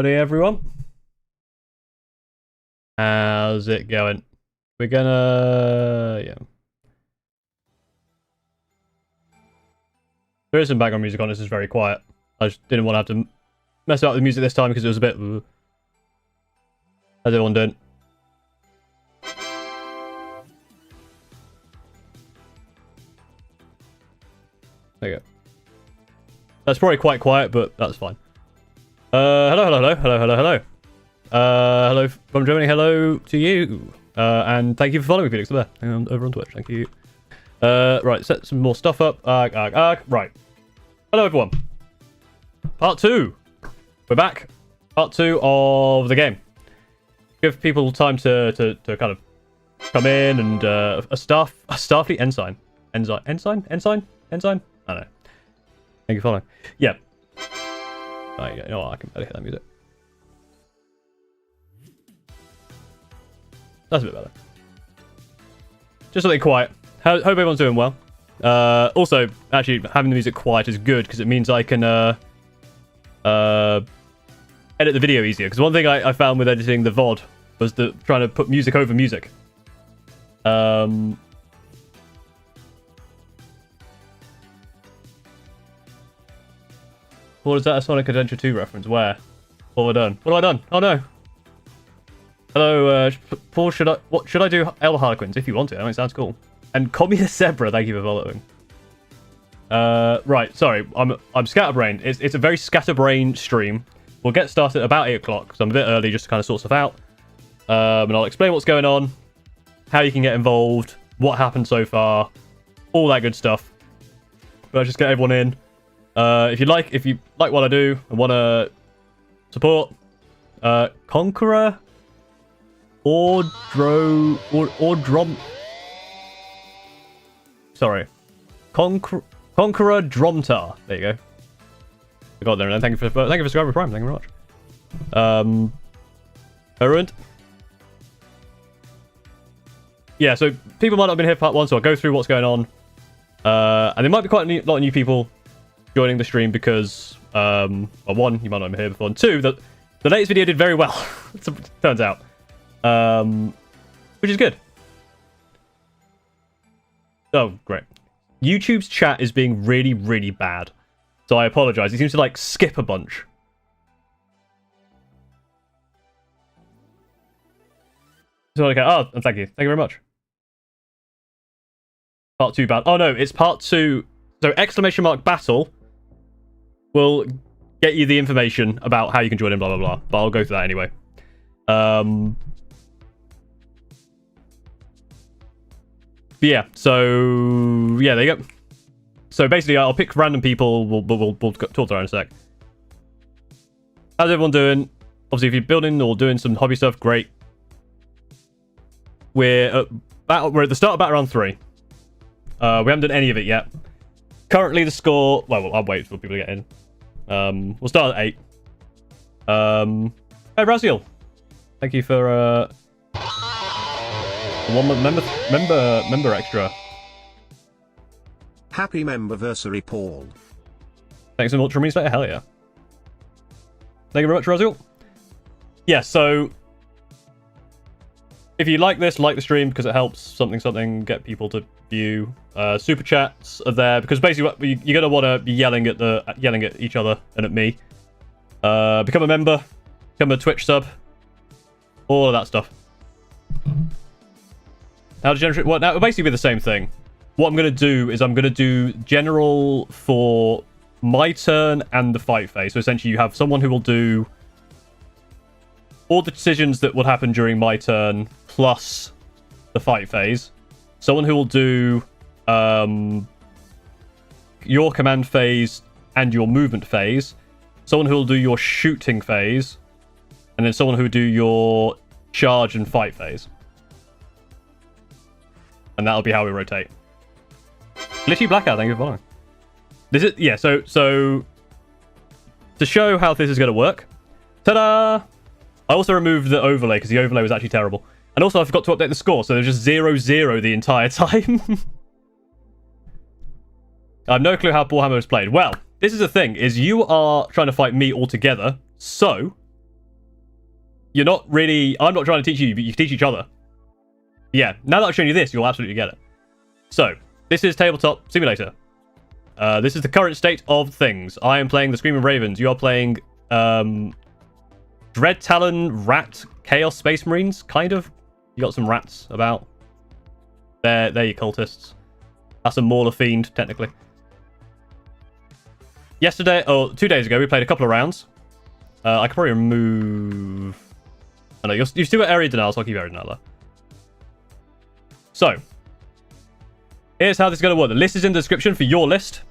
Howdy everyone. How's it going? We're gonna... yeah. There is some background music on, this is very quiet. I just didn't want to have to mess up with the music this time because it was a bit... How's everyone doing? There you go. That's probably quite quiet, but that's fine. Hello. Hello from Germany, hello to you. And thank you for following me, Felix, there. Over on Twitch, thank you. Right, set some more stuff up. Right. Hello, everyone. Part 2. We're back. Part 2 of the game. Give people time to kind of come in and a Starfleet Ensign. Ensign? I don't know. Thank you for following. Yeah. Oh, you know what? I can better hear that music. That's a bit better. Just something quiet. Hope everyone's doing well. Also, actually, having the music quiet is good because it means I can edit the video easier. Because one thing I found with editing the VOD was trying to put music over music. What is that? A Sonic Adventure 2 reference? Where? What have I done? What have I done? Oh no. Hello, Paul, should I do El Harlequins if you want to? I mean, it sounds cool. And Communist Zebra, thank you for following. Right, sorry, I'm scatterbrained. It's a very scatterbrained stream. We'll get started at about 8 o'clock, so I'm a bit early just to kind of sort stuff out. And I'll explain what's going on, how you can get involved, what happened so far, all that good stuff. But I'll just get everyone in. If you like what I do and want to support, Conqueror Ordrom. Sorry, Conqueror Dromtar. There you go. I got there, and thank you for subscribing Prime. Thank you very much. Errant. Yeah, so people might not have been here for part 1, so I'll go through what's going on. And there might be quite a lot of new people joining the stream because, well, 1, you might not have been here before, and 2, the latest video did very well. It turns out, which is good. Oh, great. YouTube's chat is being really, really bad, so I apologize. It seems to like skip a bunch. So okay. Oh, and thank you very much. Part 2 battle. Oh no, it's part 2. So ! battle will get you the information about how you can join in, blah, blah, blah. But I'll go through that anyway. But yeah, so... yeah, there you go. So basically, I'll pick random people. We'll talk to her in a sec. How's everyone doing? Obviously, if you're building or doing some hobby stuff, great. We're at the start of Battle Round 3. We haven't done any of it yet. Currently, the score... well, I'll wait for people to get in. We'll start at 8. Hey, Brazil. Thank you for... 1 month member extra. Happy memberversary, Paul. Thanks so much for me, Spectre. Hell yeah. Thank you very much, Brazil. Yeah, so... if you like this, like the stream because it helps something get people to view. Super chats are there because basically you're gonna want to be yelling at each other and at me. Become a member, become a Twitch sub, all of that stuff. How to generate? Well, now it'll basically be the same thing. What I'm gonna do is I'm gonna do general for my turn and the fight phase. So essentially, you have someone who will do all the decisions that would happen during my turn plus the fight phase. Someone who will do your command phase and your movement phase. Someone who will do your shooting phase. And then someone who will do your charge and fight phase. And that'll be how we rotate. Glitchy Blackout, thank you for following. This is, yeah, so to show how this is going to work. Ta-da! I also removed the overlay because the overlay was actually terrible. And also I forgot to update the score, so there's just 0-0 the entire time. I have no clue how Warhammer is played. Well, this is the thing, is you are trying to fight me all together, so you're not really... I'm not trying to teach you, but you can teach each other. Yeah, now that I've shown you this, you'll absolutely get it. So, this is Tabletop Simulator. This is the current state of things. I am playing the Screaming Ravens. You are playing Dread Talon Rat Chaos Space Marines, kind of. You got some rats about. They're your cultists. That's a Mauler Fiend, technically. Yesterday, or 2 days ago, we played a couple of rounds. I could probably remove... Oh no, you've still got Area Denial, so I'll keep Area Denial there. So, here's how this is going to work. The list is in the description for your list.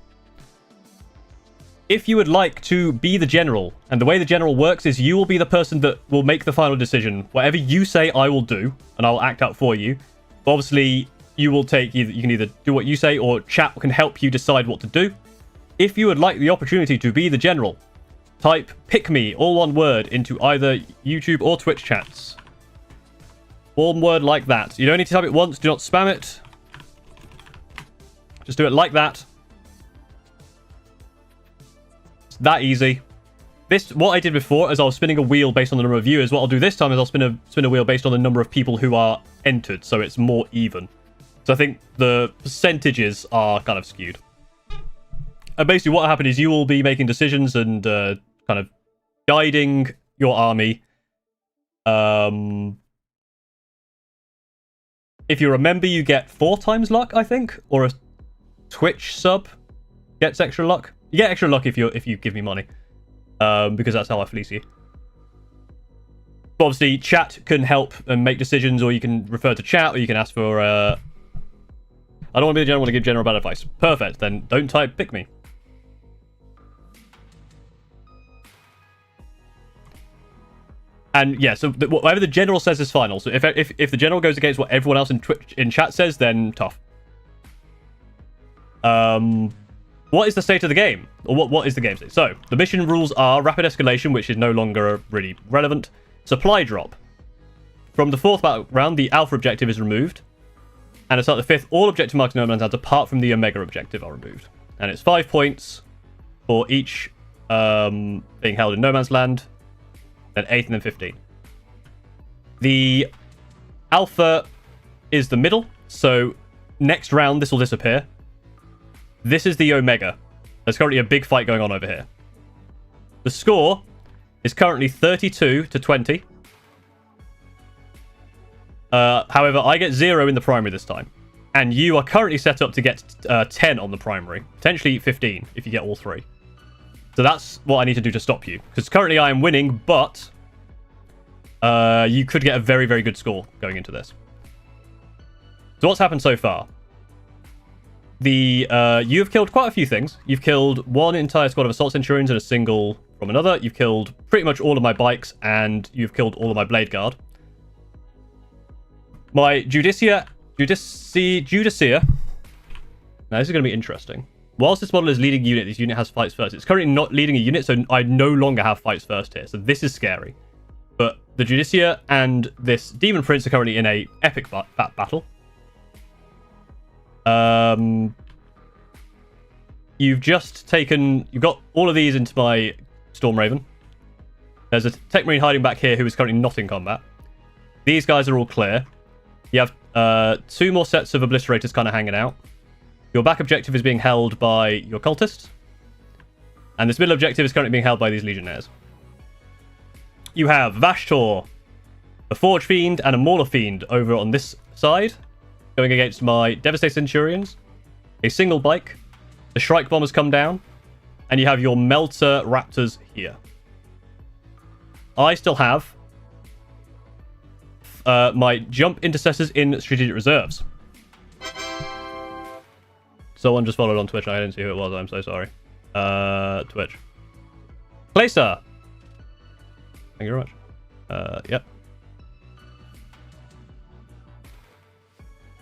If you would like to be the general, and the way the general works is you will be the person that will make the final decision. Whatever you say, I will do, and I'll act out for you. But obviously, you will take... You can either do what you say, or chat can help you decide what to do. If you would like the opportunity to be the general, type "pick me," all one word, into either YouTube or Twitch chats. One word like that. You don't need to type it once. Do not spam it. Just do it like that. It's that easy. What I did before is I was spinning a wheel based on the number of viewers. What I'll do this time is I'll spin a wheel based on the number of people who are entered, so it's more even. So I think the percentages are kind of skewed. And basically what happened is you will be making decisions and kind of guiding your army. If you're a member, you get 4 times luck, I think, or a Twitch sub gets extra luck. You get extra luck if you give me money, because that's how I fleece you. But obviously, chat can help and make decisions, or you can refer to chat, or you can ask for. I don't want to be the general. I want to give general bad advice. Perfect. Then don't type "pick me." And yeah, so whatever the general says is final. So if the general goes against what everyone else in chat says, then tough. What is the state of the game? Or what is the game state? So the mission rules are rapid escalation, which is no longer really relevant. Supply drop. From the 4th battle round, the Alpha objective is removed. And at the start of the 5th, all objective marked in No Man's Land apart from the Omega objective are removed. And it's 5 points for each being held in No Man's Land. Then 8th and then 15. The Alpha is the middle, so next round this will disappear. This is the Omega. There's currently a big fight going on over here. The score is currently 32-20. However, I get 0 in the primary this time. And you are currently set up to get 10 on the primary. Potentially 15 if you get all 3. So that's what I need to do to stop you. Because currently I am winning, but you could get a very, very good score going into this. So what's happened so far? You have killed quite a few things. You've killed 1 entire squad of Assault Centurions and a single from another. You've killed pretty much all of my bikes, and you've killed all of my Blade Guard. My Judicia... Now, this is going to be interesting. Whilst this model is leading unit, this unit has fights first. It's currently not leading a unit, so I no longer have fights first here. So this is scary. But the Judicia and this Demon Prince are currently in a epic battle. You've got all of these into my Storm Raven. There's a Tech Marine hiding back here who is currently not in combat. These guys are all clear. You have 2 more sets of Obliterators kind of hanging out. Your back objective is being held by your cultists. And this middle objective is currently being held by these Legionnaires. You have Vashtorr, a Forge Fiend, and a Mauler Fiend over on this side, going against my Devastating Centurions, a single bike, the Shrike Bombers come down, and you have your Melter Raptors here. I still have my Jump Intercessors in Strategic Reserves. Someone just followed on Twitch. I didn't see who it was. I'm so sorry. Twitch. Placer. Thank you very much. Yep.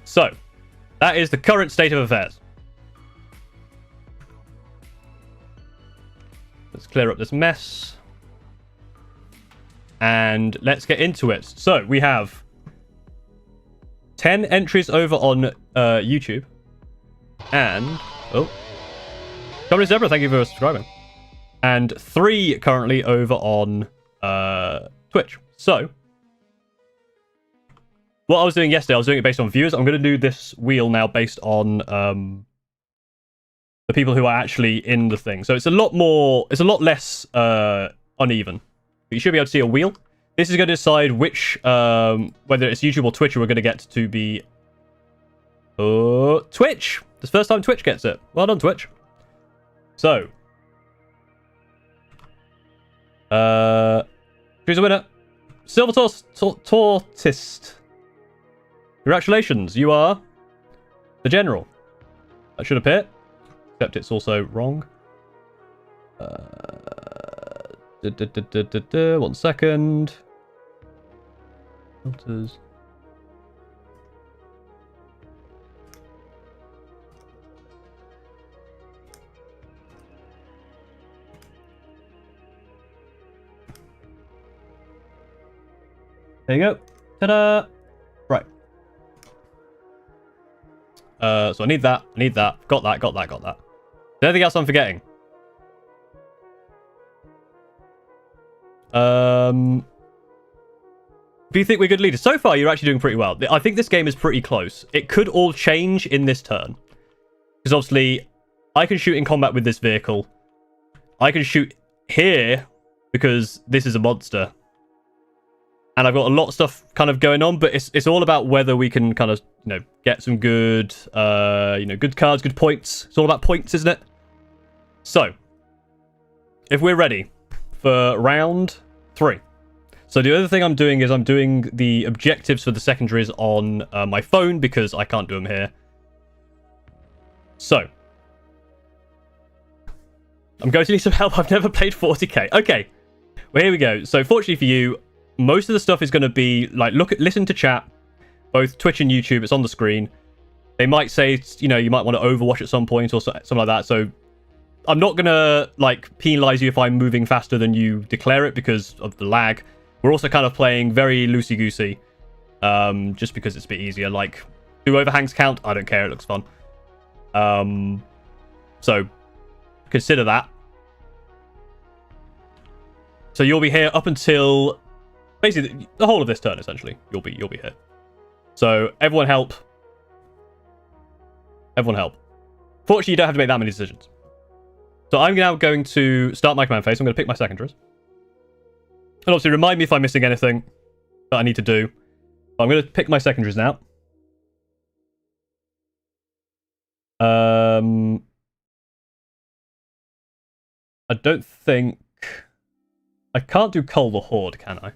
So, that is the current state of affairs. Let's clear up this mess. And let's get into it. So, we have 10 entries over on YouTube. And, Communist Deborah, thank you for subscribing. And 3 currently over on Twitch. So, what I was doing yesterday, I was doing it based on viewers. I'm going to do this wheel now based on the people who are actually in the thing. So it's a lot less uneven. But you should be able to see a wheel. This is going to decide which, whether it's YouTube or Twitch, we're going to get to be Twitch. This first time Twitch gets it. Well done, Twitch. So, who's the winner? Silver Tortist. Congratulations, you are the general. That should appear, except it's also wrong. 1 second. Filters. There you go. Ta-da! Right. So I need that. Got that. Is there anything else I'm forgetting? Do you think we're good leaders? So far, you're actually doing pretty well. I think this game is pretty close. It could all change in this turn. Because obviously, I can shoot in combat with this vehicle. I can shoot here because this is a monster. And I've got a lot of stuff kind of going on, but it's all about whether we can kind of, get some good, good cards, good points. It's all about points, isn't it? So, if we're ready for round 3. So the other thing I'm doing is I'm doing the objectives for the secondaries on my phone because I can't do them here. So, I'm going to need some help. I've never played 40k. Okay, well, here we go. So fortunately for you, most of the stuff is going to be like, listen to chat, both Twitch and YouTube. It's on the screen. They might say, you might want to overwatch at some point or something like that. So I'm not going to penalize you if I'm moving faster than you declare it because of the lag. We're also kind of playing very loosey-goosey, just because it's a bit easier. Do overhangs count? I don't care. It looks fun. So consider that. So you'll be here up until basically the whole of this turn. Essentially, you'll be here. So everyone help. Fortunately, you don't have to make that many decisions. So I'm now going to start my command phase. I'm going to pick my secondaries. And obviously, remind me if I'm missing anything that I need to do. But I'm going to pick my secondaries now. I don't think... I can't do Cull the Horde, can I?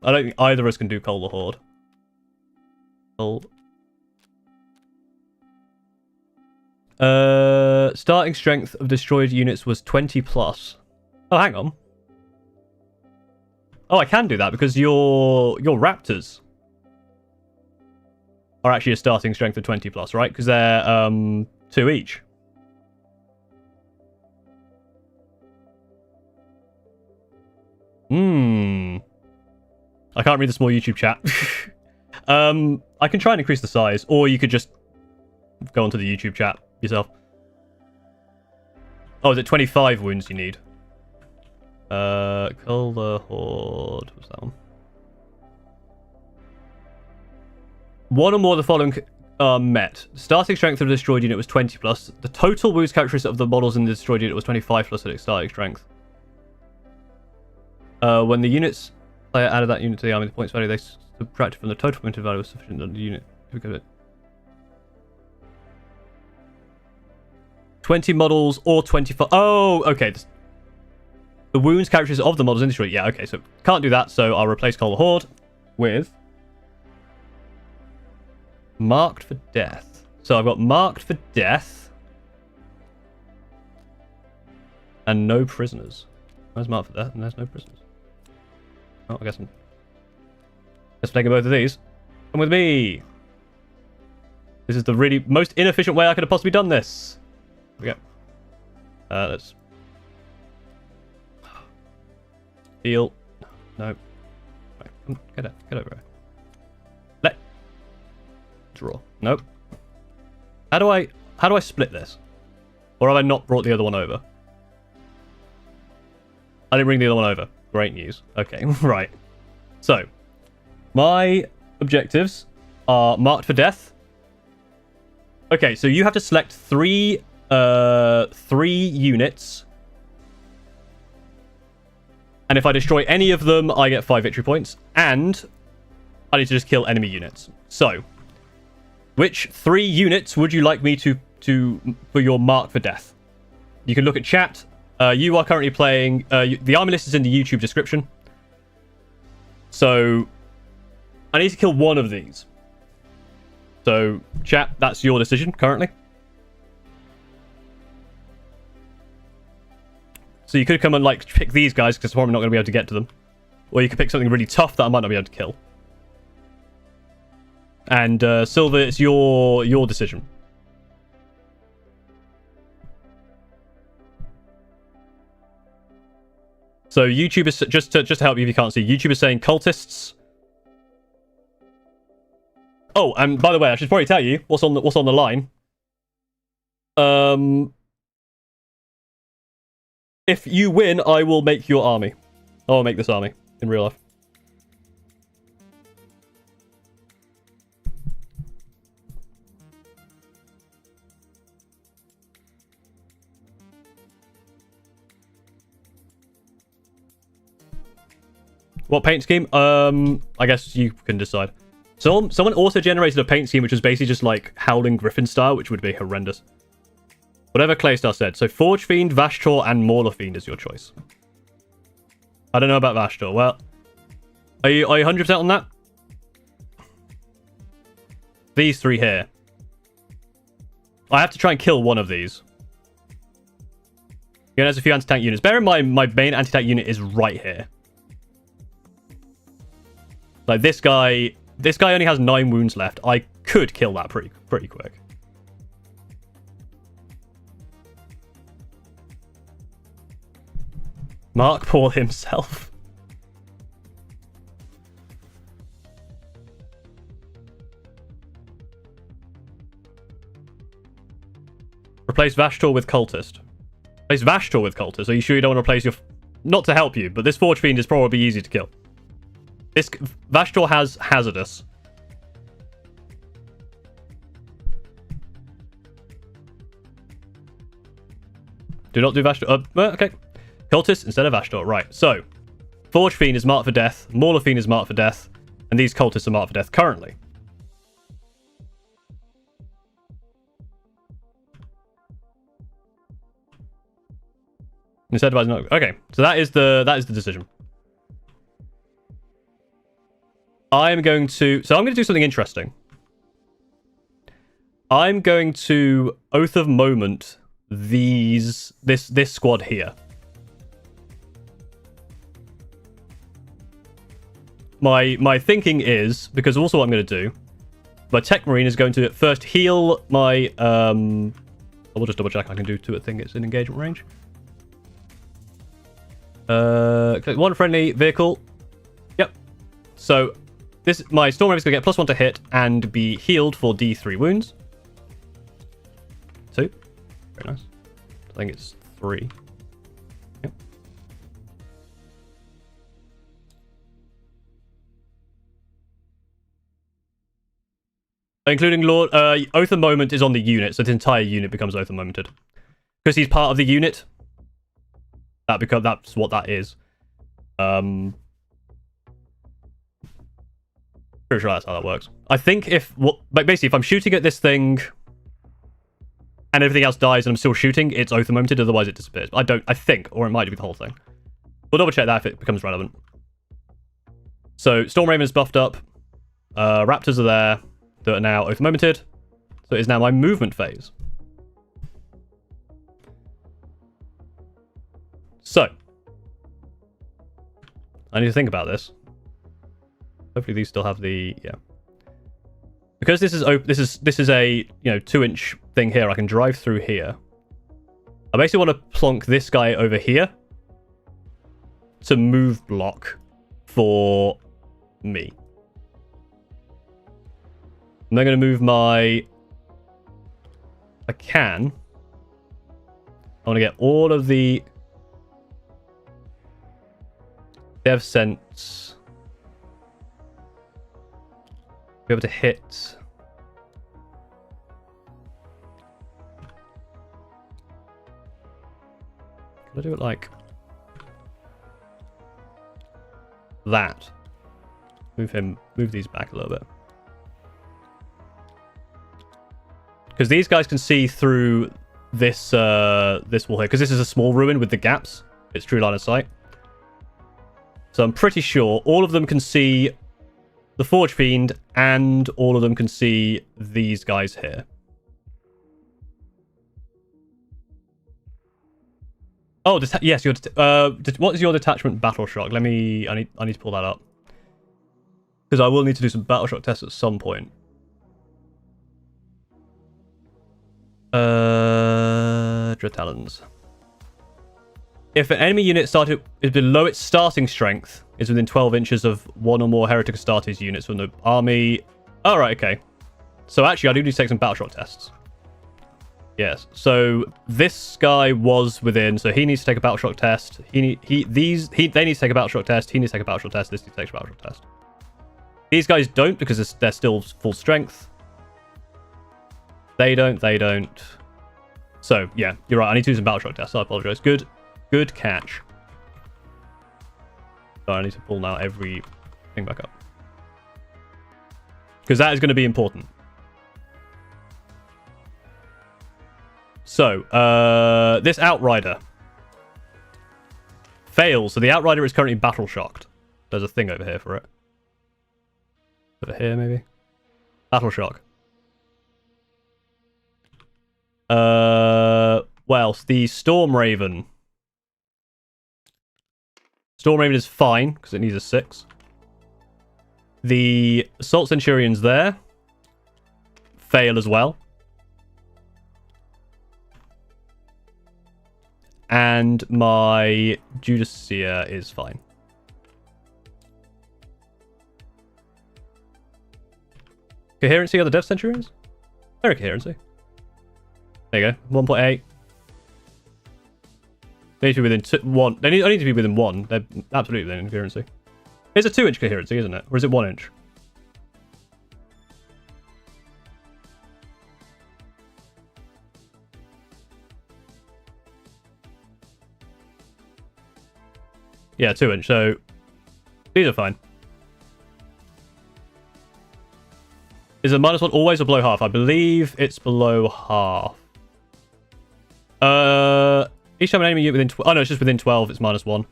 I don't think either of us can do Cull the Horde. Cull. Starting strength of destroyed units was 20 plus. Oh, hang on. Oh, I can do that because your raptors are actually a starting strength of 20 plus, right? Because they're 2 each. I can't read the small YouTube chat. I can try and increase the size, or you could just go onto the YouTube chat yourself. Oh, is it 25 wounds you need? Cull the Horde. What's that one? One or more of the following are met. Starting strength of the destroyed unit was 20 plus. The total wounds characteristic of the models in the destroyed unit was 25 plus at its starting strength. When the units player added that unit to the army, the points value they subtracted from the total point value was sufficient on the unit. 20 models or 25. Oh, okay. The wounds characteristics of the models in the destroyed. Yeah, okay. So can't do that. So I'll replace Cull the Horde with Marked for Death. So I've got Marked for Death and no prisoners. Where's Marked for Death and there's no prisoners? Oh, I guess I'm taking both of these. Come with me. This is the really most inefficient way I could have possibly done this. Here we go. Let's heal. No. Right. Get over here. Draw. Nope. How do I split this? Or have I not brought the other one over? I didn't bring the other one over. Great news. Okay, right. So, my objectives are marked for death. Okay, so you have to select three units. And if I destroy any of them, I get 5 victory points. And I need to just kill enemy units. So, which 3 units would you like me to for your mark for death? You can look at chat. You are currently playing... the army list is in the YouTube description. So, I need to kill one of these. So, chat, that's your decision currently. So you could come and, like, pick these guys, because I'm probably not going to be able to get to them. Or you could pick something really tough that I might not be able to kill. And, Silver, it's your decision. So YouTube is, just to help you if you can't see, YouTube is saying cultists. Oh, and by the way, I should probably tell you what's on the line. If you win, I will make your army. I will make this army in real life. What paint scheme? I guess you can decide. So someone also generated a paint scheme which was basically just like Howling Griffin style, which would be horrendous. Whatever Claystar said. So Forge Fiend, Vashtorr, and Mauler Fiend is your choice. I don't know about Vashtorr. Well, are you 100% on that? These 3 here. I have to try and kill one of these. Yeah, there's a few anti-tank units. Bear in mind, my main anti-tank unit is right here. Like this guy only has 9 wounds left. I could kill that pretty quick. Mark Paul himself. Replace Vashtorr with Cultist. Replace Vashtorr with Cultist. Are you sure you don't want to replace your... Not to help you, but this Forge Fiend is probably easy to kill. This Vashtorr has Hazardous. Do not do Vashtorr. Okay. Cultist instead of Vashtorr. Right. So, Forge Fiend is marked for death. Mauler Fiend is marked for death. And these Cultists are marked for death currently. Instead of... Okay. So that is the decision. I'm going to do something interesting. I'm going to Oath of Moment this squad here. My thinking is, because also what I'm going to do, my Tech Marine is going to first heal my I will just double check I can do to it thing. It's in engagement range. Click one friendly vehicle. Yep. So my Storm Raven's going to get +1 to hit and be healed for D3 wounds. 2. Very nice. I think it's 3. Yep. Including Lord... Oath of Moment is on the unit, so the entire unit becomes Oath of Momented. Because he's part of the unit. That's what that is. Pretty sure that's how that works. I think basically if I'm shooting at this thing and everything else dies and I'm still shooting, it's Oath of Momented, otherwise it disappears. I think, or it might be the whole thing. We'll double check that if it becomes relevant. So Storm Raven is buffed up. Raptors are there that are now Oath of Momented. So it is now my movement phase. So I need to think about this. Hopefully these still have the because this is a 2-inch thing here. I can drive through here. I basically want to plonk this guy over here to move block for me. I'm then going to move I want to get all of the Dev sense. Be able to hit. Could I do it like that? Move these back a little bit. Because these guys can see through this this wall here. Because this is a small ruin with the gaps. It's true line of sight. So I'm pretty sure all of them can see the Forge Fiend, and all of them can see these guys here. Oh, yes. What is your detachment battle shock? I need to pull that up, because I will need to do some battle shock tests at some point. Dread Talons. If an enemy unit is below its starting strength, is within 12 inches of one or more Heretic Astartes units from the army. Alright, okay. So actually, I do need to take some battle shock tests. Yes. So this guy was within, so he needs to take a battle shock test. They need to take a battle shock test. He needs to take a battle shock test. This needs to take a battle shock test. These guys don't, because they're still full strength. They don't. So, yeah, you're right. I need to do some battle shock tests. I apologize. Good catch. So I need to pull now everything back up, because that is going to be important. So, this Outrider fails. So the Outrider is currently battle shocked. There's a thing over here for it. Over here, maybe? Battle shock. Well, the Storm Raven. Storm Raven is fine, because it needs a 6. The Assault Centurions there fail as well. And my Judicia is fine. Coherency are the Death Centurions? Very coherency. There you go. 1.8. They need to be within 1. They need to be within 1. They're absolutely within coherency. It's a 2-inch coherency, isn't it? Or is it 1 inch? Yeah, 2-inch. So these are fine. Is a -1 always or below half? I believe it's below half. Each time an enemy unit within 12. Oh no, it's just within 12. It's -1.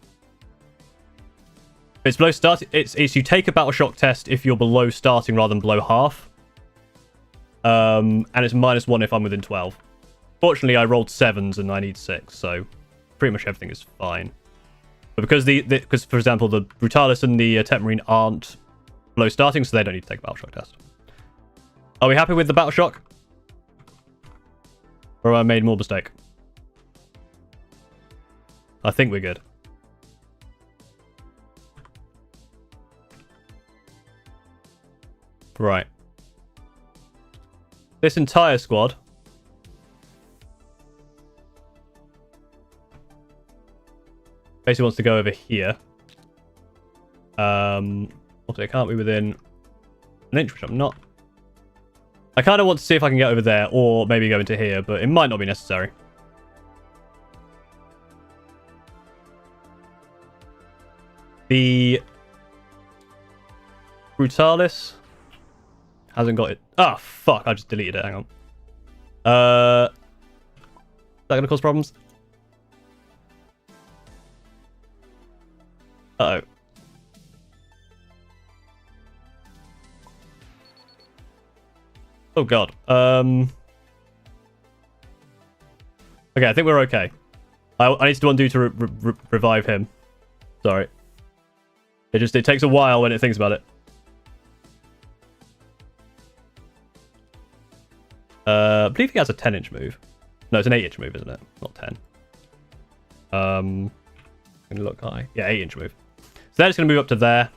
It's below start. It's you take a battle shock test if you're below starting rather than below half. And it's -1 if I'm within 12. Fortunately, I rolled 7s and I need 6, so pretty much everything is fine. But because for example the Brutalis and the Tetmarine aren't below starting, so they don't need to take a battle shock test. Are we happy with the battle shock? Or have I made more mistake? I think we're good. Right. This entire squad basically wants to go over here. Obviously I can't be within an inch, which I'm not. I kind of want to see if I can get over there, or maybe go into here, but it might not be necessary. The Brutalis hasn't got it. Oh, fuck. I just deleted it. Hang on. Is that going to cause problems? Uh-oh. Oh, God. Okay, I think we're okay. I need to do undo to revive him. Sorry. It takes a while when it thinks about it. I believe he has a 10-inch move. No, it's an 8-inch move, isn't it? Not 10. Gonna look high. Yeah, 8-inch move. So they're just gonna move up to there.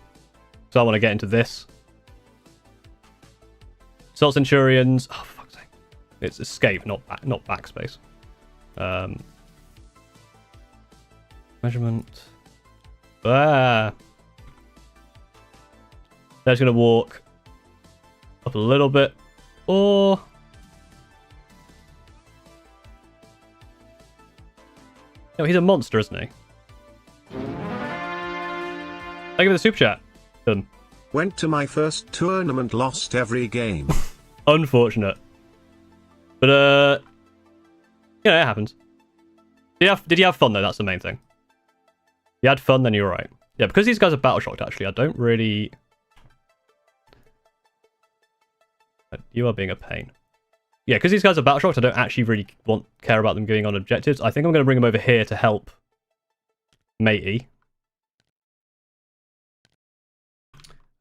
So I want to get into this. Assault Centurions. Oh, for fuck's sake. It's escape, not backspace. Measurement. They're just going to walk up a little bit. Or... No, he's a monster, isn't he? Thank you for the super chat. Done. Went to my first tournament, lost every game. Unfortunate. But, yeah, it happens. Did you have fun, though? That's the main thing. You had fun, then you're right. Yeah, because these guys are battle shocked, actually, I don't really... You are being a pain. Yeah, because these guys are battle shocked, I don't actually really care about them going on objectives. I think I'm going to bring them over here to help matey.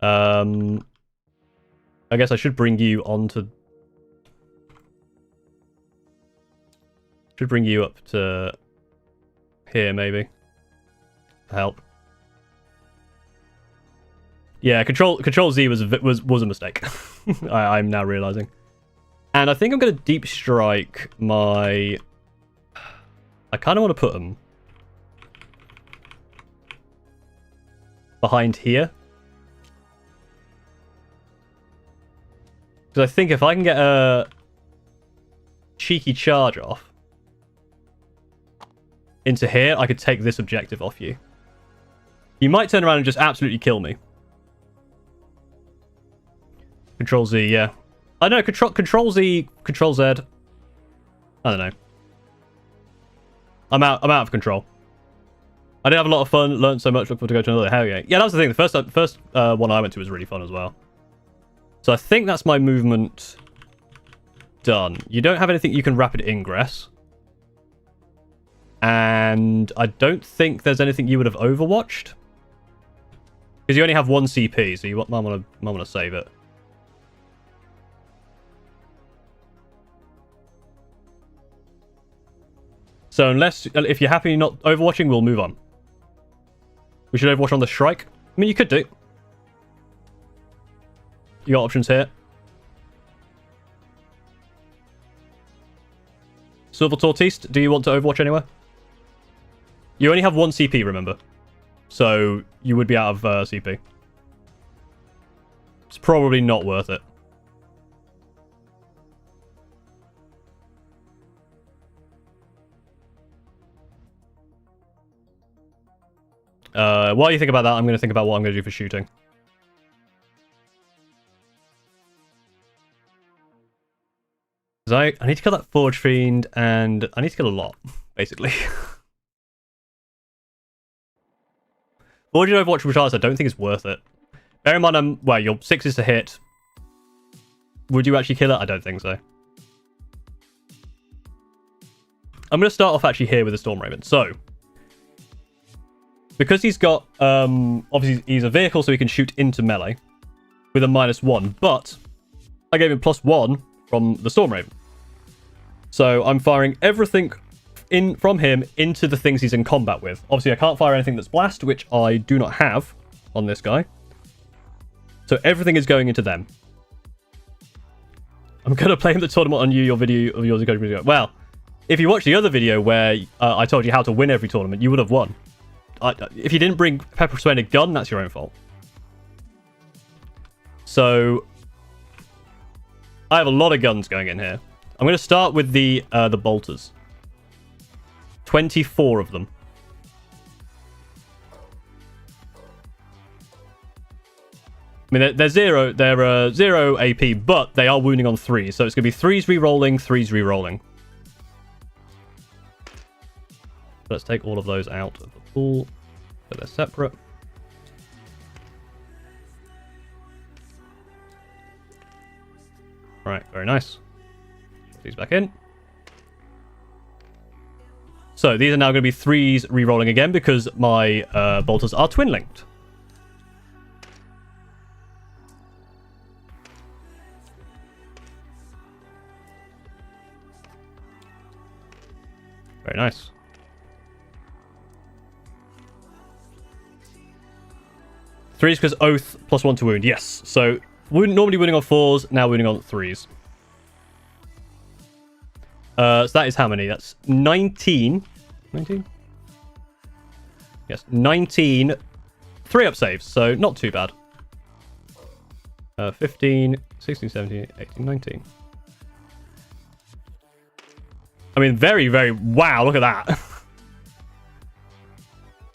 I guess I should bring you onto... Should bring you up to here, maybe. To help. Yeah, Control Z was a mistake. I'm now realizing. And I think I'm going to deep strike my... I kind of want to put them behind here. Because I think if I can get a cheeky charge off into here, I could take this objective off you. You might turn around and just absolutely kill me. Control Z, yeah. I know, Control Z, Control Z. I don't know. I'm out of control. I did have a lot of fun, learned so much, look forward to go to another. Hell yeah. Yeah, that was the thing. The first one I went to was really fun as well. So I think that's my movement done. You don't have anything you can rapid ingress. And I don't think there's anything you would have overwatched. Because you only have one CP, so you might want to save it. So if you're happy not overwatching, we'll move on. We should overwatch on the Shrike. I mean, you could do. You got options here. Silver Tortiste, do you want to overwatch anywhere? You only have one CP, remember. So you would be out of CP. It's probably not worth it. While you think about that, I'm going to think about what I'm going to do for shooting. Because I need to kill that Forge Fiend, and I need to kill a lot, basically. Forge and Overwatch Retardants, I don't think it's worth it. Bear in mind, well, your 6 is to hit. Would you actually kill it? I don't think so. I'm going to start off actually here with the Storm Raven. So, because he's got, obviously he's a vehicle, so he can shoot into melee with a -1, but I gave him +1 from the Storm Raven. So I'm firing everything from him into the things he's in combat with. Obviously, I can't fire anything that's blast, which I do not have on this guy. So everything is going into them. I'm going to play in the tournament on your video of yours. Well, if you watch the other video where I told you how to win every tournament, you would have won. If you didn't bring Pepper Spray and a gun, that's your own fault. So I have a lot of guns going in here. I'm going to start with the bolters. 24 of them. I mean, they're zero AP, but they are wounding on 3s, so it's going to be 3s re-rolling, 3s re-rolling. Let's take all of those out of the pool, so they're separate. Right, very nice. Put these back in. So these are now going to be 3s re-rolling again because my bolters are twin-linked. Very nice. Threes because Oath +1 to wound. Yes. So normally wounding on 4s, now wounding on 3s. So that is how many? That's 19. 19? Yes, 19 3-up saves, so not too bad. 15, 16, 17, 18, 19. I mean, very, very... Wow, look at that.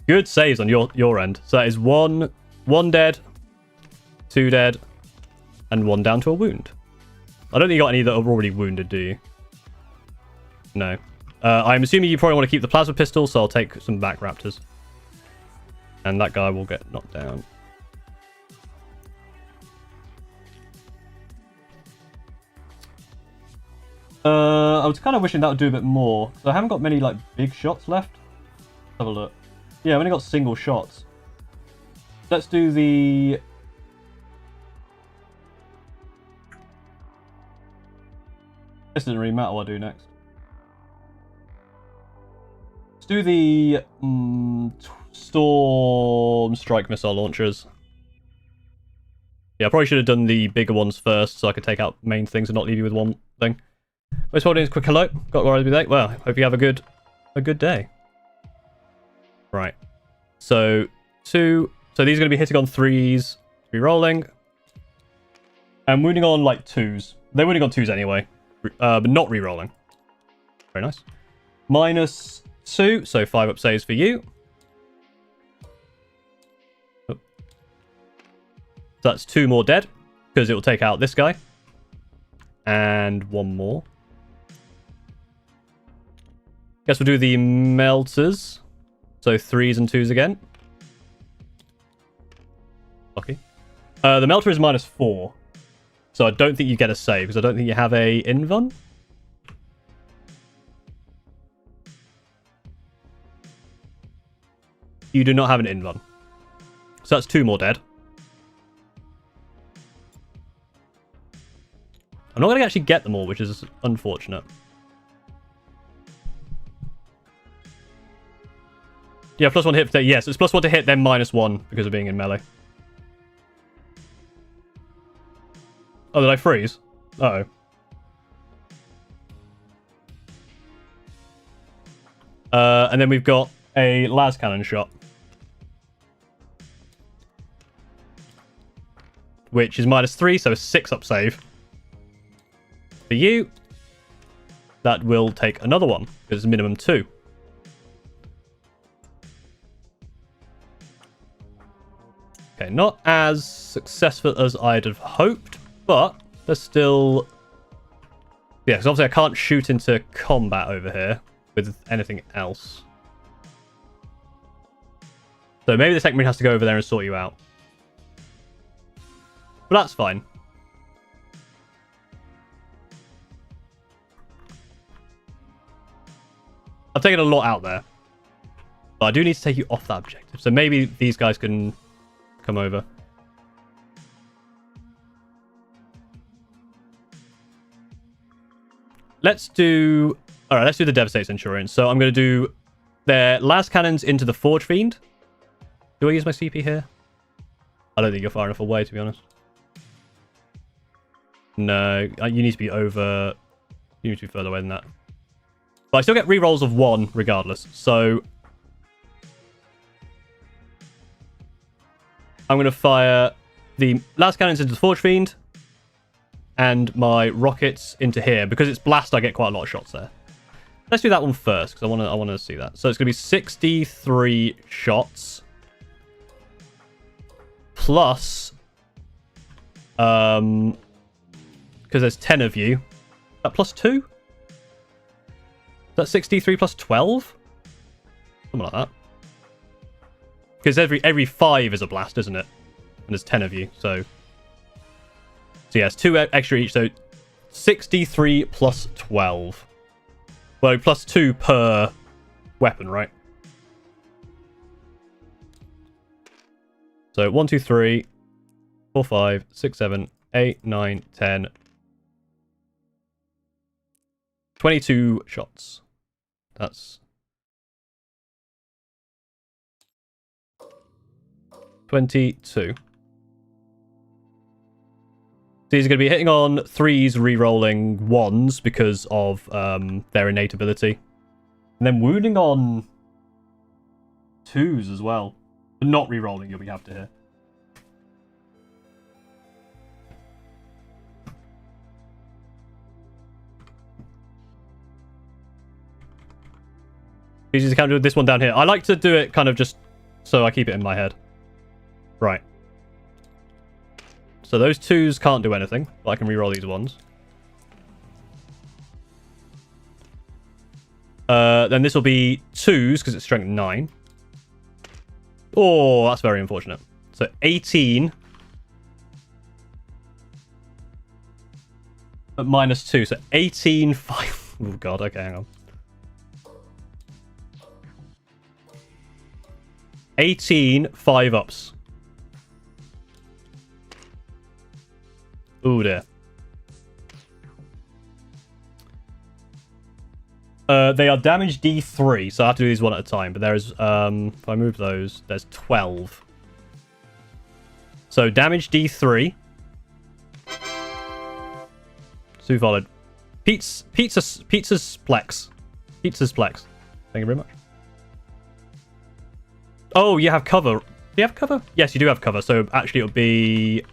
Good saves on your end. So that is one dead, 2 dead, and 1 down to a wound. I don't think you got any that are already wounded, do you? No. I'm assuming you probably want to keep the plasma pistol, so I'll take some back raptors. And that guy will get knocked down. I was kind of wishing that would do a bit more. So I haven't got many, like, big shots left. Let's have a look. Yeah, I've only got single shots. Let's do the... This doesn't really matter what I do next. Let's do the Storm Strike missile launchers. Yeah, I probably should have done the bigger ones first so I could take out main things and not leave you with one thing. Most holding is quick hello. Got Warlord today. Well, hope you have a good day. Right. So these are going to be hitting on 3s, re-rolling. And wounding on like 2s. They're wounding on 2s anyway. But not re-rolling. Very nice. -2, so 5 up saves for you. Oh. So that's 2 more dead, because it will take out this guy. And 1 more. Guess we'll do the melters. So 3s and 2s again. Lucky. The melter is -4. So I don't think you get a save, because I don't think you have a invuln. You do not have an invuln. So that's 2 more dead. I'm not going to actually get them all, which is unfortunate. Yeah, +1 hit. Yes, it's +1 to hit, then -1 because of being in melee. Oh, did I freeze? Uh-oh. And then we've got a las cannon shot, which is -3, so a 6 up save. For you, that will take another one, because it's minimum 2. Okay, not as successful as I'd have hoped, but there's still... Yeah, because obviously I can't shoot into combat over here with anything else. So maybe the Tech Marine has to go over there and sort you out. But that's fine. I've taken a lot out there. But I do need to take you off that objective. So maybe these guys can come over. Let's do... Alright, let's do the Devastator Centurion. So I'm going to do their last cannons into the Forge Fiend. Do I use my CP here? I don't think you're far enough away, to be honest. No, you need to be over... You need to be further away than that. But I still get rerolls of 1 regardless. So I'm going to fire the last cannons into the Forge Fiend and my rockets into here. Because it's blast, I get quite a lot of shots there. Let's do that one first, because I want to see that. So it's going to be 63 shots plus because there's 10 of you. That +2? That's 63 plus 12? Something like that. Because every 5 is a blast, isn't it? And there's 10 of you, so... So yeah, it's 2 extra each, so 63 plus 12. Well, +2 per weapon, right? So 1, 2, 3, 4, 5, 6, 7, 8, 9, 10... 22 shots. That's 22. These are going to be hitting on 3s, re-rolling 1s because of their innate ability. And then wounding on 2s as well. But not re-rolling, you'll be happy to hear. Easy to counter with this one down here. I like to do it kind of just so I keep it in my head. Right. So those 2s can't do anything, but I can reroll these 1s. Then this will be 2s because it's strength 9. Oh, that's very unfortunate. So 18 at -2. So 18, 5. Oh, God. Okay, hang on. 18, 5-ups. Ooh, dear. They are damage D3, so I have to do these one at a time. But there's, if I move those, there's 12. So damage D3. Too valid. Pizza's Plex. Pizza's Plex. Thank you very much. Oh, you have cover. Do you have cover? Yes, you do have cover. So actually it'll be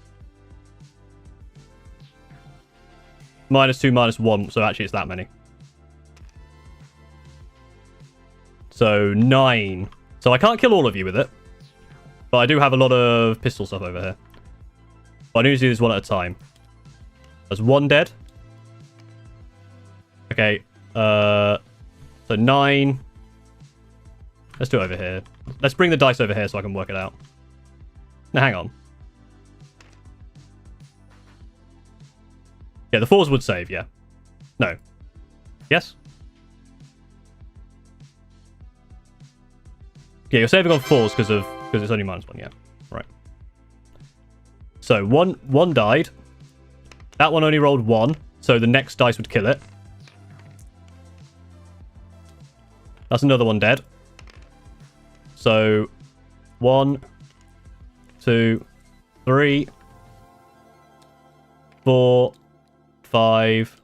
-2, -1. So actually it's that many. So 9. So I can't kill all of you with it. But I do have a lot of pistol stuff over here. But I need to do this one at a time. There's 1 dead. Okay. So 9. Let's do it over here. Let's bring the dice over here so I can work it out. Now, hang on. Yeah, the 4s would save, yeah. No. Yes? Yeah, you're saving on 4s because it's only -1, yeah. Right. So, one died. That one only rolled 1, so the next dice would kill it. That's another one dead. So, 1, 2, 3, 4, 5,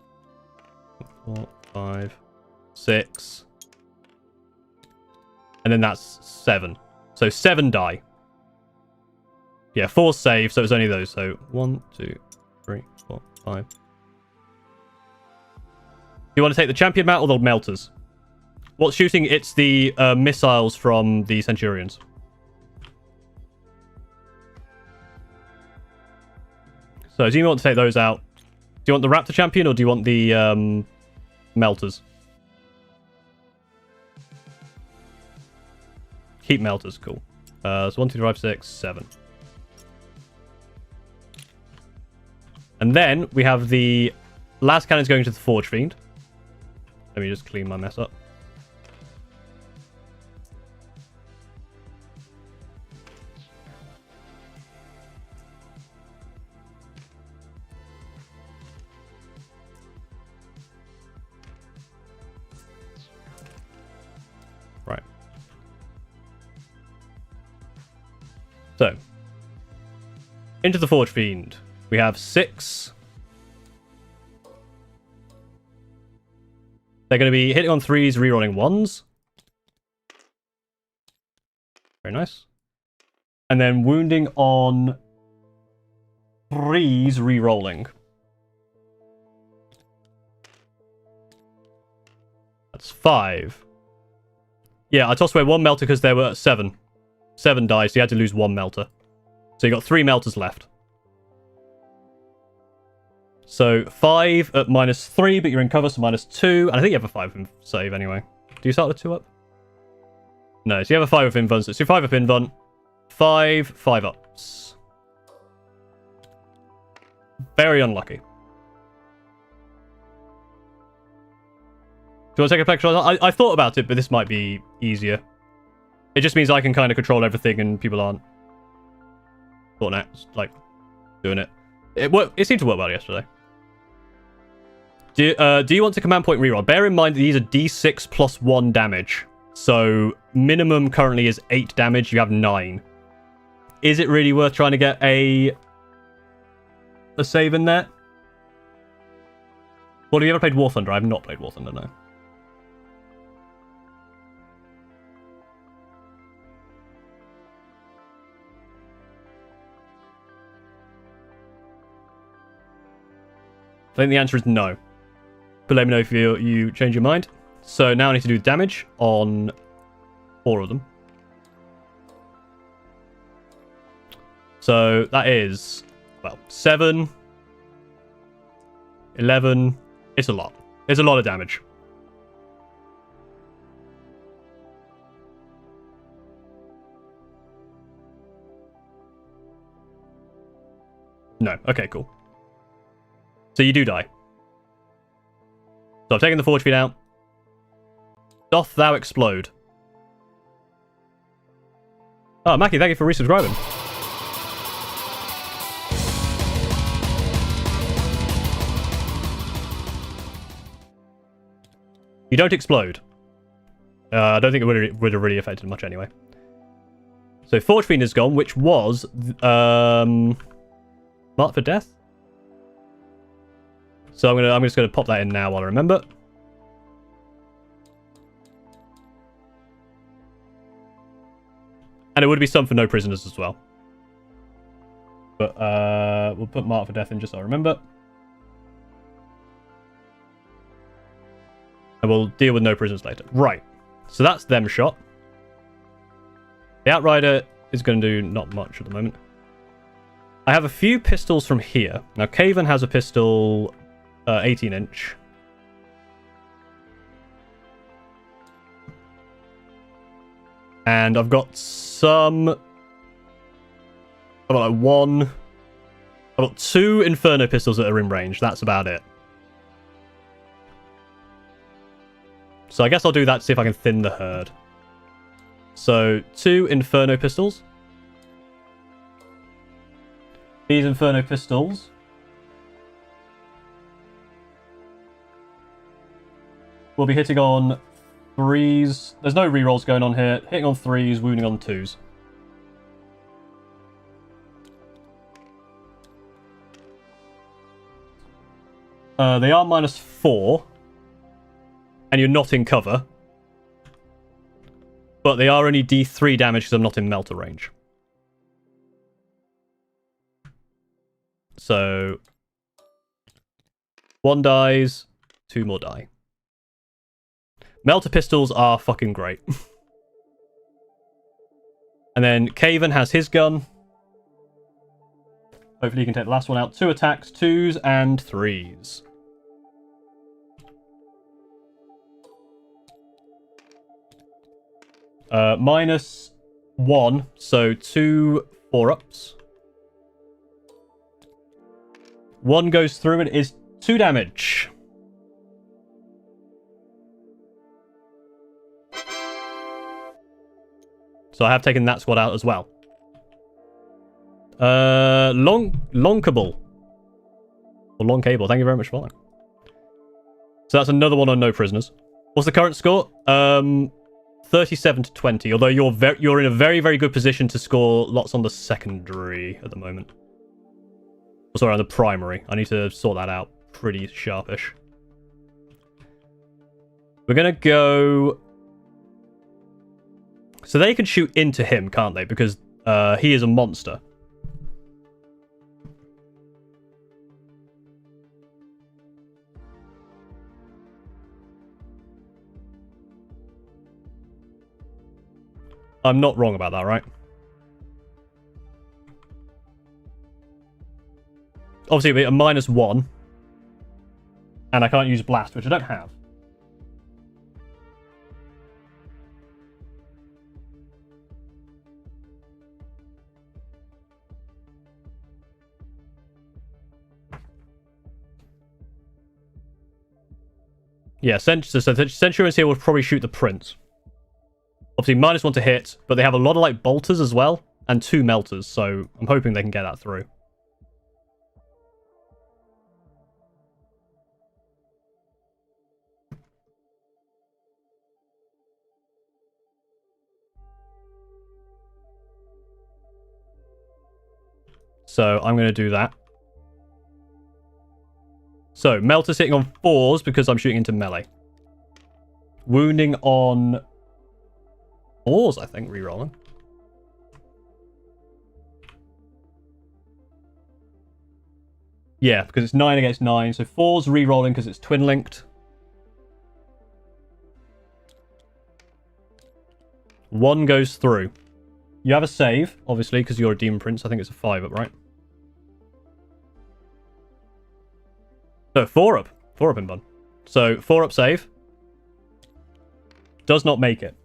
4, 5, 6. And then that's 7. So 7 die. Yeah, 4 save, so it's only those. So 1, 2, 3, 4, 5. Do you want to take the champion mount or the melters? What's shooting? It's the missiles from the Centurions. So do you want to take those out? Do you want the Raptor champion or do you want the melters? Keep melters, cool. So 1, 2, 3, 5, 6, 7. And then we have the last cannons going to the Forge Fiend. Let me just clean my mess up. Right. So, into the Forge Fiend. We have 6. They're going to be hitting on 3s, rerolling 1s. Very nice. And then wounding on 3s, rerolling. That's 5. Yeah, I tossed away 1 melter because there were 7. 7 died, so you had to lose 1 melter. So you got 3 melters left. So 5 at -3, but you're in cover, so -2. And I think you have a 5 in save anyway. Do you start with 2 up? No, so you have a 5 up invuln. So it's your 5 up invuln. 5, 5 ups. Very unlucky. Do you want to take a picture? I thought about it, but this might be easier. It just means I can kind of control everything and people aren't. Like, doing it. It seemed to work well yesterday. Do you want to command point reroll? Bear in mind that these are D6 plus 1 damage. So minimum currently is 8 damage. You have 9. Is it really worth trying to get a save in there? Well, have you ever played War Thunder? I have not played War Thunder, no. I think the answer is no. But let me know if you change your mind. So now I need to do damage on 4 of them. So that is, well, 7, 11. It's a lot. It's a lot of damage. No. Okay, cool. So you do die. So I've taken the Forge Fiend out. Doth thou explode? Oh, Mackie, thank you for resubscribing. You don't explode. I don't think it would have really affected much anyway. So Forge Fiend is gone, which was Mark for Death. So I'm just gonna pop that in now while I remember. And it would be some for no prisoners as well. But we'll put Mark for Death in just so I remember. And we'll deal with no prisoners later. Right. So that's them shot. The Outrider is going to do not much at the moment. I have a few pistols from here. Now, Caven has a pistol 18-inch. And I've got some... I've got like one... I've got 2 Inferno pistols that are in range. That's about it. So I guess I'll do that to see if I can thin the herd. So, 2 Inferno pistols. These Inferno pistols will be hitting on 3s. There's no rerolls going on here. Hitting on 3s, wounding on 2s. They are -4. And you're not in cover. But they are only D3 damage because I'm not in melter range. So 1 dies, 2 more die. Melter pistols are fucking great. And then Caven has his gun. Hopefully he can take the last one out. 2 attacks, 2s and 3s. -1, so 2 4-ups. 1 goes through and is 2 damage. So I have taken that squad out as well. Lonkable. Or long cable, thank you very much for following. So that's another one on no prisoners. What's the current score? 37 to 20, although you're in a very, very good position to score lots on the secondary at the moment. Oh, sorry, on the primary. I need to sort that out pretty sharpish. We're going to go... So they can shoot into him, can't they? Because he is a monster. I'm not wrong about that, right? Obviously, it'll be a -1. And I can't use Blast, which I don't have. Yeah, Centurions here will probably shoot the Prince. Obviously, -1 to hit, but they have a lot of, like, bolters as well, and 2 melters, so I'm hoping they can get that through. So I'm going to do that. So, melter's hitting on 4s because I'm shooting into melee. Wounding on 4s, I think, rerolling. Yeah, because it's 9 against 9. So 4s rerolling because it's twin-linked. 1 goes through. You have a save, obviously, because you're a Demon Prince. I think it's a 5 up, right? No, 4 up. 4 up in bun. So 4 up save. Does not make it.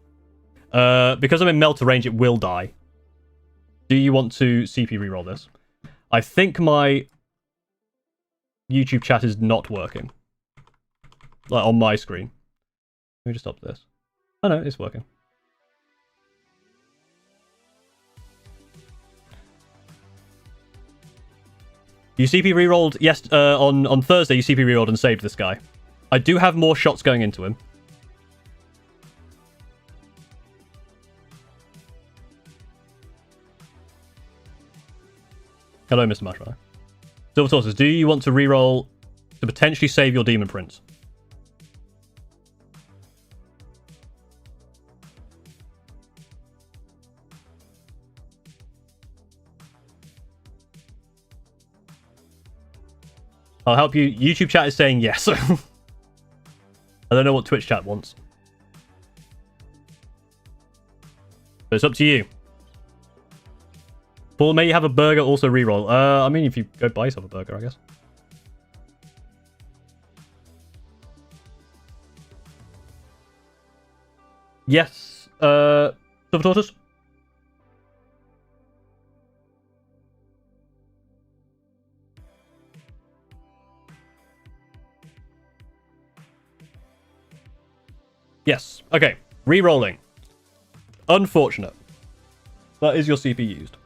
Because I'm in Melter range, it will die. Do you want to CP reroll this? I think my YouTube chat is not working. Like, on my screen. Let me just stop this. Oh no, it's working. You CP rerolled, yes, on Thursday you CP rerolled and saved this guy. I do have more shots going into him. Hello, Mr. Marshmallow. Silver Tortoise, do you want to reroll to potentially save your Demon Prince? I'll help you. YouTube chat is saying yes. I don't know what Twitch chat wants. But it's up to you. Paul, may you have a burger, also reroll. I mean, if you go buy yourself a burger, I guess. Yes. Silver Tortoise? Yes. Okay. Rerolling. Unfortunate. That is your CP used.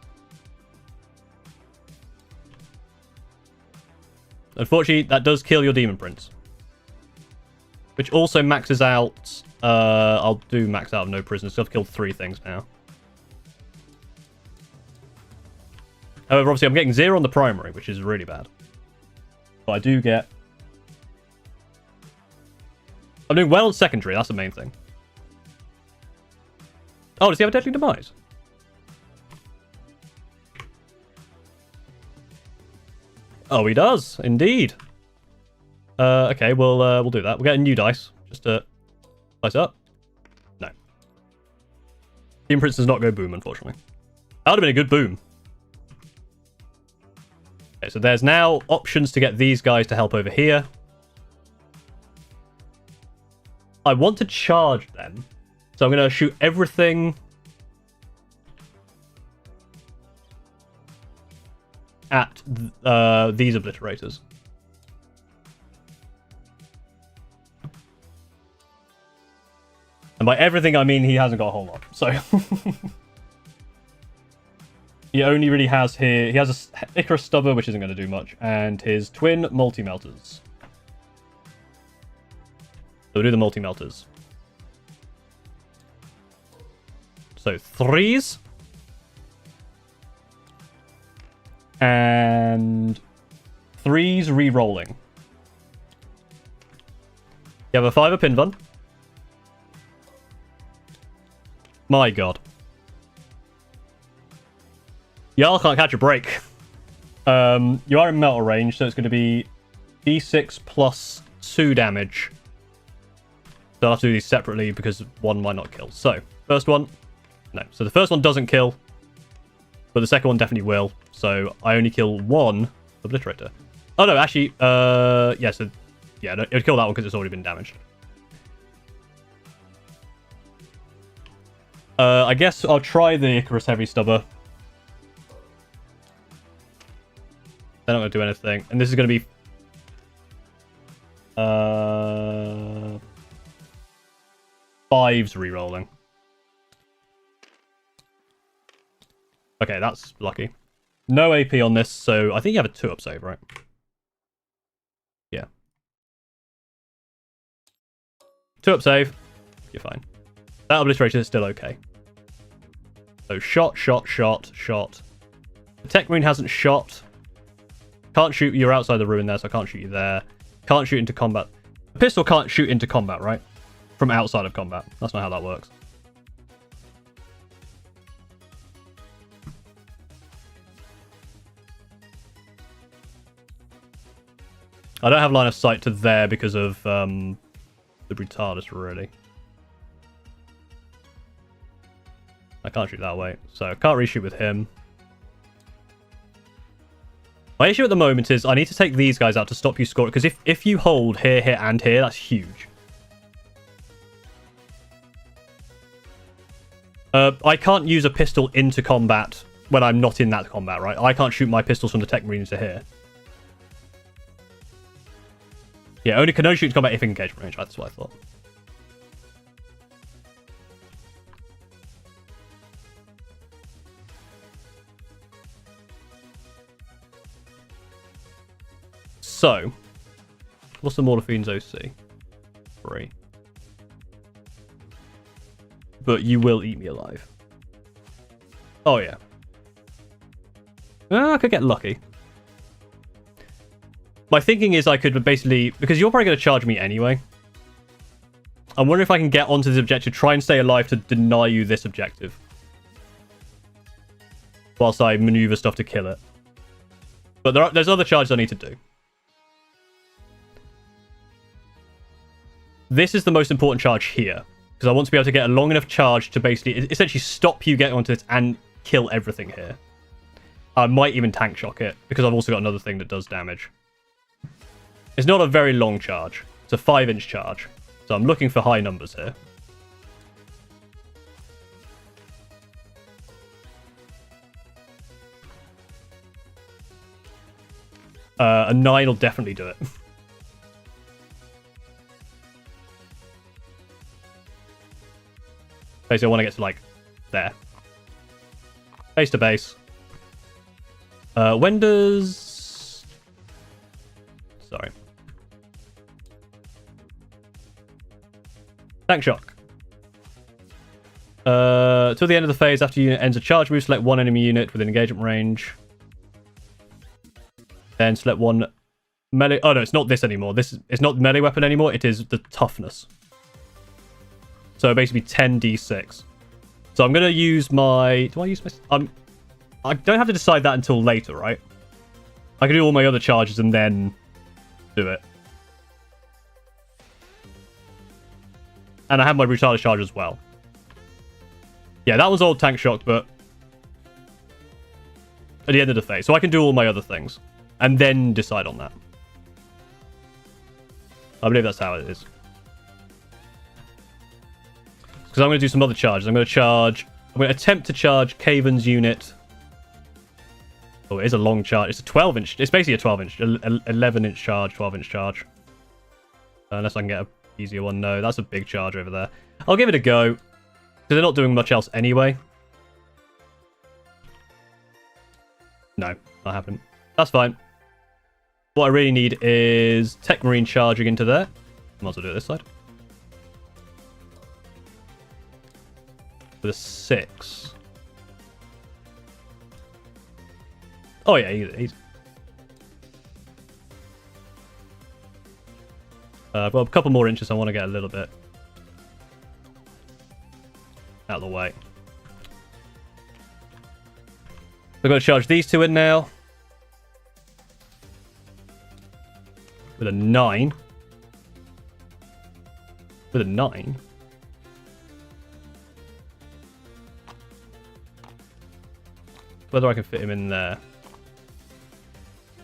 Unfortunately, that does kill your Demon Prince. Which also maxes out... I'll do max out of no prisoners, so I've killed 3 things now. However, obviously, I'm getting 0 on the primary, which is really bad. But I do get... I'm doing well on secondary, that's the main thing. Oh, does he have a Deadly Demise? Oh, he does, indeed. Okay, we'll do that. We'll get a new dice, just to dice up. No. Demon Prince does not go boom, unfortunately. That would have been a good boom. Okay, so there's now options to get these guys to help over here. I want to charge them, so I'm going to shoot everything at these obliterators. And by everything, I mean he hasn't got a whole lot. So he only really has here. He has a Icarus Stubber, which isn't going to do much, and his twin multi-melters. So we'll do the multi-melters. So 3s. And 3s re-rolling. You have a 5 pin bun. My god. Jarl can't catch a break. You are in metal range, so it's going to be D6 plus 2 damage. So I'll have to do these separately because one might not kill. So, first one. No. So the first one doesn't kill. But the second one definitely will. So I only kill 1 obliterator. Oh no, actually, yeah, so yeah, it would kill that one because it's already been damaged. I guess I'll try the Icarus Heavy Stubber. They're not going to do anything. And this is going to be... 5s re-rolling. Okay, that's lucky. No AP on this, so I think you have a 2-up save, right? Yeah. 2-up save. You're fine. That obliteration is still okay. So shot, shot, shot, shot. The Tech Marine hasn't shot. Can't shoot. You're outside the ruin there, so I can't shoot you there. Can't shoot into combat. The pistol can't shoot into combat, right? From outside of combat. That's not how that works. I don't have line of sight to there because of the Brutalis, really. I can't shoot that way, so I can't reshoot with him. My issue at the moment is I need to take these guys out to stop you scoring, because if you hold here, here, and here, that's huge. I can't use a pistol into combat when I'm not in that combat, right? I can't shoot my pistols from the Tech Marines to here. Yeah, can only shoot to combat if in engagement range. That's what I thought. So, what's the Morlephine's OC? 3. But you will eat me alive. Oh, yeah. I could get lucky. My thinking is I could basically... Because you're probably going to charge me anyway. I'm wondering if I can get onto this objective, try and stay alive to deny you this objective. Whilst I maneuver stuff to kill it. But there's other charges I need to do. This is the most important charge here. Because I want to be able to get a long enough charge to basically... essentially stop you getting onto it and kill everything here. I might even tank shock it. Because I've also got another thing that does damage. It's not a very long charge. It's a 5-inch charge. So I'm looking for high numbers here. A 9 will definitely do it. Basically, I want to get to, like, there. Base to base. When does... Sorry. Tank shock. Till the end of the phase, after unit ends a charge move, select one enemy unit within engagement range. Then select one melee... Oh, no, it's not this anymore. It's not melee weapon anymore. It is the toughness. So basically 10d6. So I'm going to use my... Do I use my... I don't have to decide that until later, right? I can do all my other charges and then do it. And I have my Brutalis charge as well. Yeah, that was old tank shock, but... at the end of the phase. So I can do all my other things. And then decide on that. I believe that's how it is. Because I'm going to do some other charges. I'm going to attempt to charge Kaven's unit. Oh, it is a long charge. It's a 12-inch. It's basically a 12-inch. 11-inch charge, 12-inch charge. Unless I can get an easier one. No, that's a big charge over there. I'll give it a go. Because they're not doing much else anyway. No, not happening. That's fine. What I really need is Tech Marine charging into there. Might as well do it this side. With a 6. Oh yeah, he's... well, a couple more inches I want to get a little bit out of the way. We're going to charge these two in now. With a 9. With a 9? Whether I can fit him in there.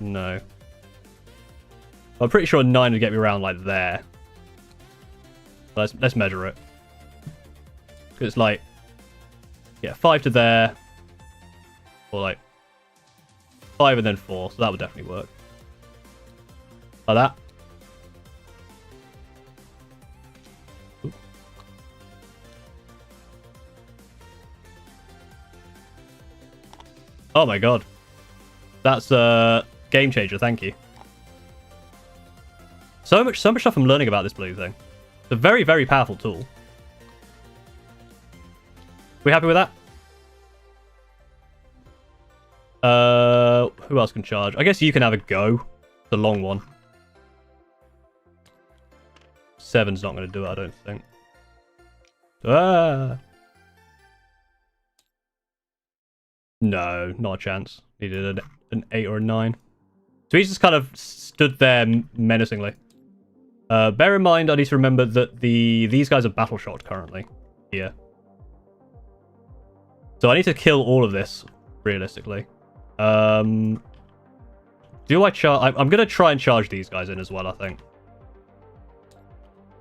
No. I'm pretty sure a 9 would get me around like there. Let's measure it. Because it's like... yeah, 5 to there. Or like... 5 and then 4. So that would definitely work. Like that. Ooh. Oh my god. That's a game changer, thank you. So much stuff I'm learning about this blue thing. It's a very, very powerful tool. We happy with that? Who else can charge? I guess you can have a go. The long one. 7's not going to do it, I don't think. Ah! No, not a chance. Needed an 8 or a 9. So he's just kind of stood there menacingly. Bear in mind, I need to remember that these guys are battle shot currently. Here. So I need to kill all of this, realistically. Do I charge? I'm going to try and charge these guys in as well, I think.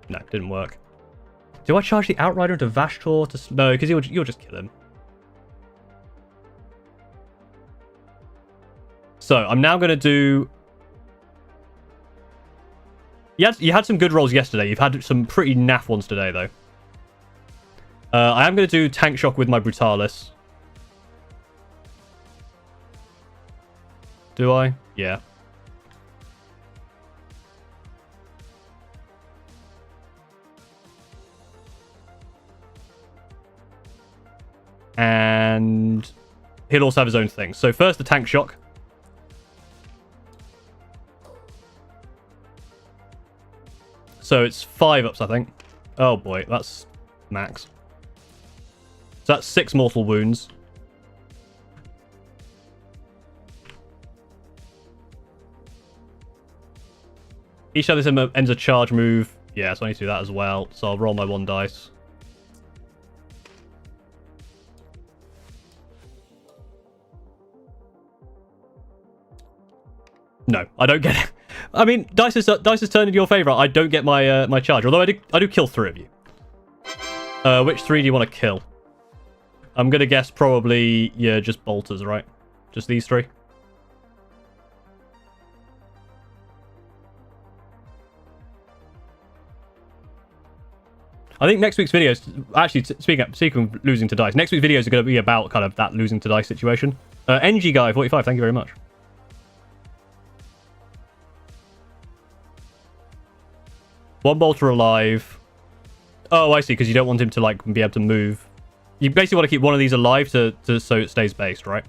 No, didn't work. Do I charge the Outrider into Vashtorr to... No, because you'll just kill him. So, I'm now going to do... You had some good rolls yesterday. You've had some pretty naff ones today, though. I am going to do Tank Shock with my Brutalis. Do I? Yeah. And he'll also have his own thing. So first the Tank Shock. So it's 5 ups, I think. Oh boy, that's max. So that's 6 mortal wounds. Each of this ends a charge move. Yeah, so I need to do that as well. So I'll roll my 1 dice. No, I don't get it. I mean, dice is turned in your favour. I don't get my my charge. Although I do kill 3 of you. Which 3 do you want to kill? I'm gonna guess probably just bolters, right? Just these 3. I think next week's videos, actually, speaking of losing to dice, next week's videos are going to be about kind of that losing to dice situation. NG Guy 45, thank you very much. One bolter alive. Oh, I see, because you don't want him to like be able to move. You basically want to keep one of these alive so it stays based, right?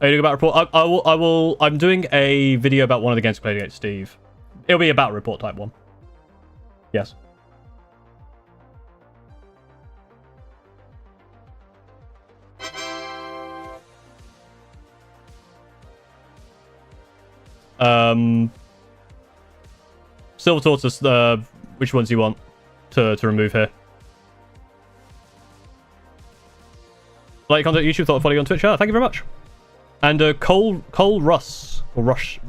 Are you doing about report? I will. I'm doing a video about one of the games played against Steve. It'll be about report type 1. Yes. Silver Tortoise, which ones do you want to remove here? Like content YouTube, thought I'd follow you on Twitch. Thank you very much. And Cole Russ or Rush.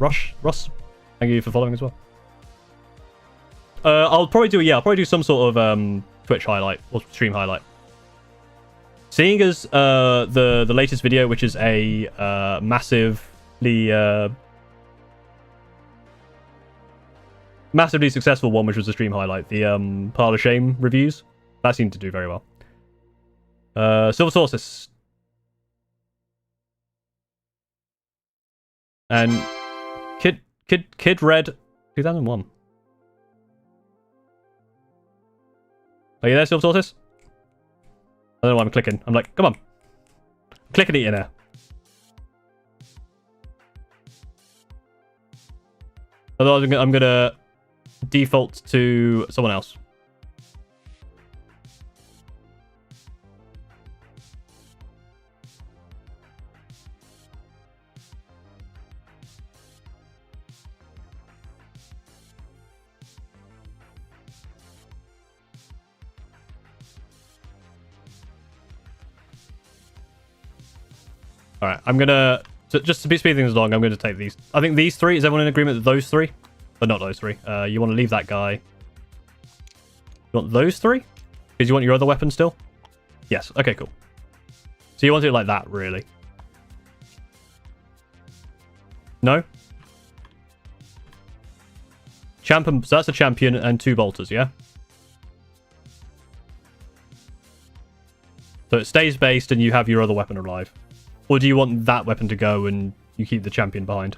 Thank you for following as well. I'll probably do some sort of Twitch highlight or stream highlight. Seeing as the latest video, which is a massively successful one, which was a stream highlight, the Pile of Shame reviews, that seemed to do very well. Silver Tortoise. And Kid Red 2001. Are you there, Silver Tortoise? I don't know why I'm clicking. I'm like, come on. Clicking it in there. Otherwise, I'm gonna default to someone else. Alright, I'm gonna... just to speed things along, I'm going to take these. I think these 3, is everyone in agreement with those 3? But not those 3. You want to leave that guy. You want those 3? Because you want your other weapon still? Yes, okay, cool. So you want it like that, really? No? Champion, so that's a champion and 2 bolters, yeah? So it stays based and you have your other weapon alive. Or do you want that weapon to go and you keep the champion behind?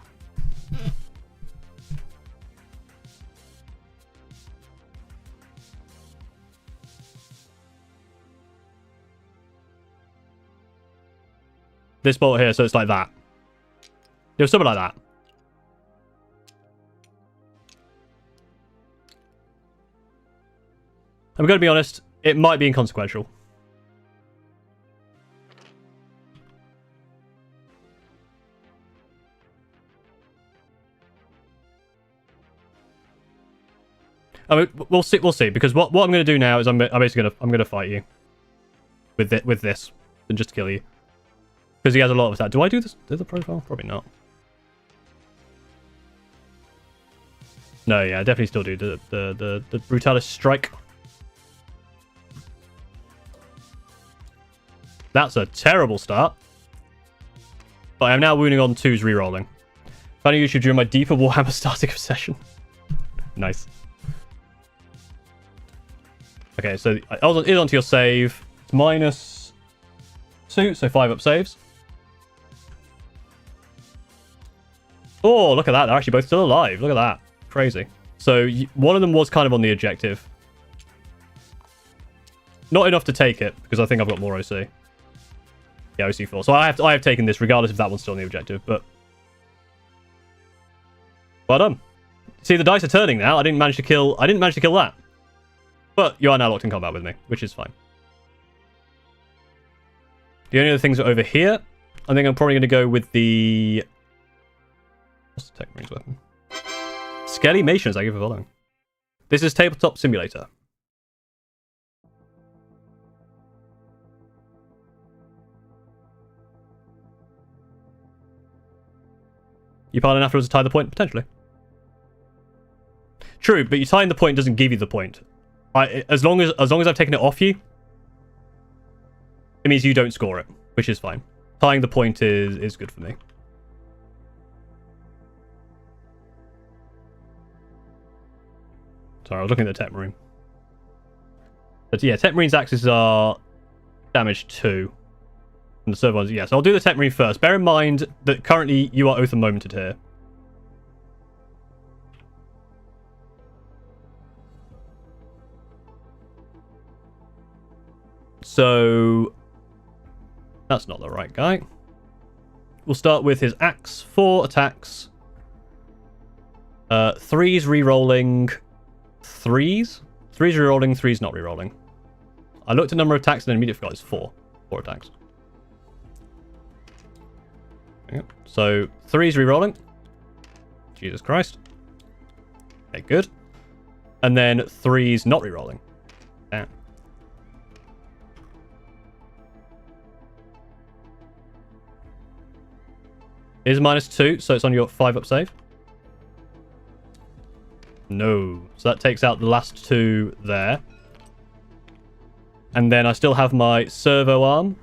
This bolt here, so it's like that. It was something like that. I'm going to be honest, it might be inconsequential. I mean, we'll see. We'll see. Because what I'm going to do now is I'm basically going to fight you with this, and just kill you. Because he has a lot of attack. Do I do this? Do the profile? Probably not. No, yeah, I definitely still do the Brutalis strike. That's a terrible start. But I'm now wounding on 2's rerolling. Found YouTube during my deeper Warhammer starting obsession. Nice. Okay, so it is onto your save. It's -2, so 5 up saves. Oh, look at that. They're actually both still alive. Look at that. Crazy. So one of them was kind of on the objective. Not enough to take it, because I think I've got more OC. Yeah, OC4. So I have taken this regardless if that one's still on the objective, but... Well done. See, the dice are turning now. I didn't manage to kill that. But you are now locked in combat with me, which is fine. The only other things are over here. I think I'm probably going to go with the... What's the Tech Marines weapon? Skelly Mations, thank you for following. This is Tabletop Simulator. You pile in afterwards to tie the point? Potentially. True, but you tying the point doesn't give you the point. As long as I've taken it off you, it means you don't score it, which is fine. Tying the point is good for me. Sorry, I was looking at the Tech Marine. But yeah, Tech Marine's axes are damage 2. And the server ones, yeah. So I'll do the Tech Marine first. Bear in mind that currently you are Oath and Momented here. So that's not the right guy. We'll start with his axe. 4 attacks. 3's re-rolling 3's? 3's re-rolling, 3's not re-rolling. I looked at number of attacks and then immediately forgot it's 4. 4 attacks. Yep. So 3's re-rolling. Jesus Christ. Okay, good. And then 3's not re-rolling. Damn. It is -2, so it's on your 5 up save. No. So that takes out the last 2 there. And then I still have my servo arm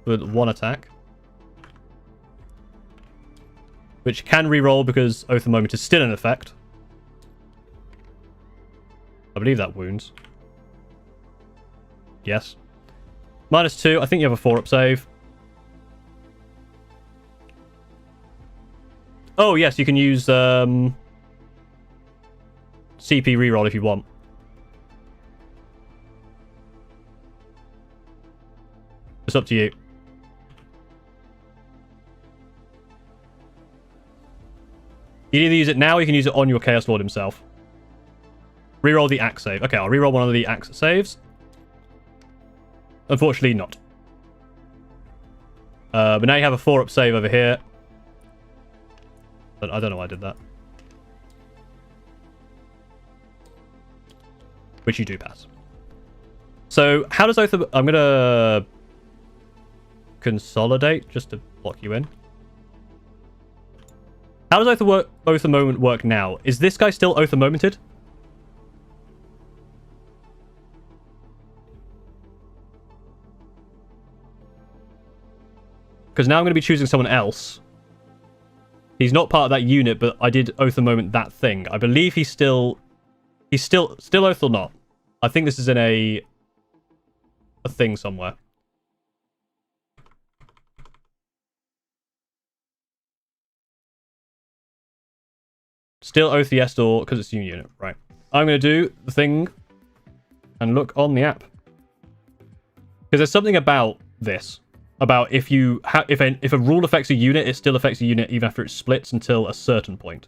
with 1 attack. Which can re-roll because Oath of Moment is still in effect. I believe that wounds. Yes. -2. I think you have a 4 up save. Oh, yes, you can use CP reroll if you want. It's up to you. You can either use it now or you can use it on your Chaos Lord himself. Reroll the axe save. Okay, I'll reroll one of the axe saves. Unfortunately, not. But now you have a 4 up save over here. But I don't know why I did that. Which you do pass. So, how does Oath of... I'm going to consolidate just to block you in. How does Oath of Moment work now? Is this guy still Oath of Momented? Because now I'm going to be choosing someone else. He's not part of that unit, but I did Oath of Moment that thing. I believe he's still Oath or not. I think this is in a thing somewhere. Still Oath yes or because it's a unit, right? I'm going to do the thing and look on the app because there's something about this. About if a rule affects a unit, it still affects a unit even after it splits until a certain point.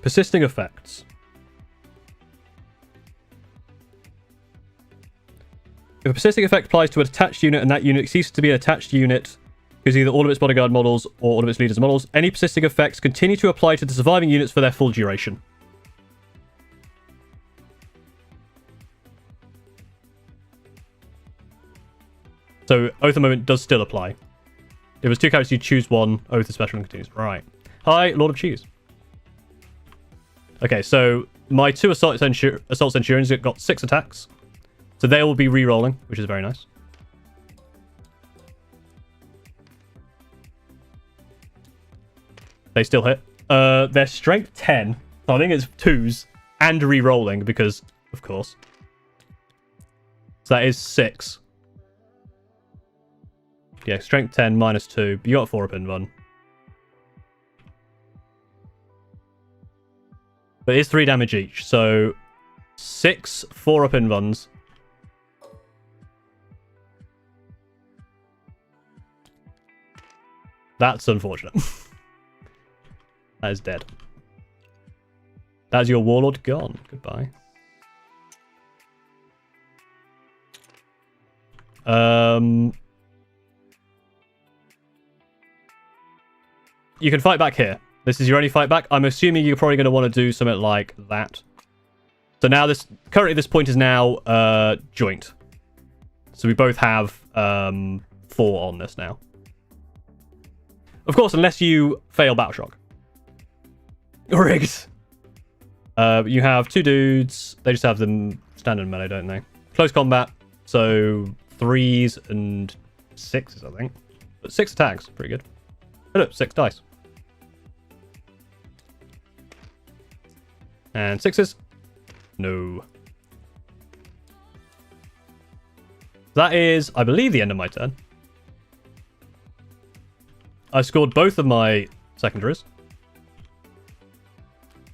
Persisting effects. If a persisting effect applies to a detached unit and that unit ceases to be an attached unit because either all of its bodyguard models or all of its leaders models, any persisting effects continue to apply to the surviving units for their full duration. So Oath of Moment does still apply. If it was 2 characters, you choose one. Oath is special and continues. Right. Hi, Lord of Cheese. Okay, so my 2 Assault Centurions got 6 attacks. So they will be re-rolling, which is very nice. They still hit. Their strength 10. So I think it's 2s and re-rolling because, of course. So that is 6. Yeah, strength 10 minus 2. You got a 4 up in one. But it is 3 damage each. So 6 4 up in ones. That's unfortunate. That is dead. That's your Warlord gone. Goodbye. You can fight back here. This is your only fight back. I'm assuming you're probably going to want to do something like that. So now currently this point is now joint. So we both have 4 on this now. Of course, unless you fail Battle Shock. Rigged. You have 2 dudes. They just have them standard melee, don't they? Close combat. So 3s and 6s, I think. But 6 attacks. Pretty good. Oh, look, 6 dice. And 6s. No. That is, I believe, the end of my turn. I scored both of my secondaries.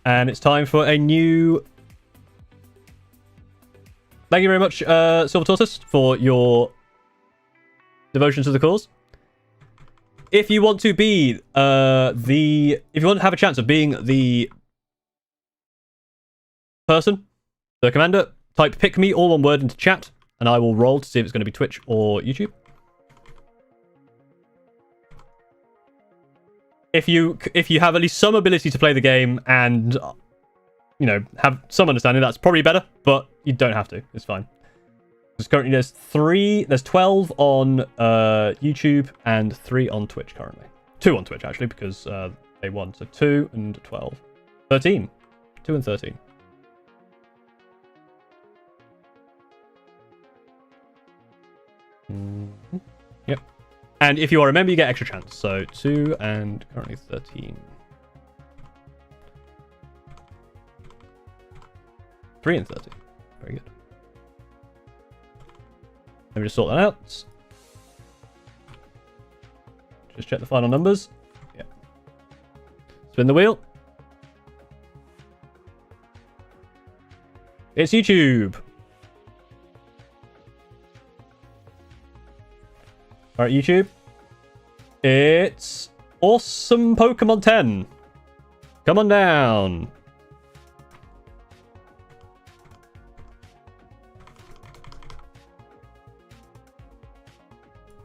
And it's time for a new... Thank you very much, Silver Tortoise, for your devotion to the cause. If you want to be if you want to have a chance of being the person, the commander, type pick me, all one word, into chat, and I will roll to see if it's going to be Twitch or YouTube. If you have at least some ability to play the game and, you know, have some understanding, that's probably better, but you don't have to. It's fine. Because currently there's 12 on YouTube and 3 on Twitch currently. 2 on Twitch, actually, because they won. So 2 and 12. 13. 2 and 13. Mm-hmm. Yep. And if you are a member, you get extra chance. So 2 and currently 13. 3 and 13. Very good. Let me just sort that out. Just check the final numbers. Yeah. Spin the wheel. It's YouTube. Alright, YouTube. It's Awesome Pokemon 10. Come on down.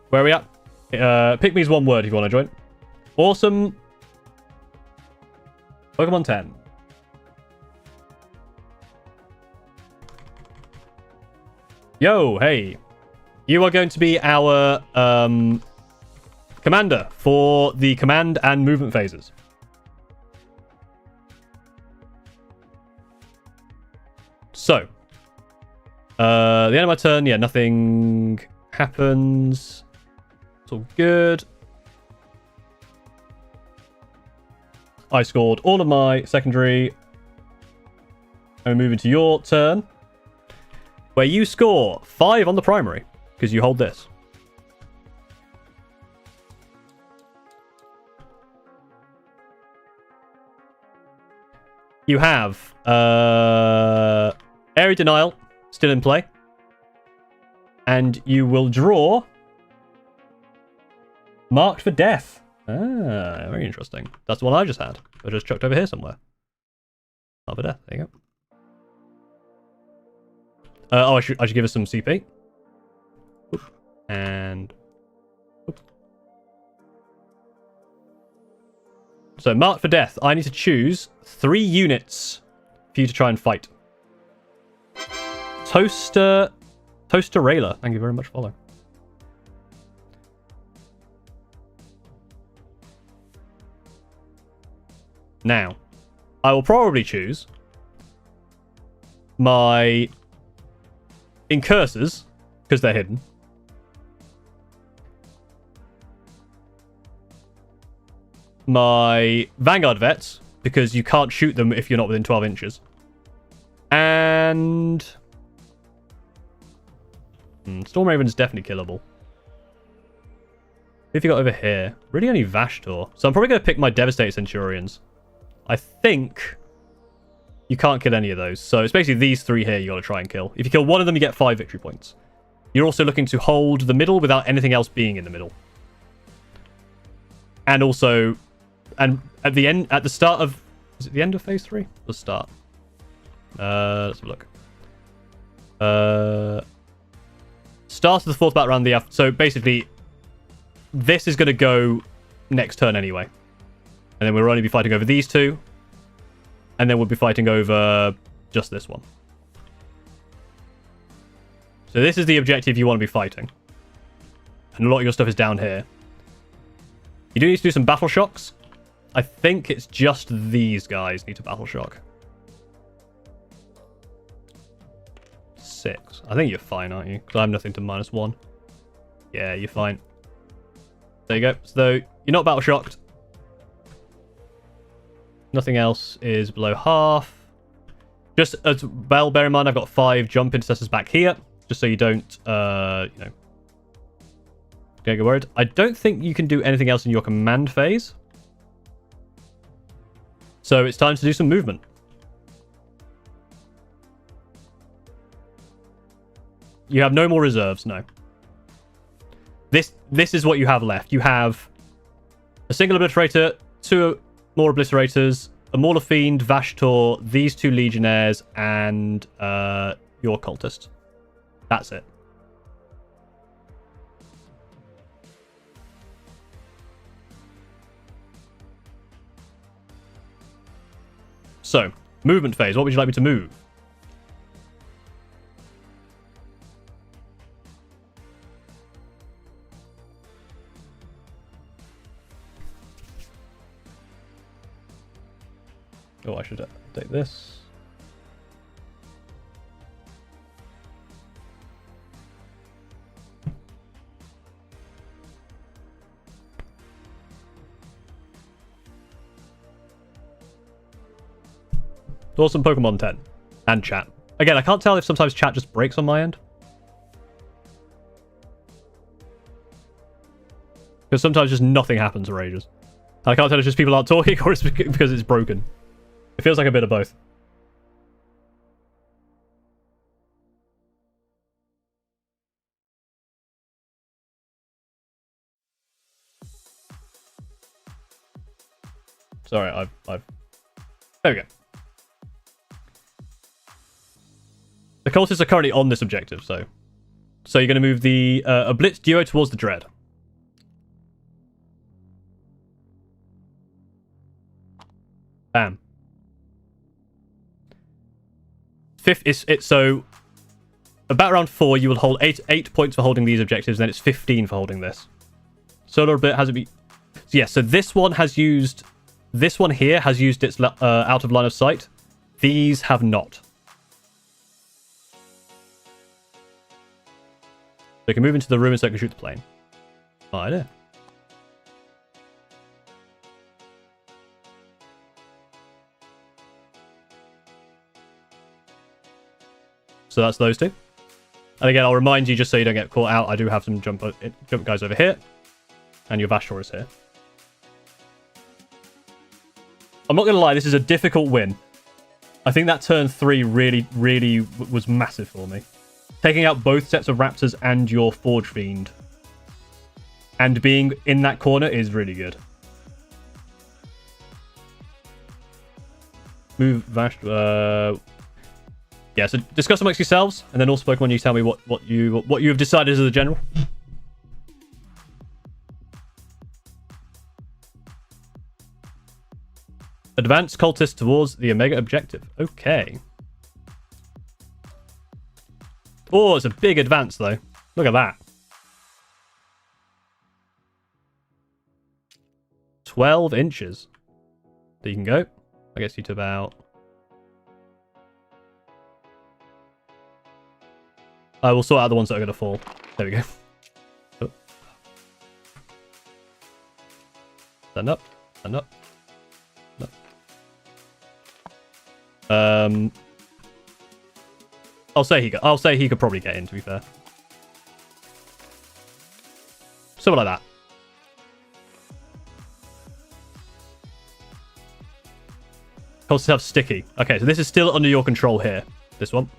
Where are we at? Pick me's one word if you want to join. Awesome Pokemon 10. Yo, hey. You are going to be our commander for the command and movement phases. So, the end of my turn, yeah, nothing happens. It's all good. I scored all of my secondary. And we move into your turn, where you score 5 on the primary. Because you hold this. You have Area Denial still in play. And you will draw Marked for Death. Ah, very interesting. That's the one I just had. I just chucked over here somewhere. Heart for Death. There you go. Oh, I should give us some CP. Oop. And oop. So, Mark for Death. I need to choose 3 units for you to try and fight. Toaster Railer. Thank you very much for following. Now, I will probably choose my Incursors, because they're hidden. My Vanguard Vets, because you can't shoot them if you're not within 12 inches. And Storm Raven is definitely killable. Who have you got over here? Really only Vashtorr. So I'm probably going to pick my Devastated Centurions. I think you can't kill any of those. So it's basically these 3 here you got to try and kill. If you kill one of them, you get 5 victory points. You're also looking to hold the middle without anything else being in the middle. And also, and at the start of, is it the end of phase 3? The start. Let's have a look. Start of the 4th battle round. So basically, this is going to go next turn anyway. And then we'll only be fighting over these 2. And then we'll be fighting over just this one. So this is the objective you want to be fighting. And a lot of your stuff is down here. You do need to do some battle shocks. I think it's just these guys need to battle shock. 6. I think you're fine, aren't you? Because I have nothing to -1. Yeah, you're fine. There you go. So you're not battle shocked. Nothing else is below half. Just as well, bear in mind I've got 5 jump intercessors back here, just so you don't, don't get worried. I don't think you can do anything else in your command phase. So it's time to do some movement. You have no more reserves, no. This is what you have left. You have a single obliterator, 2 more obliterators, a Mauler Fiend, Vashtorr, these 2 legionnaires, and your cultist. That's it. So, movement phase. What would you like me to move? Oh, I should take this. Awesome Pokemon 10. And chat. Again, I can't tell if sometimes chat just breaks on my end. Because sometimes just nothing happens for ages. I can't tell if it's just people aren't talking or it's because it's broken. It feels like a bit of both. Sorry, I've... There we go. The cultists are currently on this objective, so you're going to move the a Blitz Duo towards the Dread. Bam. Fifth is it. So about round 4, you will hold 8 points for holding these objectives, and then it's 15 for holding this. Solar Bit has it be. So yeah, so this one has used. This one here has used its out of line of sight. These have not. They can move into the room and so they can shoot the plane. Oh, idea. So that's those 2. And again, I'll remind you, just so you don't get caught out, I do have some jump guys over here. And your Vashtorr is here. I'm not going to lie, this is a difficult win. I think that turn 3 really was massive for me. Taking out both sets of Raptors and your Forge Fiend. And being in that corner is really good. move Vash. Yeah, so discuss amongst yourselves, and then also Pokemon, you tell me what you have decided as a general. Advance cultist towards the Omega objective. Okay. Oh, it's a big advance though. Look at that. 12 inches. There you can go. I guess you to about... I will sort out the ones that are going to fall. There we go. Oh. Stand up. Stand up. Stand up. I'll say he could probably get in, to be fair. Something like that. Costs have sticky. Okay, so this is still under your control here. This one.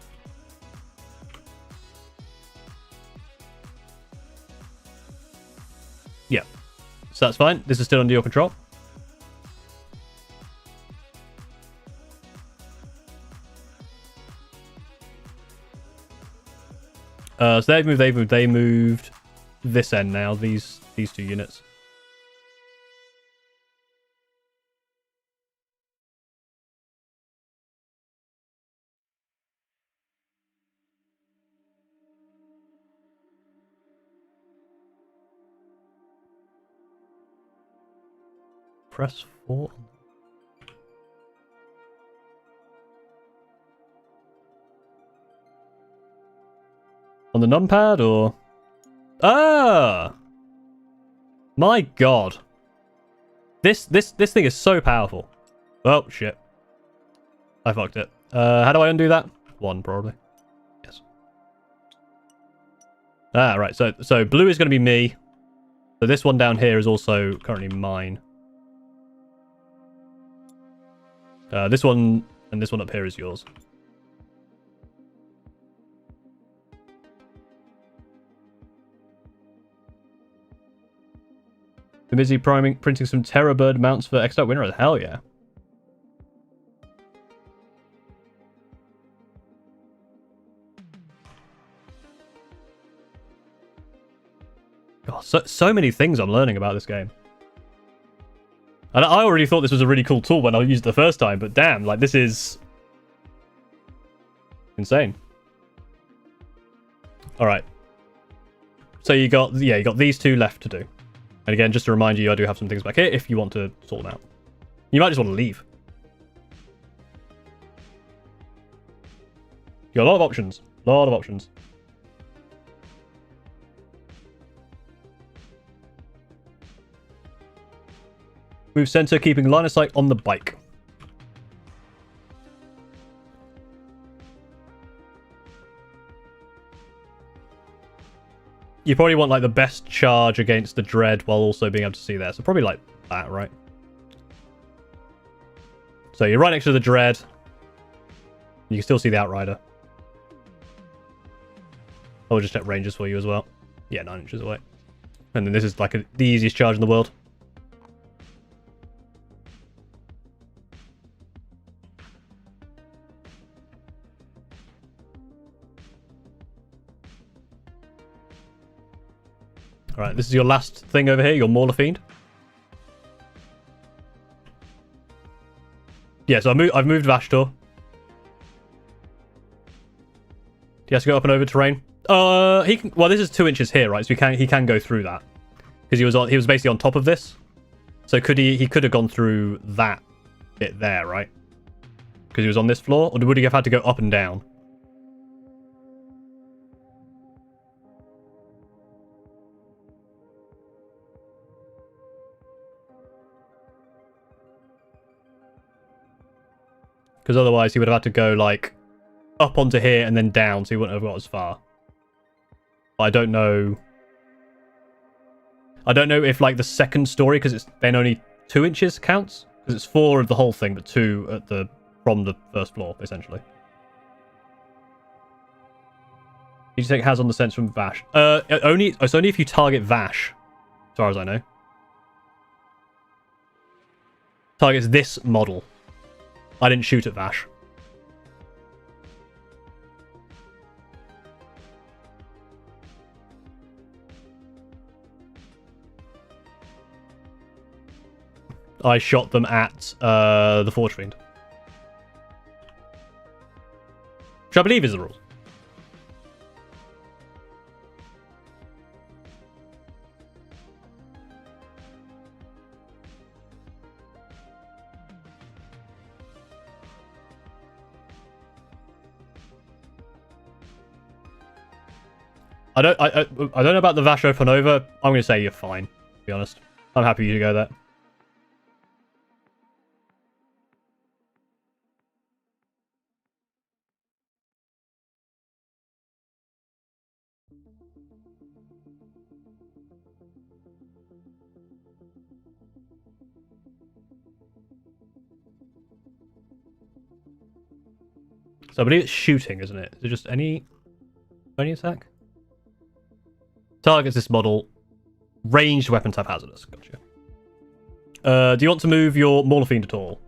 Yeah. So that's fine. This is still under your control. So they moved this end now, these two units. Press 4. On the numpad, or... Ah! My god. This thing is so powerful. Oh, shit. I fucked it. How do I undo that? 1, probably. Yes. Ah, right. So blue is going to be me. So this one down here is also currently mine. This one and this one up here is yours. Been busy printing some Terror Bird mounts for X-Dark Winter. Hell yeah. God, so many things I'm learning about this game. And I already thought this was a really cool tool when I used it the first time, but damn, like, this is insane. Alright. So you got these two left to do. And again, just to remind you, I do have some things back here if you want to sort them out. You might just want to leave. You got a lot of options. A lot of options. Move center, keeping line of sight on the bike. You probably want like the best charge against the dread while also being able to see there. So probably like that, right? So you're right next to the dread. You can still see the outrider. I'll just check ranges for you as well. Yeah, 9 inches away. And then this is like the easiest charge in the world. Alright, this is your last thing over here, your Mauler Fiend. Yeah, so I've moved Vashtorr. He has to go up and over terrain. He can. Well, this is 2 inches here, right? So he can go through that because he was basically on top of this. So he could have gone through that bit there, right? Because he was on this floor, or would he have had to go up and down? Because otherwise he would have had to go like up onto here and then down, so he wouldn't have got as far. But I don't know. I don't know if like the second story, because it's then only 2 inches counts, because it's 4 of the whole thing, but 2 at from the first floor essentially. Did you take has on the sense from Vash? It's only if you target Vash, as far as I know. Targets this model. I didn't shoot at Vash. I shot them at the Forge Fiend. Which I believe is the rules. I don't know about the Vashtorr Panova. I'm going to say you're fine, to be honest. I'm happy you to go there. So I believe it's shooting, isn't it? Is it just any attack? Targets this model. Ranged weapon type hazardous. Gotcha. Do you want to move your Mauler Fiend at all?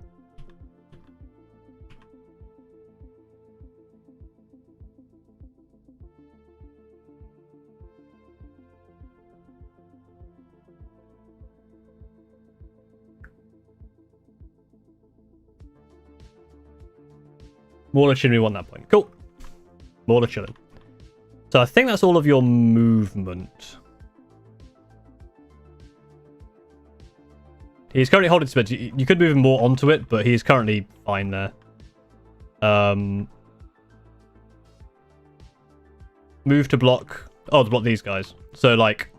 Mauler chilling, we want that point. Cool. Mauler chilling. So I think that's all of your movement. He's currently holding speed. You could move him more onto it, but he's currently fine there. Move to block. Oh, to block these guys. So like,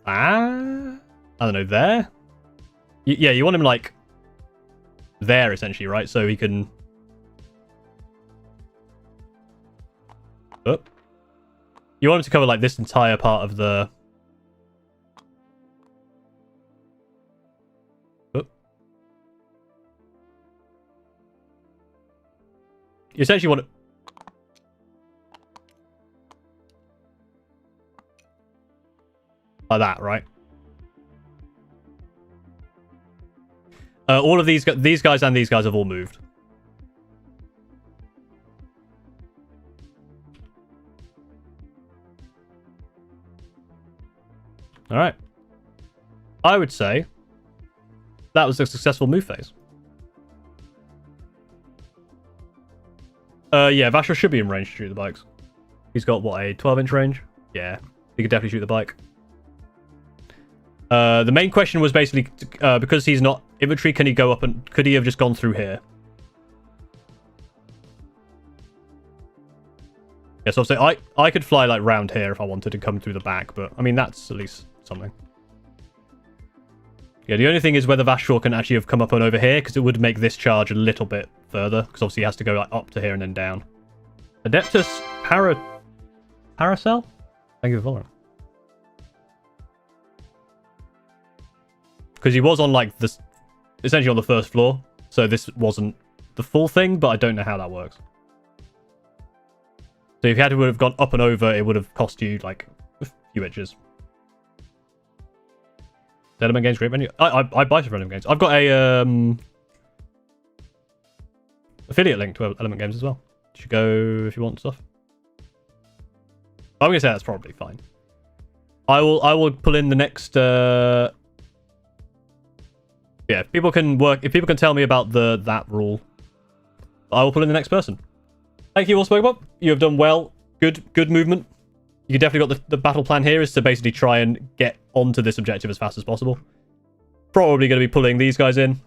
I don't know, there. Yeah, you want him like there essentially, right? So he can. Oh. You want him to cover like this entire part of the. Oh. You essentially want it. Like that, right? All of these guys and these guys have all moved. All right. I would say that was a successful move phase. Yeah, Vashtorr should be in range to shoot the bikes. He's got, what, a 12-inch range? Yeah, he could definitely shoot the bike. The main question was basically, because he's not infantry, can he go up and... Could he have just gone through here? Yes, yeah, so I could fly, like, round here if I wanted to come through the back, but, I mean, that's at least something. Yeah, the only thing is whether Vashtorr can actually have come up and over here, because it would make this charge a little bit further, because obviously he has to go like, up to here and then down. Adeptus Paracel? Thank you for following. Because he was on like this, essentially on the first floor, so this wasn't the full thing, but I don't know how that works. So if you had to have gone up and over, it would have cost you like a few inches. Element Games, great venue. I buy some Element Games. I've got a affiliate link to Element Games as well. You should go if you want stuff. I'm gonna say that's probably fine. I will pull in the next. Yeah, if people can tell me about that rule, I will pull in the next person. Thank you all, Spokebop. You have done well. Good movement. You definitely got the battle plan here is to basically try and get onto this objective as fast as possible. Probably going to be pulling these guys in.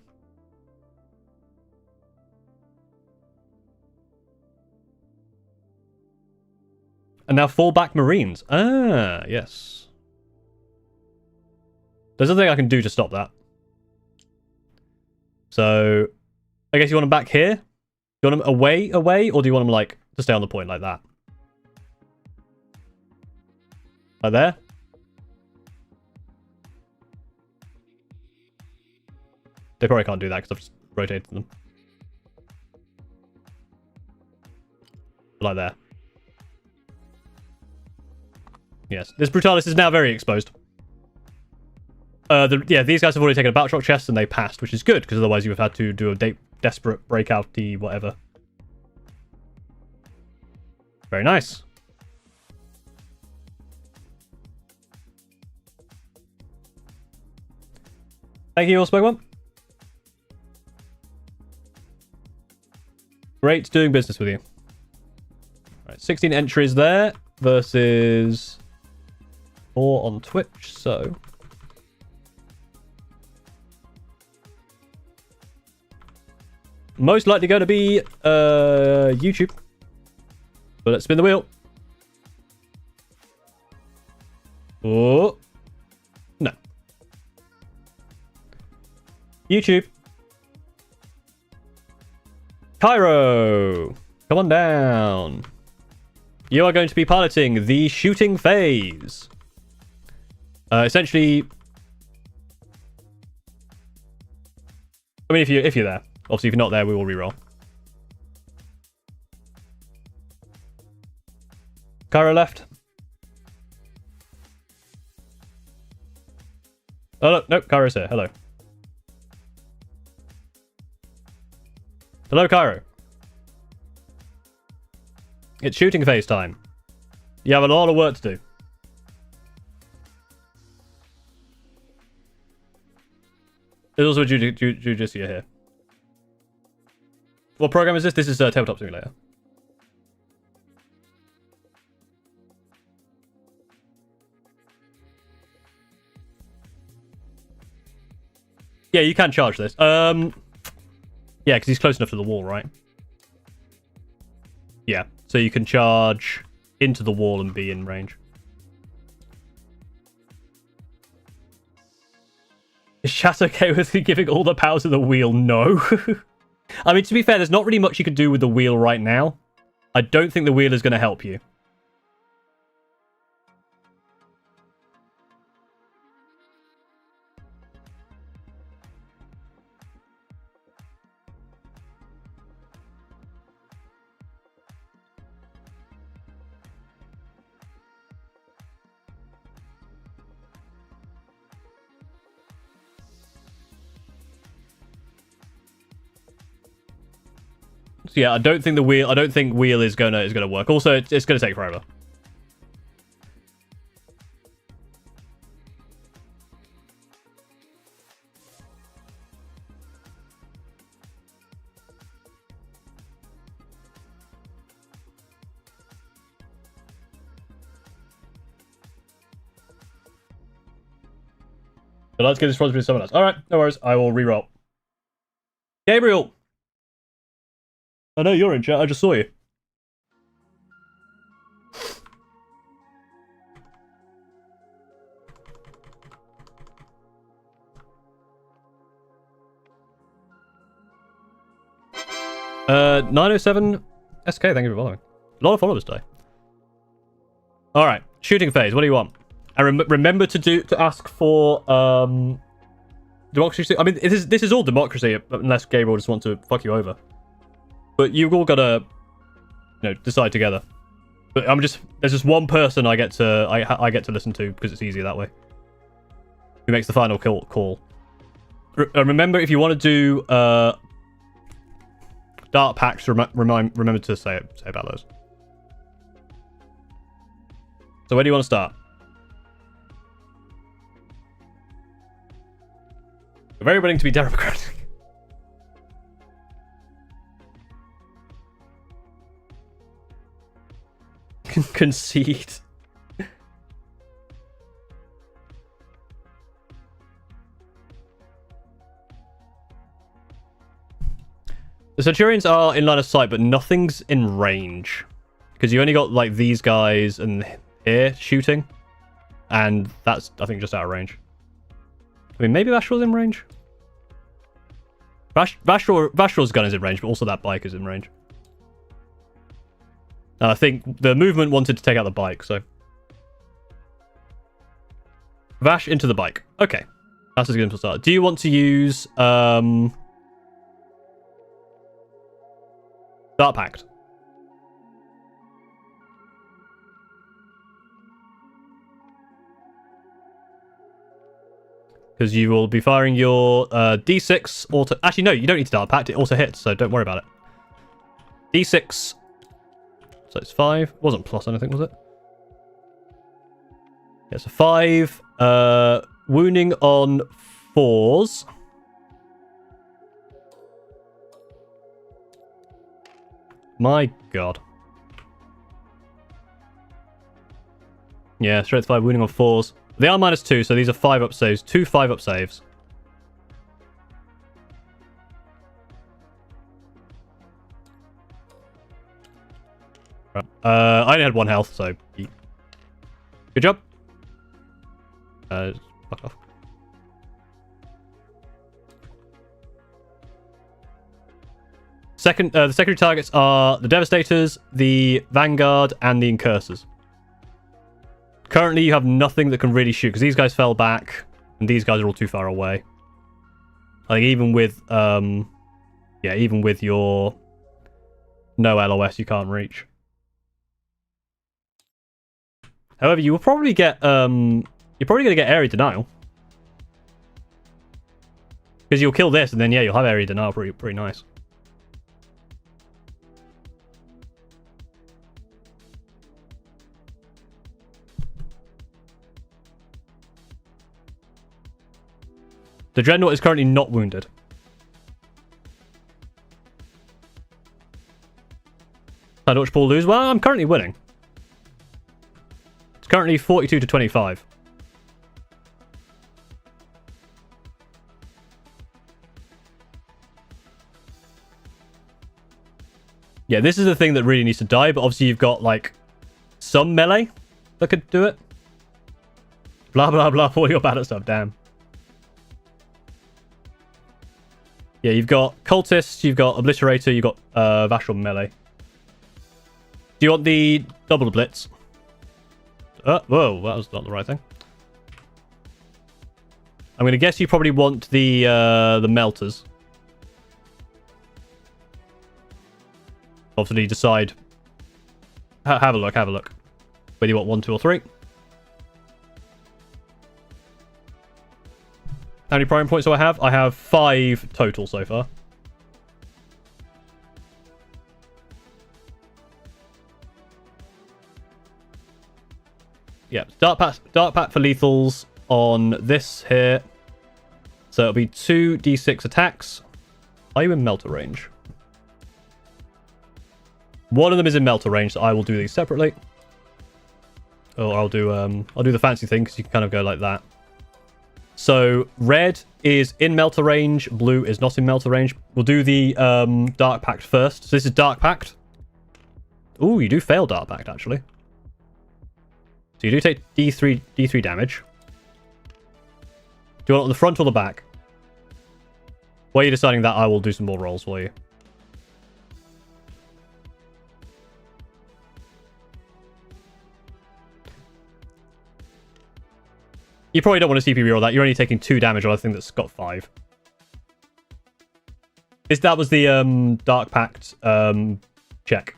And now fall back Marines. Ah, yes. There's nothing I can do to stop that. So, I guess you want them back here? You want them away, or do you want them like to stay on the point like that? Like there? They probably can't do that because I've just rotated them. Like there. Yes, this Brutalis is now very exposed. Yeah, these guys have already taken a battle shock chest and they passed, which is good, because otherwise you would have had to do a desperate breakout-y whatever. Very nice. Thank you, all Pokemon. Great doing business with you. Right, 16 entries there versus 4 on Twitch, so... most likely going to be YouTube. But let's spin the wheel. Oh. No. YouTube. Cairo. Come on down. You are going to be piloting the shooting phase. Essentially... I mean, if you're there. Obviously, if you're not there, we will reroll. Cairo left. Oh, look. Nope, Cairo's here. Hello. Hello, Cairo. It's shooting phase time. You have a lot of work to do. There's also a Jiu-Jitsu here. What program is this? This is Tabletop Simulator. Yeah, you can charge this. Yeah, because he's close enough to the wall, right? Yeah, so you can charge into the wall and be in range. Is chat okay with giving all the power to the wheel? No. I mean, to be fair, there's not really much you can do with the wheel right now. I don't think the wheel is going to help you. So yeah, I don't think wheel is gonna work. Also, it's gonna take forever. But let's get this responsibility to someone else. Alright, no worries. I will reroll. Gabriel! I know you're in chat, I just saw you. Uh, 907 SK, thank you for following. A lot of followers today. Alright, shooting phase, what do you want? And remember to ask for democracy. I mean, this is all democracy, unless Gabriel just wants to fuck you over. But you've all got to, decide together. But there's just one person I get to listen to because it's easier that way. Who makes the final call? Remember, if you want to do Dark Pacts, remember to say about those. So where do you want to start? You're very willing to be democratic. Concede. The Centurions are in line of sight, but nothing's in range. Because you only got, like, these guys and here shooting. And that's, I think, just out of range. I mean, maybe Vashtor's in range? Vashtor's gun is in range, but also that bike is in range. And I think the movement wanted to take out the bike, so... Vash into the bike. Okay. That's as good as a start. Do you want to use... Dark Pact? because you will be firing your D6 auto. Actually, no, you don't need to Dart Pact. It also hits, so don't worry about it. D6. So it's 5. It wasn't plus anything, was it? Yeah, so 5. Wounding on 4s. My god. Yeah, strength 5, wounding on 4s. They are -2, so these are 5-up saves. 2 5-up saves. Right. I only had 1 health, so... Good job. Fuck off. The secondary targets are the Devastators, the Vanguard, and the Incursors. Currently, you have nothing that can really shoot, because these guys fell back, and these guys are all too far away. I think even with, yeah, even with your no LOS, you can't reach. However, you will probably get, you're probably going to get Area Denial. Because you'll kill this, and then, yeah, you'll have Area Denial pretty nice. The Dreadnought is currently not wounded. Can Dutch Paul lose? Well, I'm currently winning. It's currently 42 to 25. Yeah, this is the thing that really needs to die, but obviously you've got, like, some melee that could do it. Blah, blah, blah, all your bad at stuff, damn. Yeah, you've got Cultists, you've got Obliterator, you've got Vashtorr melee. Do you want the double blitz? Whoa, that was not the right thing. I'm going to guess you probably want the melters. Obviously, decide. Have a look, have a look. Whether you want 1, 2, or 3. How many primary points do I have? I have 5 total so far. Yeah, Dark Pact for lethals on this here. So it'll be 2 d6 attacks. Are you in melter range? One of them is in melter range, so I will do these separately. Or I'll do the fancy thing, because you can kind of go like that. So red is in melter range, blue is not in melter range. We'll do the Dark Pact first. So this is Dark Pact. Ooh, you do fail Dark Pact actually. So you do take D3 damage. Do you want it on the front or the back? While you're deciding that, I will do some more rolls for you. You probably don't want to CP reroll that. You're only taking 2 damage on a thing that's got 5. That was the Dark Pact check.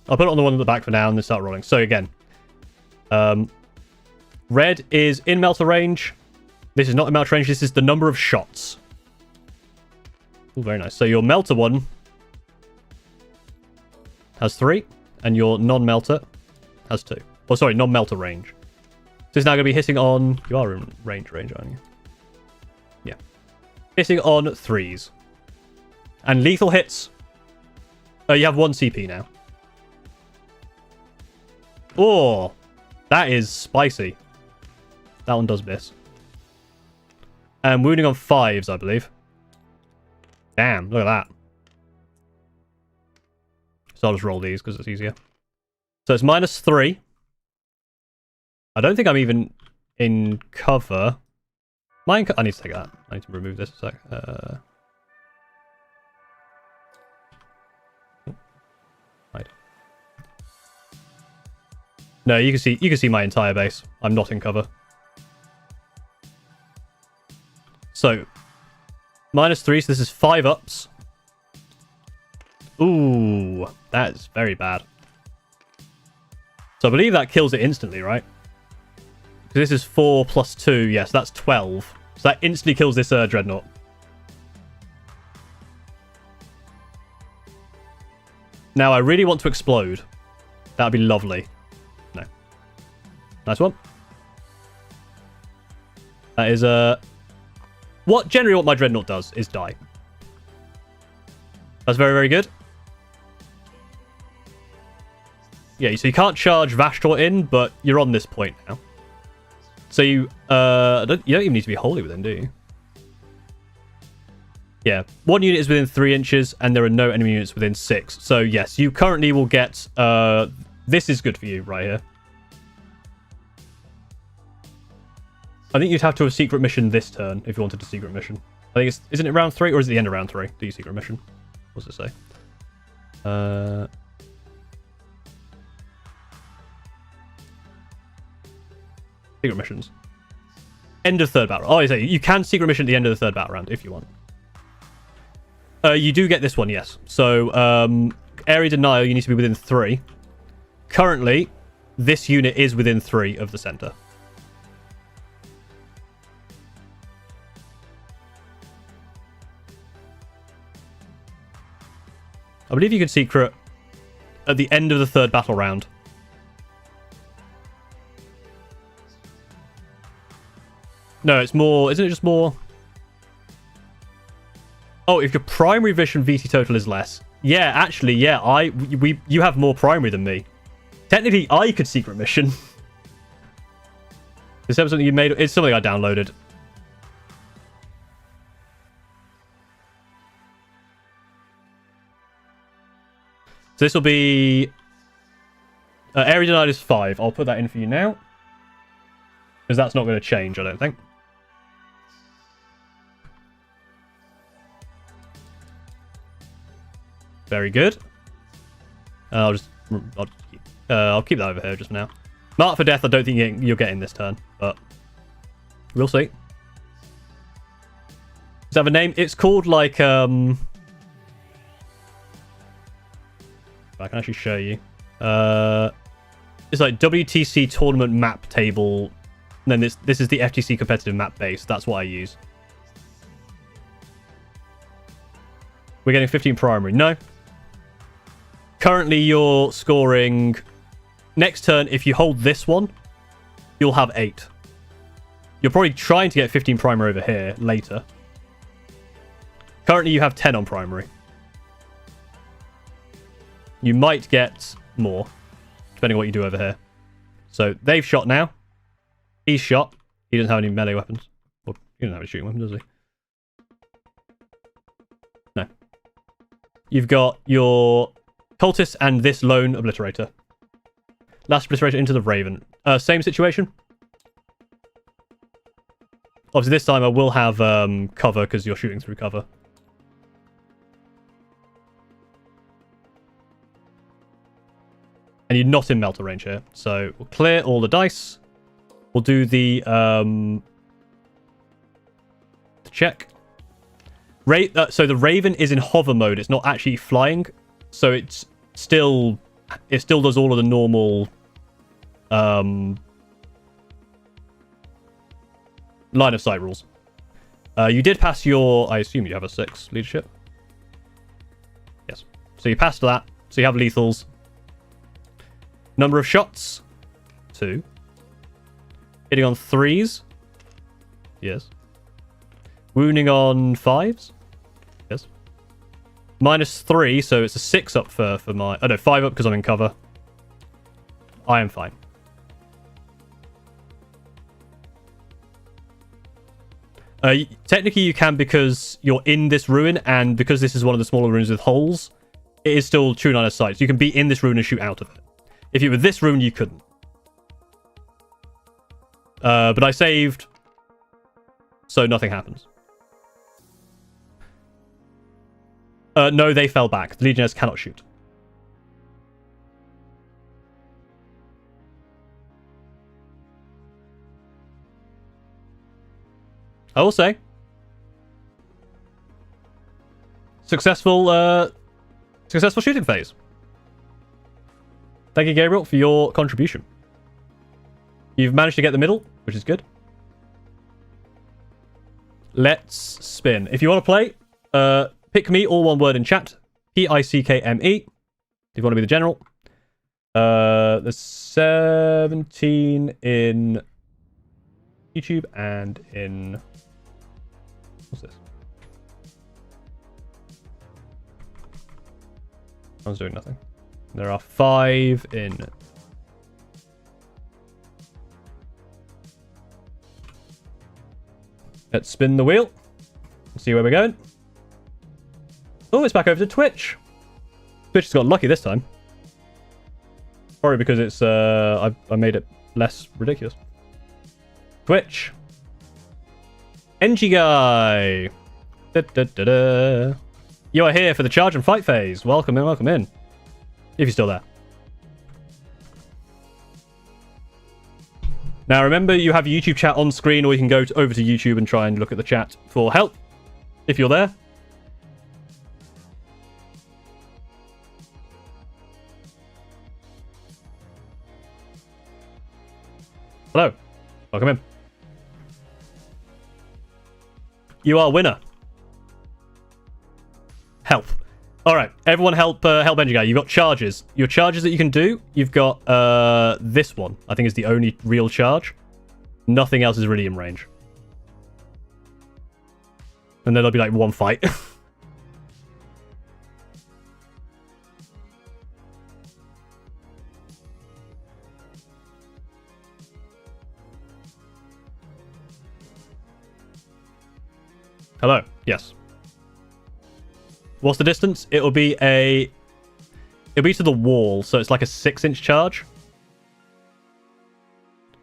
I'll put it on the one at the back for now and then start rolling. So again, red is in melter range. This is not in melter range. This is the number of shots. Ooh, very nice. So your melter one has 3, and your non-melter has 2. Oh, sorry, non-melter range. So it's now going to be hitting on... You are in range, aren't you? Yeah. Hitting on 3s. And lethal hits. You have 1 CP now. Oh, that is spicy. That one does miss. And wounding on 5s, I believe. Damn, look at that. So I'll just roll these because it's easier. So it's -3. I don't think I'm even in cover. I need to take that. I need to remove this a sec. Hide. No, you can see my entire base. I'm not in cover. So -3, so this is 5 ups. Ooh, that's very bad. So I believe that kills it instantly, right? Because this is 4 plus 2. Yes, that's 12. So that instantly kills this Dreadnought. Now, I really want to explode. That would be lovely. No. Nice one. That is, generally what my Dreadnought does is die. That's very, very good. Yeah, so you can't charge Vashtorr in, but you're on this point now. So you don't even need to be wholly within, do you? Yeah, 1 unit is within 3 inches, and there are no enemy units within 6. So yes, you currently will get... this is good for you right here. I think you'd have to have a secret mission this turn if you wanted a secret mission. I think it's... Isn't it round 3, or is it the end of round 3? Do you secret mission? What's it say? Secret missions. End of third battle. Oh, I say you can secret mission at the end of the third battle round if you want. You do get this one, yes. So, area denial, you need to be within 3. Currently, this unit is within 3 of the center. I believe you can secret at the end of the third battle round. No, it's more... Isn't it just more... Oh, if your primary vision VT total is less. Yeah, actually, yeah. You have more primary than me. Technically, I could secret mission. Is that something you made? It's something I downloaded. So this will be... area denied is 5. I'll put that in for you now. Because that's not going to change, I don't think. Very good. I'll keep that over here just for now. Mark for Death, I don't think you're getting this turn, but we'll see. Does it have a name? It's called like I can actually show you. It's like WTC tournament map table. And then this is the FTC competitive map base. That's what I use. We're getting 15 primary. No. Currently, you're scoring... Next turn, if you hold this one, you'll have 8. You're probably trying to get 15 primary over here later. Currently, you have 10 on primary. You might get more, depending on what you do over here. So, they've shot now. He's shot. He doesn't have any melee weapons. Well, he doesn't have any shooting weapons, does he? No. You've got your... Cultist and this lone obliterator. Last obliterator into the Raven. Same situation. Obviously, this time I will have cover because you're shooting through cover. And you're not in melter range here. So we'll clear all the dice. We'll do the check. So the Raven is in hover mode. It's not actually flying. So it still does all of the normal line of sight rules. You did pass your... I assume you have a 6 leadership. Yes. So you passed that. So you have lethals. Number of shots? 2. Hitting on 3s? Yes. Wounding on 5s? Yes. -3, so it's a 6 up for my... Oh, no, 5 up because I'm in cover. I am fine. Technically, you can because you're in this ruin, and because this is one of the smaller ruins with holes, it is still true line of sight. So you can be in this ruin and shoot out of it. If you were this ruin, you couldn't. But I saved, so nothing happens. No, they fell back. The Legionnaires cannot shoot. I will say, successful Successful shooting phase. Thank you, Gabriel, for your contribution. You've managed to get the middle, which is good. Let's spin. If you want to play, pick me, all one word in chat. Pickme. If you want to be the general. There's 17 in YouTube and in... What's this? I was doing nothing. There are 5 in... Let's spin the wheel. See where we're going. Oh, it's back over to Twitch. Twitch has got lucky this time. Probably because it's I made it less ridiculous. Twitch. NG guy. Da, da, da, da. You are here for the charge and fight phase. Welcome in, welcome in. If you're still there. Now remember, you have YouTube chat on screen, or you can go over to YouTube and try and look at the chat for help, if you're there. Hello. Welcome in. You are a winner. Help. Alright, everyone help Benji guy. You've got charges. Your charges that you can do, you've got this one. I think is the only real charge. Nothing else is really in range. And then there'll be like one fight. Hello. Yes. What's the distance? It'll be to the wall, so it's like a 6-inch charge.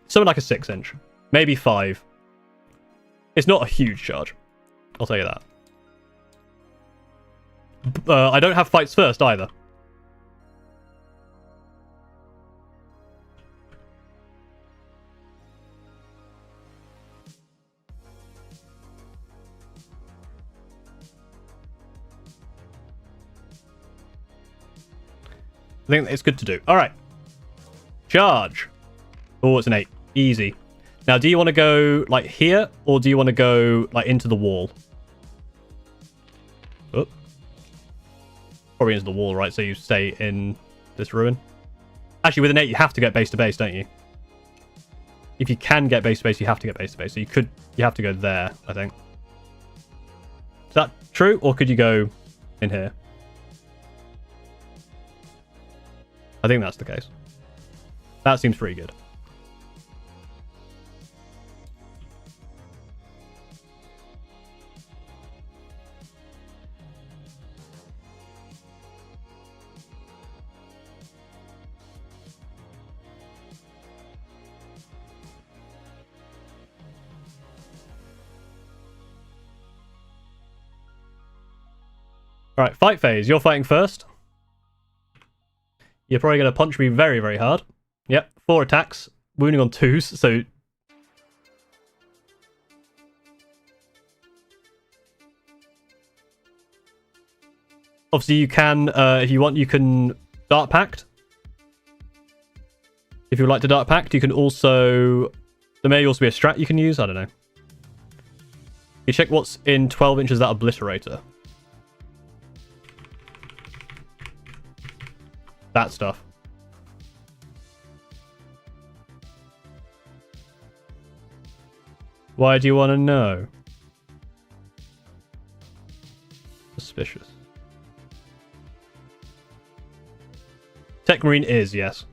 Something like a 6-inch. Maybe 5. It's not a huge charge. I'll tell you that. I don't have fights first either. I think it's good to do. All right. Charge. Oh, it's an 8. Easy. Now, do you want to go, like, here? Or do you want to go, like, into the wall? Oh. Probably into the wall, right? So you stay in this ruin. Actually, with an 8, you have to get base to base, don't you? If you can get base to base, you have to get base to base. So you have to go there, I think. Is that true? Or could you go in here? I think that's the case. That seems pretty good. Alright, fight phase. You're fighting first. You're probably going to punch me very, very hard. Yep, 4 attacks. Wounding on 2s, so... Obviously, you can, if you want, you can Dark Pact. If you would like to Dark Pact, you can also... There may also be a strat you can use, I don't know. You check what's in 12 inches of that Obliterator. That stuff. Why do you want to know? Suspicious. Tech Marine is, yes.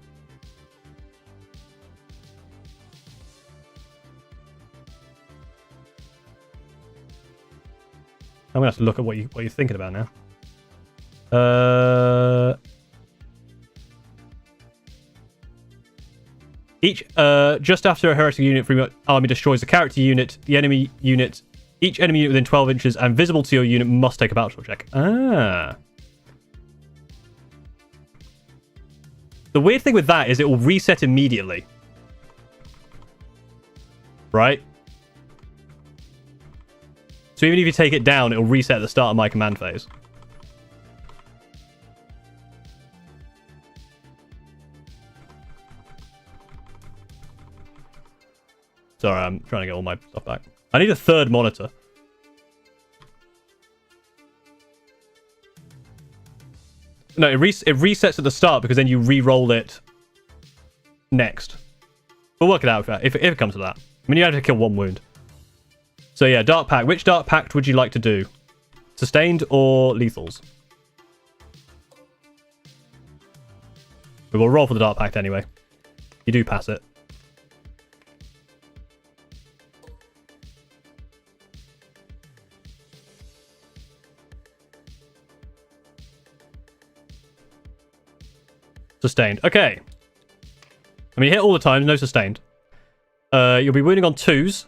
I'm gonna have to look at what you're thinking about now. Just after a heretic unit from your army destroys a character unit, each enemy unit within 12 inches and visible to your unit must take a battle check. Ah. The weird thing with that is it will reset immediately. Right? So even if you take it down, it will reset at the start of my command phase. Sorry, I'm trying to get all my stuff back. I need a third monitor. No, it resets at the start because then you re-roll it next. We'll work it out if it comes to that. I mean, you have to kill 1 wound. So yeah, Dark Pact. Which Dark Pact would you like to do? Sustained or Lethals? We will roll for the Dark Pact anyway. You do pass it. Sustained. Okay. I mean, you hit all the times, no sustained. You'll be wounding on 2s.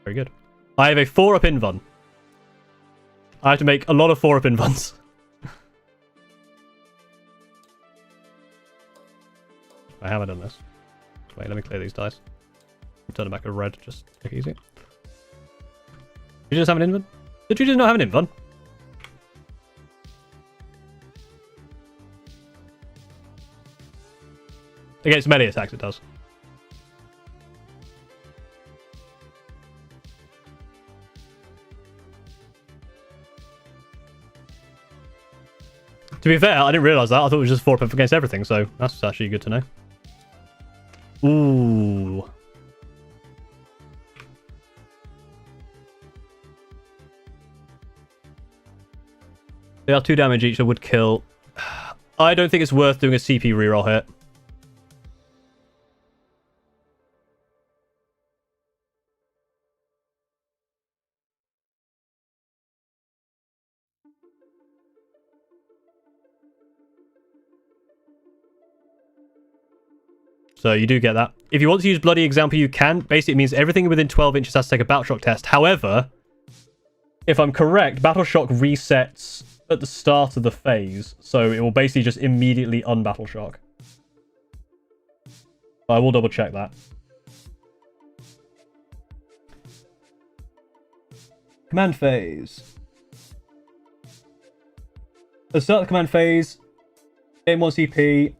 Very good. I have a 4-up invuln. I have to make a lot of 4-up invulns. I haven't done this. Wait, let me clear these dice. Turn them back to red, just make it easy. Did you just have an invuln? Did you just not have an invuln? Against melee attacks, it does. To be fair, I didn't realise that. I thought it was just 4-up against everything, so that's actually good to know. Ooh. They are 2 damage each that would kill. I don't think it's worth doing a CP reroll here. So you do get that. If you want to use Bloody Example, you can. Basically, it means everything within 12 inches has to take a Battle Shock test. However, if I'm correct, Battle Shock resets at the start of the phase. So it will basically just immediately un-Battle Shock. I will double check that. Command phase. At the start of the command phase, gain 1 CP.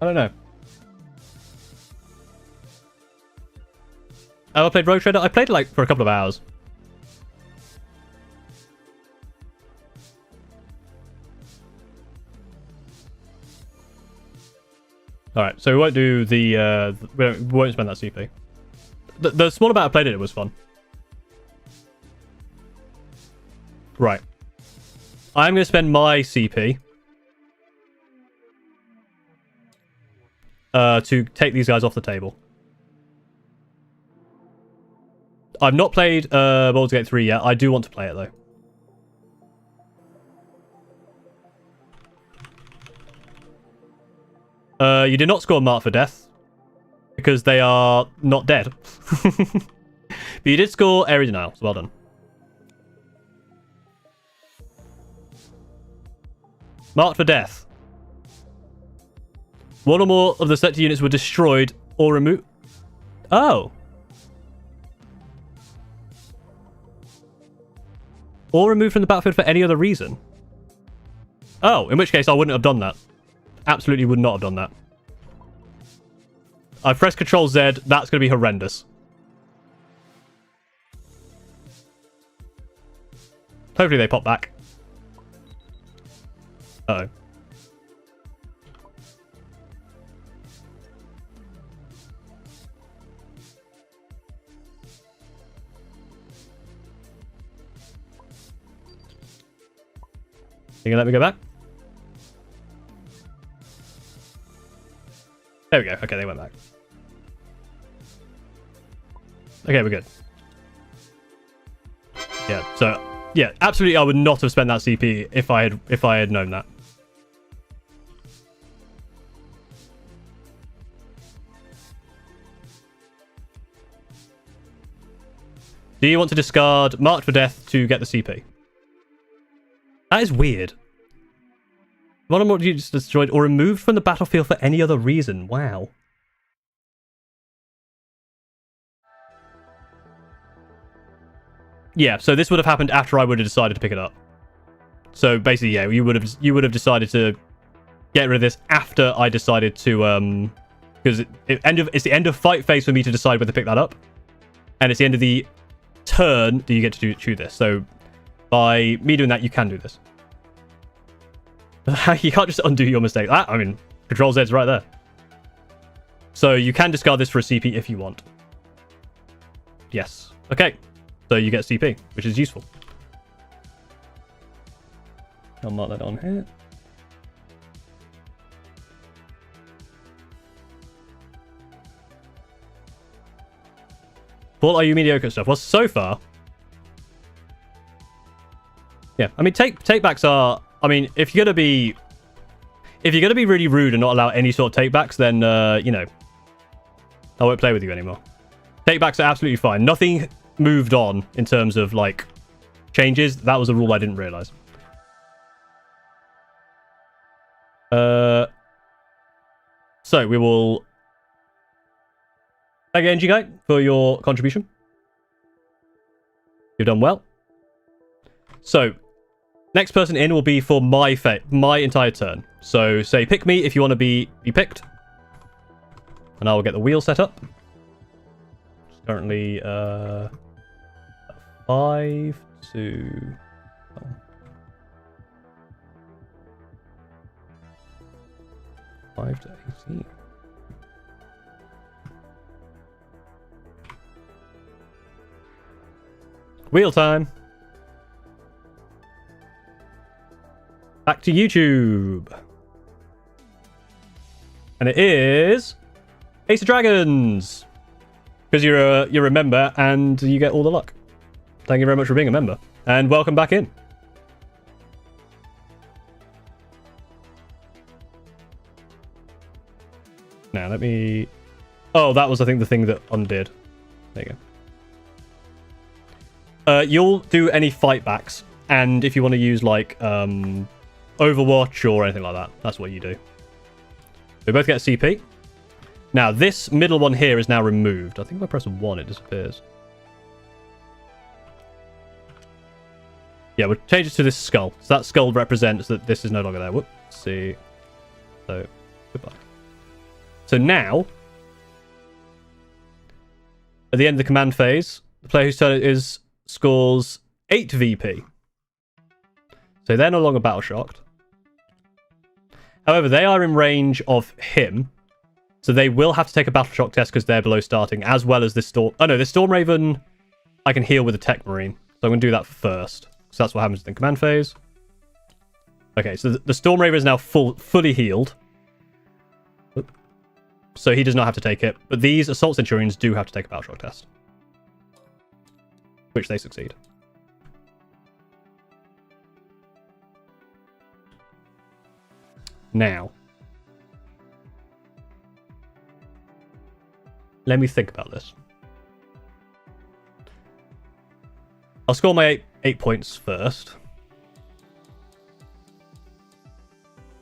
I don't know. Have I played Rogue Trader? I played it like for a couple of hours. Alright, so we won't do the we won't spend that CP. The small amount I played it was fun. Right. I'm going to spend my CP to take these guys off the table. I've not played Baldur's Gate 3 yet. I do want to play it, though. You did not score Marked for Death, because they are not dead. But you did score Area Denial, so well done. Marked for Death. 1 or more of the selected units were destroyed or removed. Oh. Or removed from the battlefield for any other reason. Oh, in which case I wouldn't have done that. Absolutely would not have done that. I pressed Control Z. That's going to be horrendous. Hopefully they pop back. Uh-oh. You gonna let me go back? There we go. Okay, they went back. Okay, we're good. Yeah, so yeah, absolutely I would not have spent that CP if I had known that. Do you want to discard Marked for Death to get the CP? That is weird. One or more units destroyed or removed from the battlefield for any other reason. Wow. Yeah, so this would have happened after I would have decided to pick it up. So basically, yeah, you would have decided to get rid of this after I decided to because it's the end of fight phase for me to decide whether to pick that up, and it's the end of the turn that you get to choose this. So by me doing that, you can do this. You can't just undo your mistake. I mean, Control Z's right there. So you can discard this for a CP if you want. Yes. Okay. So you get CP, which is useful. I'll mark that on here. What are you mediocre stuff? Well, so far, yeah. I mean, takebacks are. I mean, if you're gonna be really rude and not allow any sort of takebacks, then you know, I won't play with you anymore. Takebacks are absolutely fine. Nothing moved on in terms of like changes. That was a rule I didn't realize. So we will thank you, NG Guy, for your contribution. You've done well. So next person in will be for my entire turn. So say pick me if you want to be picked, and I will get the wheel set up. It's currently 5 to 5 to 18. Wheel time. Back to YouTube. And it is Ace of Dragons. Because you're a member and you get all the luck. Thank you very much for being a member. And welcome back in. Now let me... Oh, that was I think the thing that undid. There you go. You'll do any fight backs, and if you want to use like Overwatch or anything like that, that's what you do. We both get a CP. Now this middle one here is now removed. I think if I press 1 it disappears. Yeah, we'll change it to this skull. So that skull represents that this is no longer there. Whoops. See. So goodbye. So now at the end of the command phase, the player whose turn it is scores 8 VP. So they're no longer battle shocked. However, they are in range of him. So they will have to take a battle shock test because they're below starting, as well as this storm. Oh no, the Storm Raven I can heal with a Tech Marine. So I'm going to do that first. So that's what happens in the command phase. Okay, so the Storm Raven is now fully healed. So he does not have to take it. But these Assault Centurions do have to take a battle shock test, which they succeed. Now, let me think about this. I'll score my 8 points first.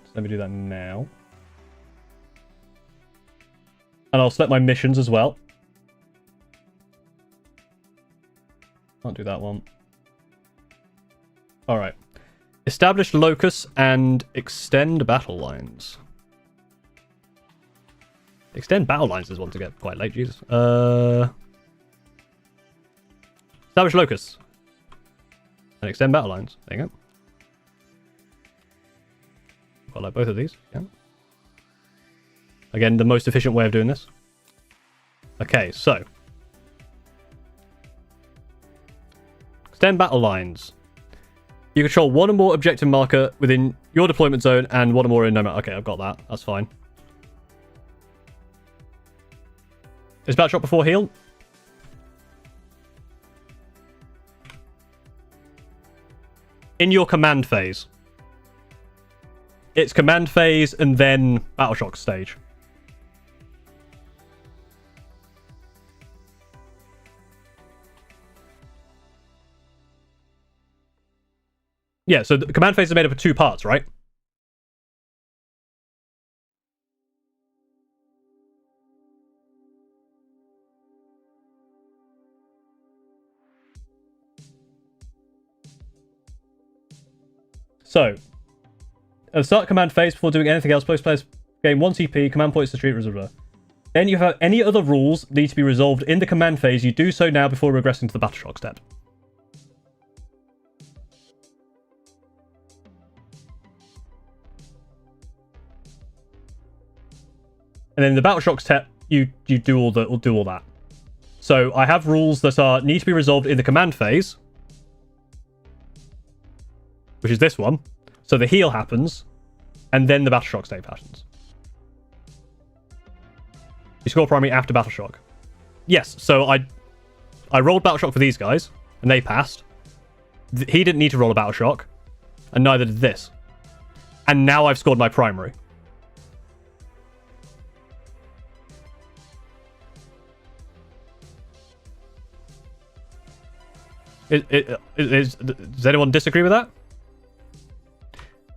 So let me do that now. And I'll select my missions as well. Can't do that one. Alright. Establish locus and extend battle lines. Extend battle lines is one to get quite late, Jesus. Establish locus. And extend battle lines. There you go. Got like both of these. Yeah. Again, the most efficient way of doing this. Okay, so. Extend battle lines. You control one or more objective marker within your deployment zone and one or more in no matter. Okay, I've got that. That's fine. Is battle shock before heal? In your command phase. It's command phase and then battle shock stage. Yeah, so the command phase is made up of 2 parts, right? So, at the start command phase, before doing anything else, most players gain 1 CP, command points to street reservoir. Then you have any other rules need to be resolved in the command phase. You do so now before regressing to the battle shock step. And then in the battle shock step, you do all that. So I have rules that need to be resolved in the command phase, which is this one. So the heal happens, and then the battle shock step happens. You score primary after battle shock. Yes, so I rolled battle shock for these guys, and they passed. He didn't need to roll a battle shock, and neither did this. And now I've scored my primary. Does anyone disagree with that?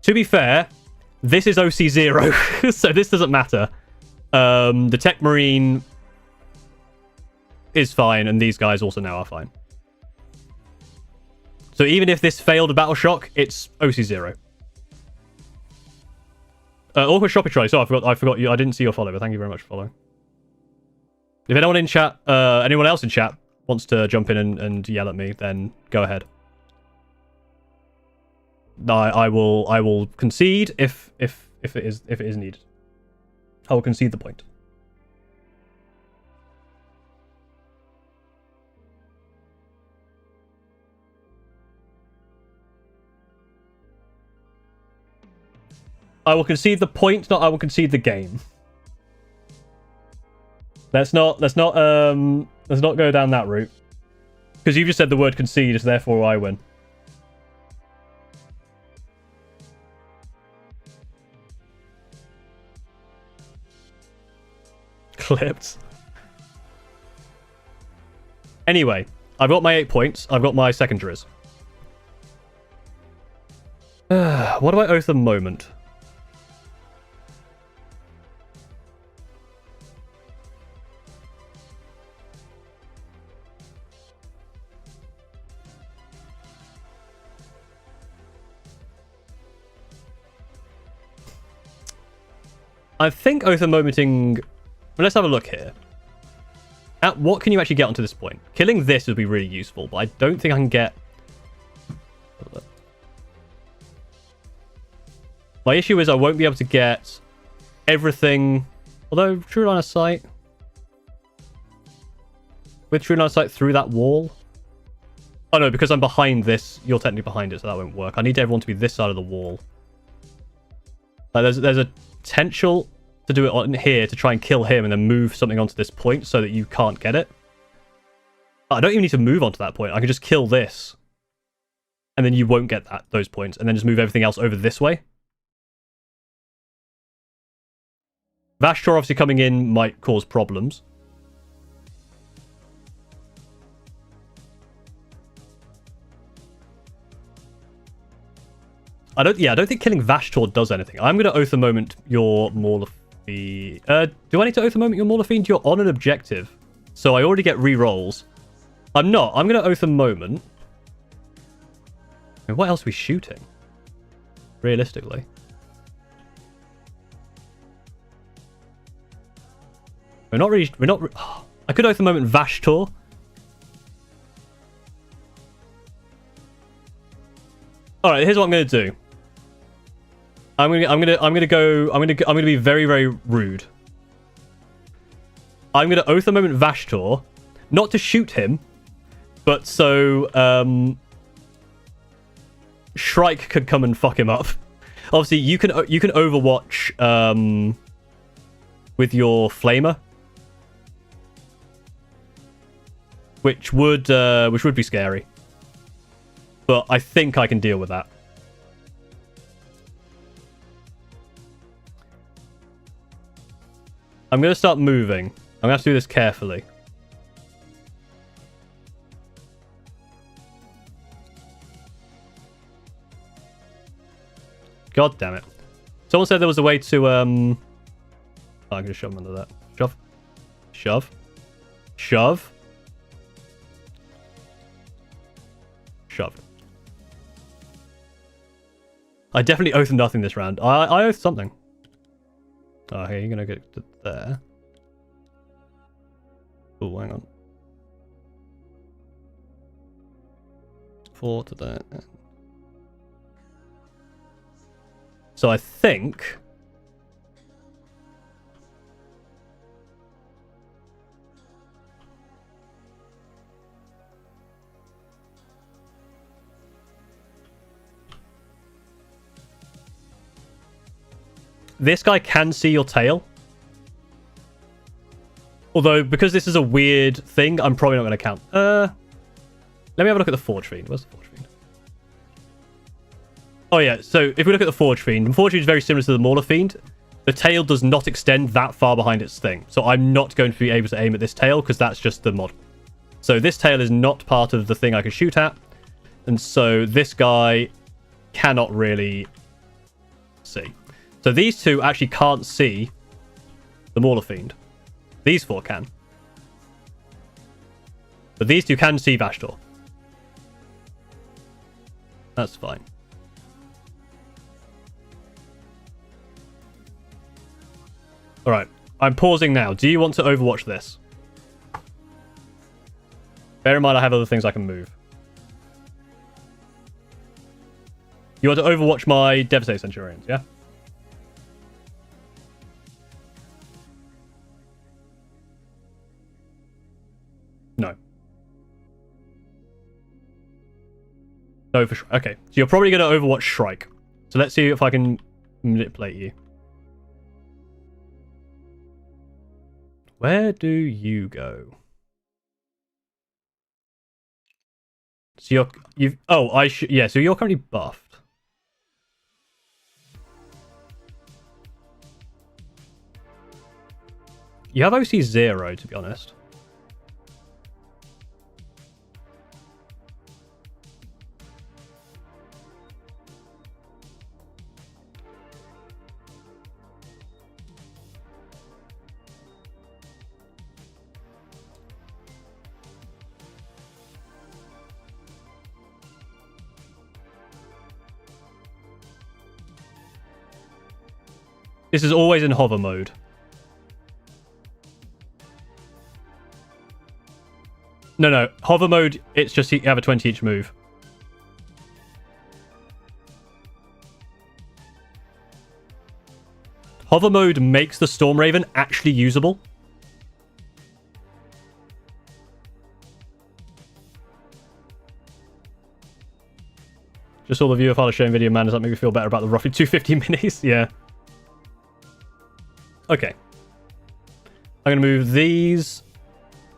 To be fair, this is OC0, so this doesn't matter. The Tech Marine is fine, and these guys also now are fine. So even if this failed a battle shock, it's OC0. Awkward Shoppy Try. So I forgot you. I didn't see your follow, but thank you very much for following. If anyone in chat, anyone else in chat wants to jump in and yell at me, then go ahead. I will concede if it is needed. I will concede the point. I will concede the point, not I will concede the game. Let's not go down that route. Because you just said the word concede, so therefore I win. Clipped. Anyway, I've got my 8 points. I've got my secondaries. What do I oath the moment? I think oath of momenting. Well, let's have a look here. At what can you actually get onto this point? Killing this would be really useful, but I don't think I can get. My issue is I won't be able to get everything. Although true line of sight. With true line of sight through that wall. Oh no, because I'm behind this, you're technically behind it, so that won't work. I need everyone to be this side of the wall. Like there's a potential to do it on here to try and kill him and then move something onto this point so that you can't get it. I don't even need to move onto that point. I can just kill this. And then you won't get those points. And then just move everything else over this way. Vashtorr obviously coming in might cause problems. I don't think killing Vashtorr does anything. I'm going to oath a moment your Maul of Fiend. Do I need to oath a moment your Maul of Fiend? You're on an objective. So I already get re-rolls. I'm not. I'm going to oath a moment. I mean, what else are we shooting? Realistically. We're not... I could oath a moment Vashtorr. All right, here's what I'm going to do. I'm gonna be very, very rude. I'm gonna oath a moment Vashtorr, not to shoot him, but so Shrike could come and fuck him up. Obviously, you can Overwatch with your Flamer, which would be scary. But I think I can deal with that. I'm going to start moving. I'm going to have to do this carefully. God damn it. Someone said there was a way to... Oh, I'm going to shove him under that. Shove. Shove. Shove. Shove. I definitely oath nothing this round. I oath something. Oh, here, you're going to get to there. Oh, hang on. 4 to there. So I think... this guy can see your tail. Although, because this is a weird thing, I'm probably not going to count. Let me have a look at the Forge Fiend. Where's the Forge Fiend? Oh, yeah. So, if we look at the Forge Fiend, the Forge Fiend is very similar to the Mauler Fiend. The tail does not extend that far behind its thing. So, I'm not going to be able to aim at this tail, because that's just the model. So, this tail is not part of the thing I can shoot at. And so, this guy cannot really see. So these two actually can't see the Mauler Fiend. These 4 can. But these 2 can see Vashtorr. That's fine. Alright, I'm pausing now. Do you want to overwatch this? Bear in mind I have other things I can move. You want to overwatch my Devastator Centurions, yeah? No. No, for sure. Okay, so you're probably going to overwatch Shrike. So let's see if I can manipulate you. Where do you go? So you've... Oh, I should... Yeah, so you're currently buffed. You have OC 0, to be honest. This is always in hover mode. No. Hover mode, it's just you have a 20 each move. Hover mode makes the Storm Raven actually usable. Just saw the viewer file showing video, man. Does that make me feel better about the roughly 250 minis? Yeah. Okay. I'm going to move these.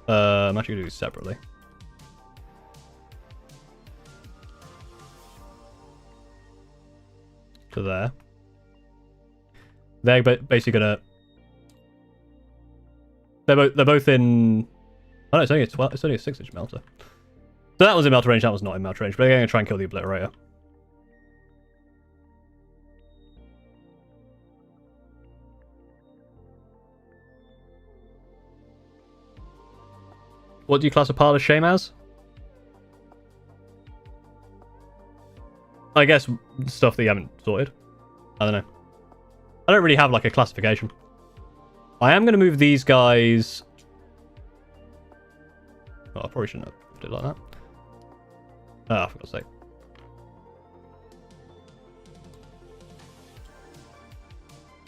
I'm actually going to do these separately. To there. They're basically going to... They're both in... Oh no, it's only a 12, it's only a 6-inch melter. So that was in melter range, that was not in melter range, but they're going to try and kill the Obliterator. What do you class a pile of shame as? I guess stuff that you haven't sorted. I don't know. I don't really have like a classification. I am going to move these guys... Oh, I probably shouldn't have did it like that. Ah, for God's sake.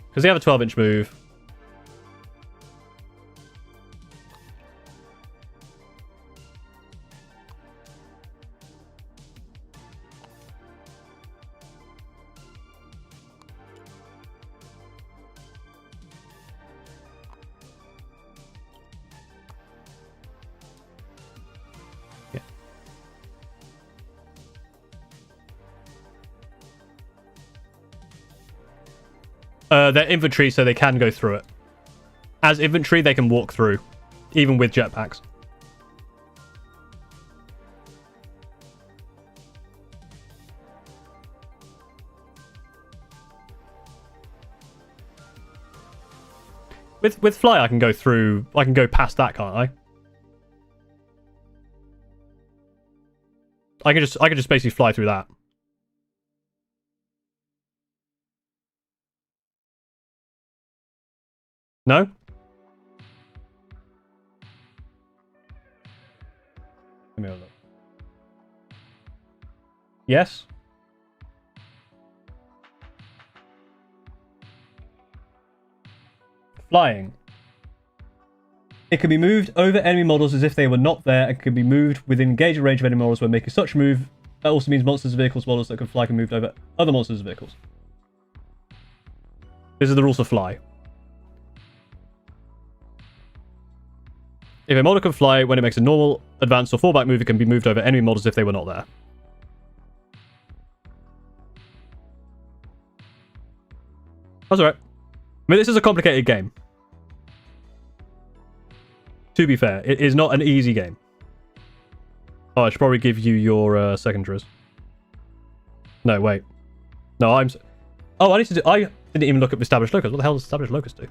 Because they have a 12-inch move. They're infantry, so they can go through it. As infantry, they can walk through, even with jetpacks. With fly, I can go through. I can go past that, can't I? I can just basically fly through that. No? Let me have a look. Yes? Flying. It can be moved over enemy models as if they were not there and can be moved within engaged range of enemy models when making such move. That also means monsters, vehicles, models that can fly can move over other monsters and vehicles. These are the rules of fly. If a model can fly when it makes a normal, advance, or fallback move, it can be moved over enemy models if they were not there. That's alright. I mean, this is a complicated game. To be fair, it is not an easy game. Oh, I should probably give you your secondaries. No, wait. No, I'm... Oh, I need to do... I didn't even look up established locus. What the hell does established locus do?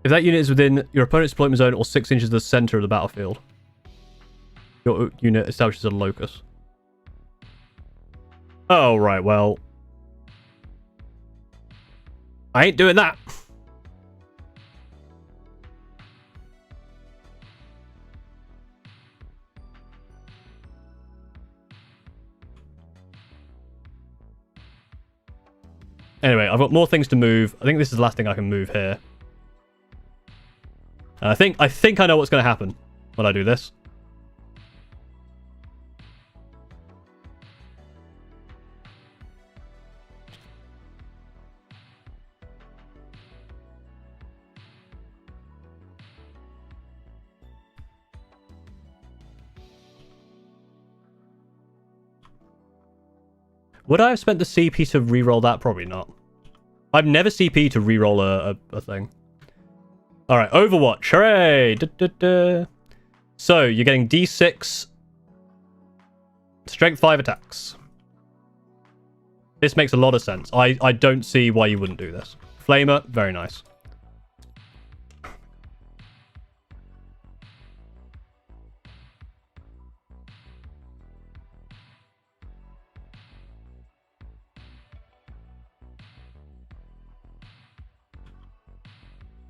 If that unit is within your opponent's deployment zone or 6 inches of the center of the battlefield, your unit establishes a locus. Oh, right, well... I ain't doing that. Anyway, I've got more things to move. I think this is the last thing I can move here. And I think I know what's going to happen when I do this. Would I have spent the CP to reroll that? Probably not. I've never CP to reroll a thing. Alright, Overwatch. Hooray! So, you're getting D6 Strength 5 attacks. This makes a lot of sense. I don't see why you wouldn't do this. Flamer, very nice.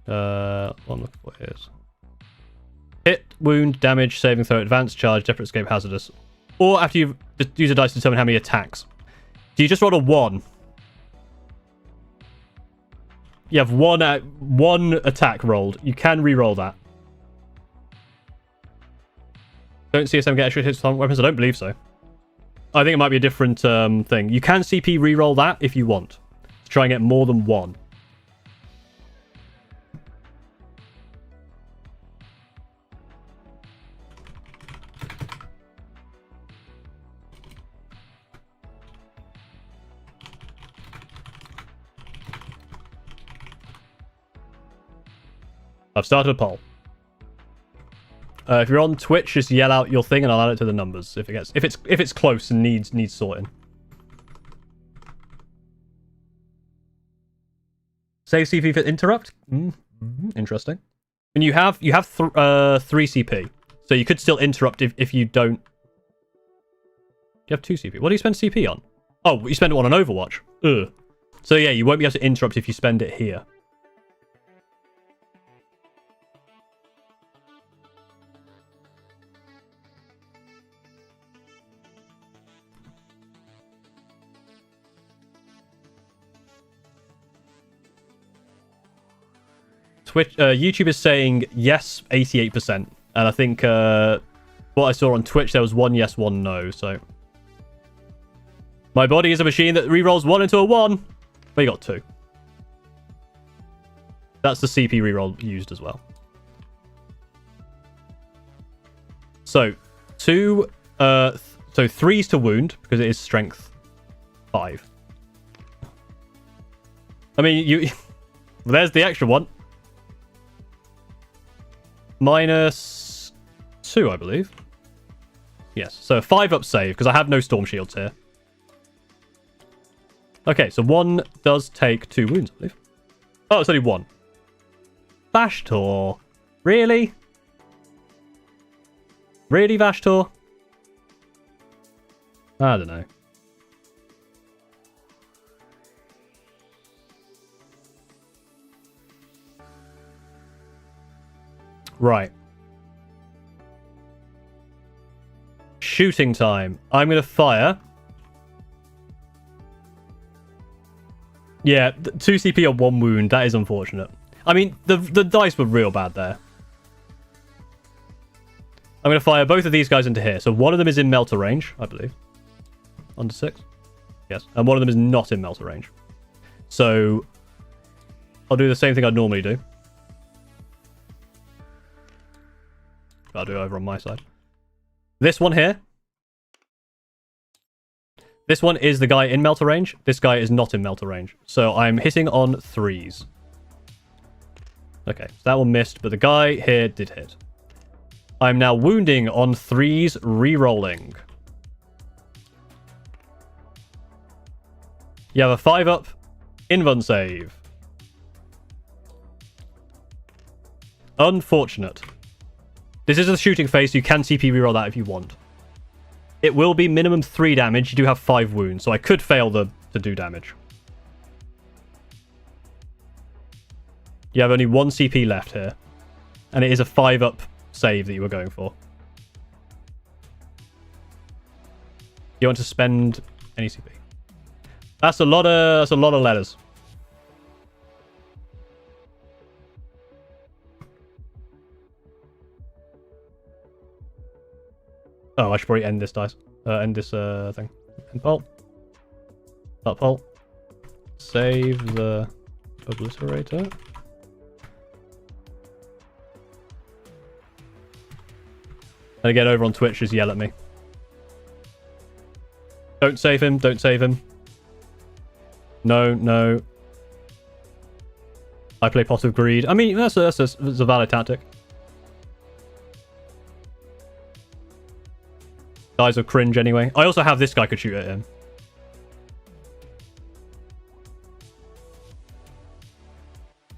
What I'm looking for here is hit, wound, damage, saving throw, advanced, charge, desperate escape, hazardous. Or after you've used a dice to determine how many attacks. Do you just roll a 1? You have one attack rolled. You can re-roll that. Don't CSM get extra hits with weapons? I don't believe so. I think it might be a different thing. You can CP re-roll that if you want. To try and get more than 1. I've started a poll. If you're on Twitch, just yell out your thing and I'll add it to the numbers if it's close and needs sorting. Save CP for interrupt? Interesting. And you have 3 CP, so you could still interrupt if you don't. You have 2 CP. What do you spend CP on? Oh, you spend it on an Overwatch. Ugh. So yeah, you won't be able to interrupt if you spend it here. YouTube is saying yes, 88%, and I think what I saw on Twitch there was 1 yes, 1 no. So my body is a machine that rerolls 1 into a 1. Well, you got 2. That's the CP reroll used as well. So 2, so 3's to wound because it is strength 5. I mean, you. There's the extra one. -2, I believe. Yes, so 5 up save, because I have no storm shields here. Okay, so 1 does take 2 wounds, I believe. Oh, it's only 1. Vashtorr. Really? Really, Vashtorr? I don't know. Right. Shooting time. I'm going to fire. Yeah, 2 CP on 1 wound. That is unfortunate. I mean, the dice were real bad there. I'm going to fire both of these guys into here. So one of them is in melter range, I believe. Under 6. Yes. And one of them is not in melter range. So I'll do the same thing I'd normally do. I'll do it over on my side. This one here. This one is the guy in melter range. This guy is not in melter range. So I'm hitting on 3s. Okay, so that one missed, but the guy here did hit. I'm now wounding on 3s, re-rolling. You have a 5-up, invuln save. Unfortunate. This is a shooting phase, so you can CP reroll that if you want. It will be minimum 3 damage. You do have 5 wounds, so I could fail to do damage. You have only 1 CP left here. And it is a 5-up save that you were going for. You want to spend any CP? That's a lot of letters. Oh, I should probably end this dice. End this thing. End pulp. That pulp. Save the obliterator. And again, over on Twitch, just yell at me. Don't save him. Don't save him. No, no. I play Pot of Greed. I mean, that's a valid tactic. Guys are cringe anyway. I also have this guy could shoot at him.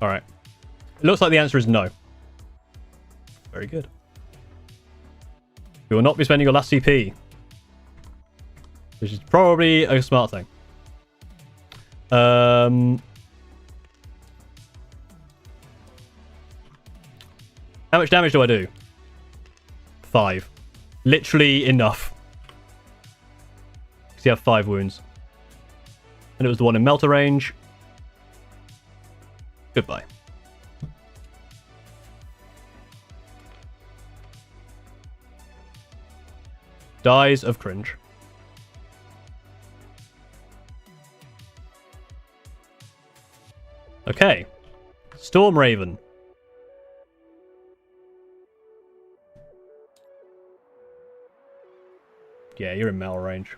Alright. It looks like the answer is no. Very good. You will not be spending your last CP. Which is probably a smart thing. How much damage do I do? 5. Literally enough. Because you have 5 wounds. And it was the one in melter range. Goodbye. Dies of cringe. Okay. Storm Raven. Yeah, you're in mel range.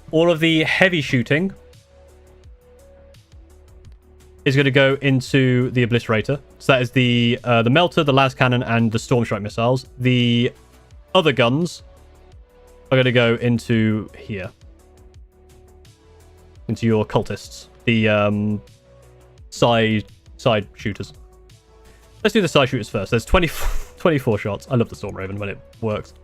All of the heavy shooting is going to go into the obliterator. So that is the melter, the las cannon, and the storm strike missiles. The other guns are going to go into here, into your cultists, the side shooters. Let's do the side shooters first. There's 24 shots. I love the Storm Raven when it works.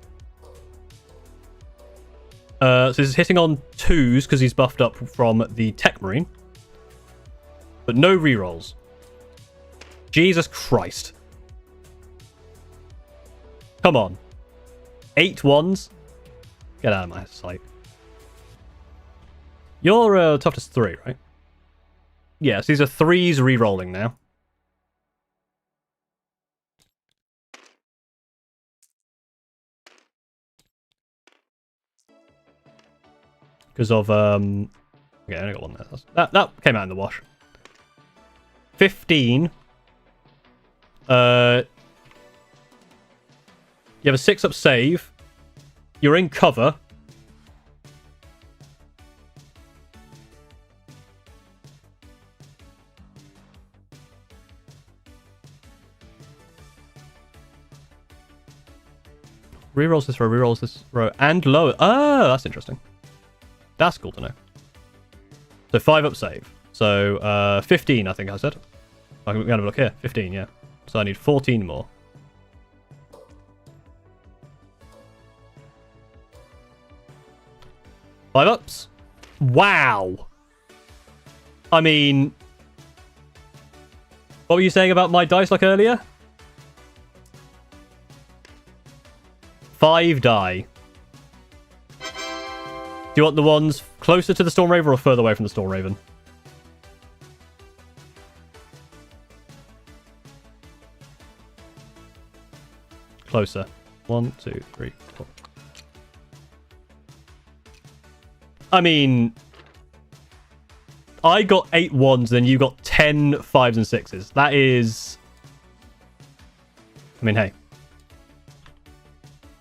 So this is hitting on 2s because he's buffed up from the Tech Marine. But no rerolls. Jesus Christ. Come on. 8 1s. Get out of my sight. You're toughness 3, right? Yes, these are 3s rerolling now. Because of okay, I only got one there. That came out in the wash. 15. You have a 6-up save. You're in cover. Rerolls this row, and lower. Oh, that's interesting. That's cool to know. So 5-up save. So 15, I think I said. I'm going to have a look here. 15, yeah. So I need 14 more. Five ups. Wow. I mean, what were you saying about my dice like earlier? 5 die. Do you want the ones closer to the Storm Raven or further away from the Storm Raven? Closer. 1, 2, 3, 4. I mean, I got 8 1s, then you got 10 5s and 6s. That is... I mean, hey.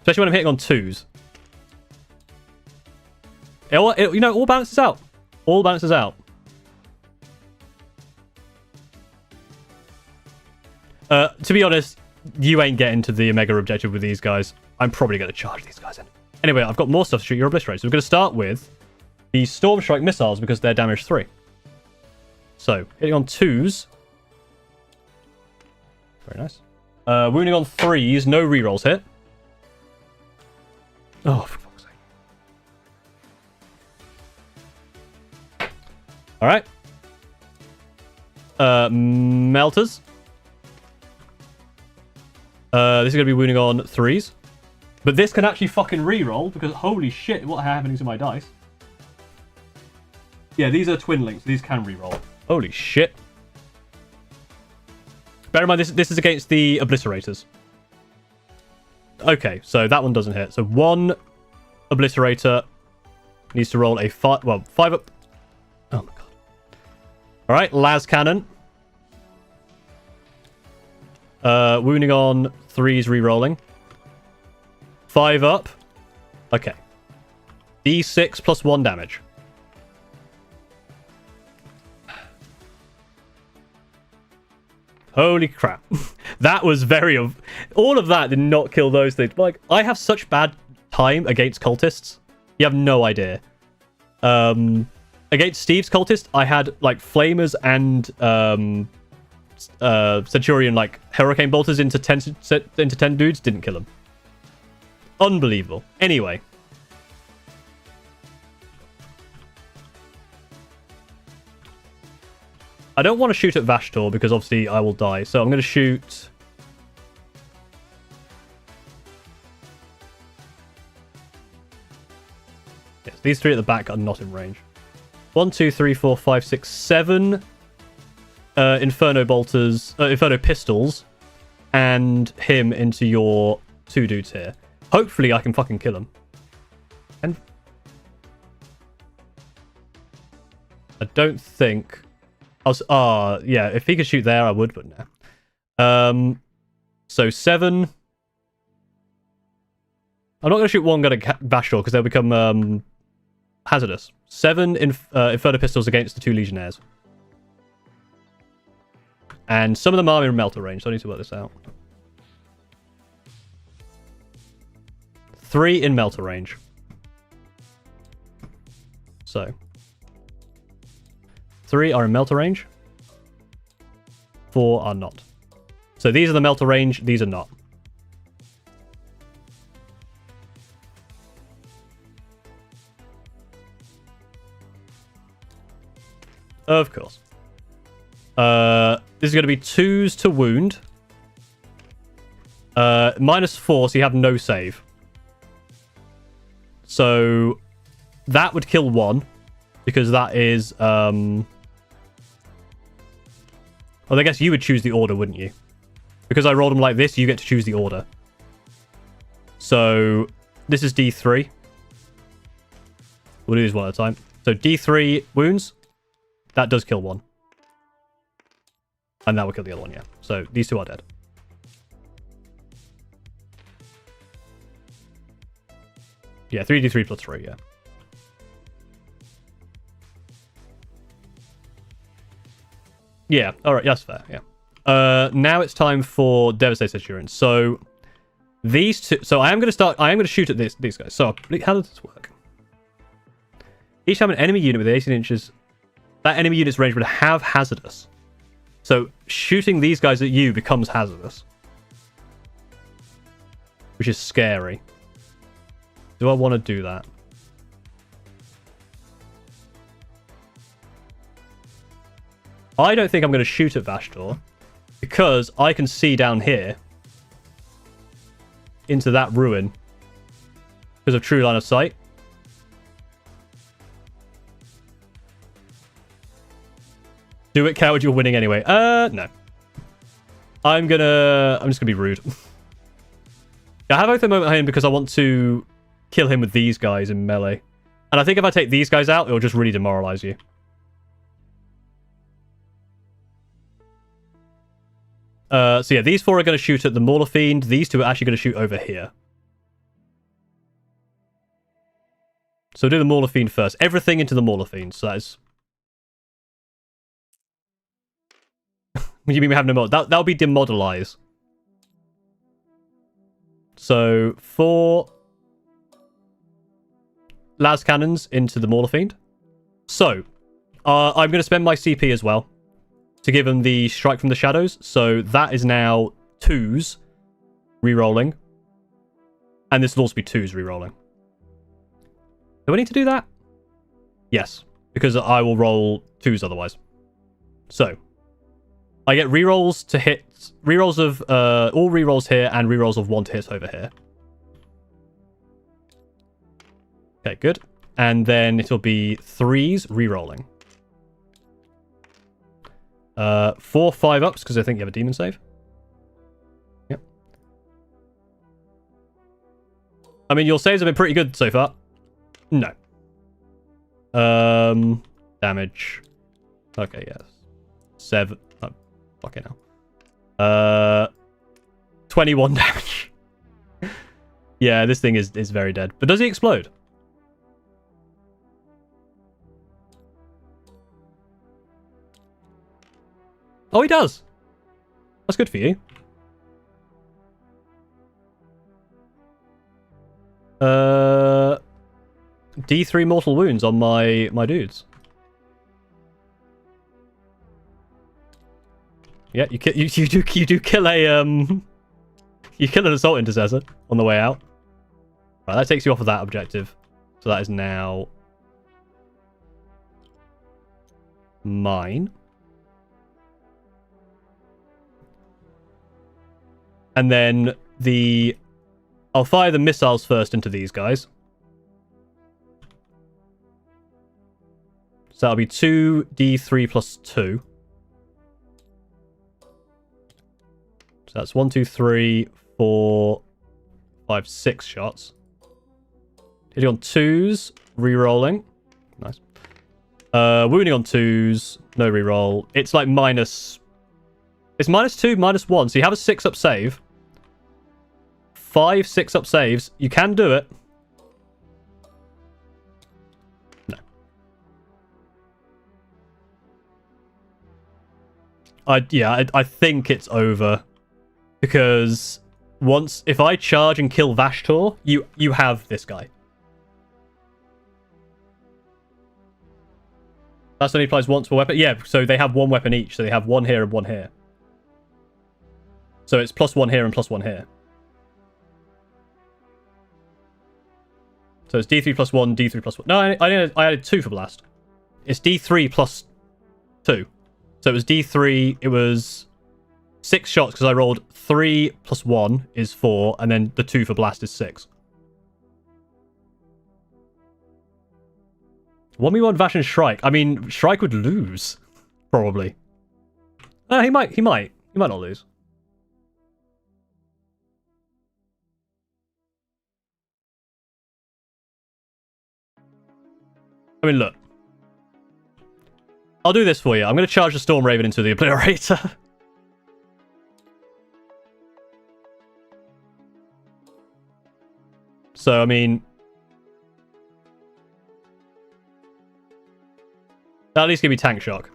Especially when I'm hitting on 2s. You know, all balances out. All balances out. To be honest, you ain't getting to the Omega objective with these guys. I'm probably going to charge these guys in. Anyway, I've got more stuff to shoot your Obliterate. So we're going to start with the Storm Strike missiles because they're damage 3. So, hitting on 2s. Very nice. Wounding on 3s, no rerolls hit. Oh, for fuck's sake. Alright. Melters. This is going to be wounding on 3s. But this can actually fucking reroll because holy shit, what happening to my dice? Yeah, these are twin links. These can reroll. Holy shit. Bear in mind, this is against the Obliterators. Okay, so that one doesn't hit. So 1 Obliterator needs to roll a 5... Well, 5 up... Oh my god. Alright, Las Cannon. Wounding on 3s rerolling. 5 up. Okay. D6 plus 1 damage. Holy crap. That was very... All of that did not kill those things. Like, I have such bad time against cultists. You have no idea. Against Steve's cultist, I had, like, Flamers and Centurion, like, Hurricane Bolters into 10 dudes. Didn't kill him. Unbelievable. Anyway. I don't want to shoot at Vashtorr because obviously I will die. So I'm going to shoot... Yes, these 3 at the back are not in range. 1, 2, 3, 4, 5, 6, 7 Inferno Bolters, Inferno Pistols, and him into your 2 dudes here. Hopefully I can fucking kill him. And I don't think... yeah, if he could shoot there, I would, but no. So 7. I'm not going to shoot one gun at Vashtorr because they'll become hazardous. 7 Inferno Pistols against the 2 Legionnaires. And some of them are in Melter range, so I need to work this out. 3 in Melter range. So 3 are in Melter range. 4 are not. So these are the Melter range, these are not. Of course. This is going to be 2s to wound. -4, so you have no save. So that would kill 1. Because that is... Well, I guess you would choose the order, wouldn't you? Because I rolled them like this, you get to choose the order. So this is D3. We'll do this one at a time. So D3 wounds. That does kill 1. And that will kill the other one, yeah. So these 2 are dead. Yeah, 3d3 plus 3, yeah. Yeah, alright, that's fair, yeah. Now it's time for Devastator Assurance. So these 2... So I am going to shoot at these guys. So how does this work? Each time an enemy unit with 18 inches... That enemy unit's range would have hazardous. So shooting these guys at you becomes hazardous. Which is scary. Do I want to do that? I don't think I'm going to shoot at Vashtorr. Because I can see down here. Into that ruin. because of true line of sight. Do it, coward, you're winning anyway. No. I'm just gonna be rude. I have Oath moment on him because I want to kill him with these guys in melee. And I think if I take these guys out, it'll just really demoralize you. So yeah, these 4 are going to shoot at the Mauler Fiend. These 2 are actually going to shoot over here. So do the Mauler Fiend first. Everything into the Mauler Fiend. So that is... What do you mean we have no mod? That'll be demodelize. So 4 las cannons into the Mauler Fiend. So I'm going to spend my CP as well to give him the Strike from the Shadows. So that is now 2s rerolling. And this will also be 2s rerolling. Do I need to do that? Yes, because I will roll 2s otherwise. So I get rerolls to hit, rerolls of all rerolls here and rerolls of 1 to hit over here. Okay, good. And then it'll be 3s rerolling. 4 5-ups because I think you have a demon save. Yep. I mean, your saves have been pretty good so far. No. Damage. Okay, yes. 7. Oh, fucking hell. 21 damage. Yeah, this thing is very dead. But does he explode? Oh, he does. That's good for you. D3 mortal wounds on my dudes. Yeah, you do kill a you kill an assault intercessor on the way out. Right, that takes you off of that objective. So that is now mine. And then I'll fire the missiles first into these guys. So that'll be 2d3 plus 2. So that's 1, 2, 3, 4, 5, 6 shots. Hitting on 2s, re-rolling. Nice. Wounding on 2s, no re-roll. It's like minus... It's -2, -1. So you have a 6-up save. 5 6-up saves. You can do it. No. I think it's over. Because if I charge and kill Vashtorr, you have this guy. That's only applies once per weapon. Yeah, so they have 1 weapon each. So they have 1 here and 1 here. So it's +1 here and +1 here. So it's D3 plus 1, D3 plus 1. No, I added 2 for blast. It's D3 plus 2. So it was D3, it was 6 shots because I rolled 3 plus 1 is 4, and then the 2 for blast is 6. 1v1 Vash and Shrike. I mean, Shrike would lose. Probably. He might not lose. I mean, look. I'll do this for you. I'm going to charge the Storm Raven into the Obliterator. So, I mean... That'll at least give me Tank Shock.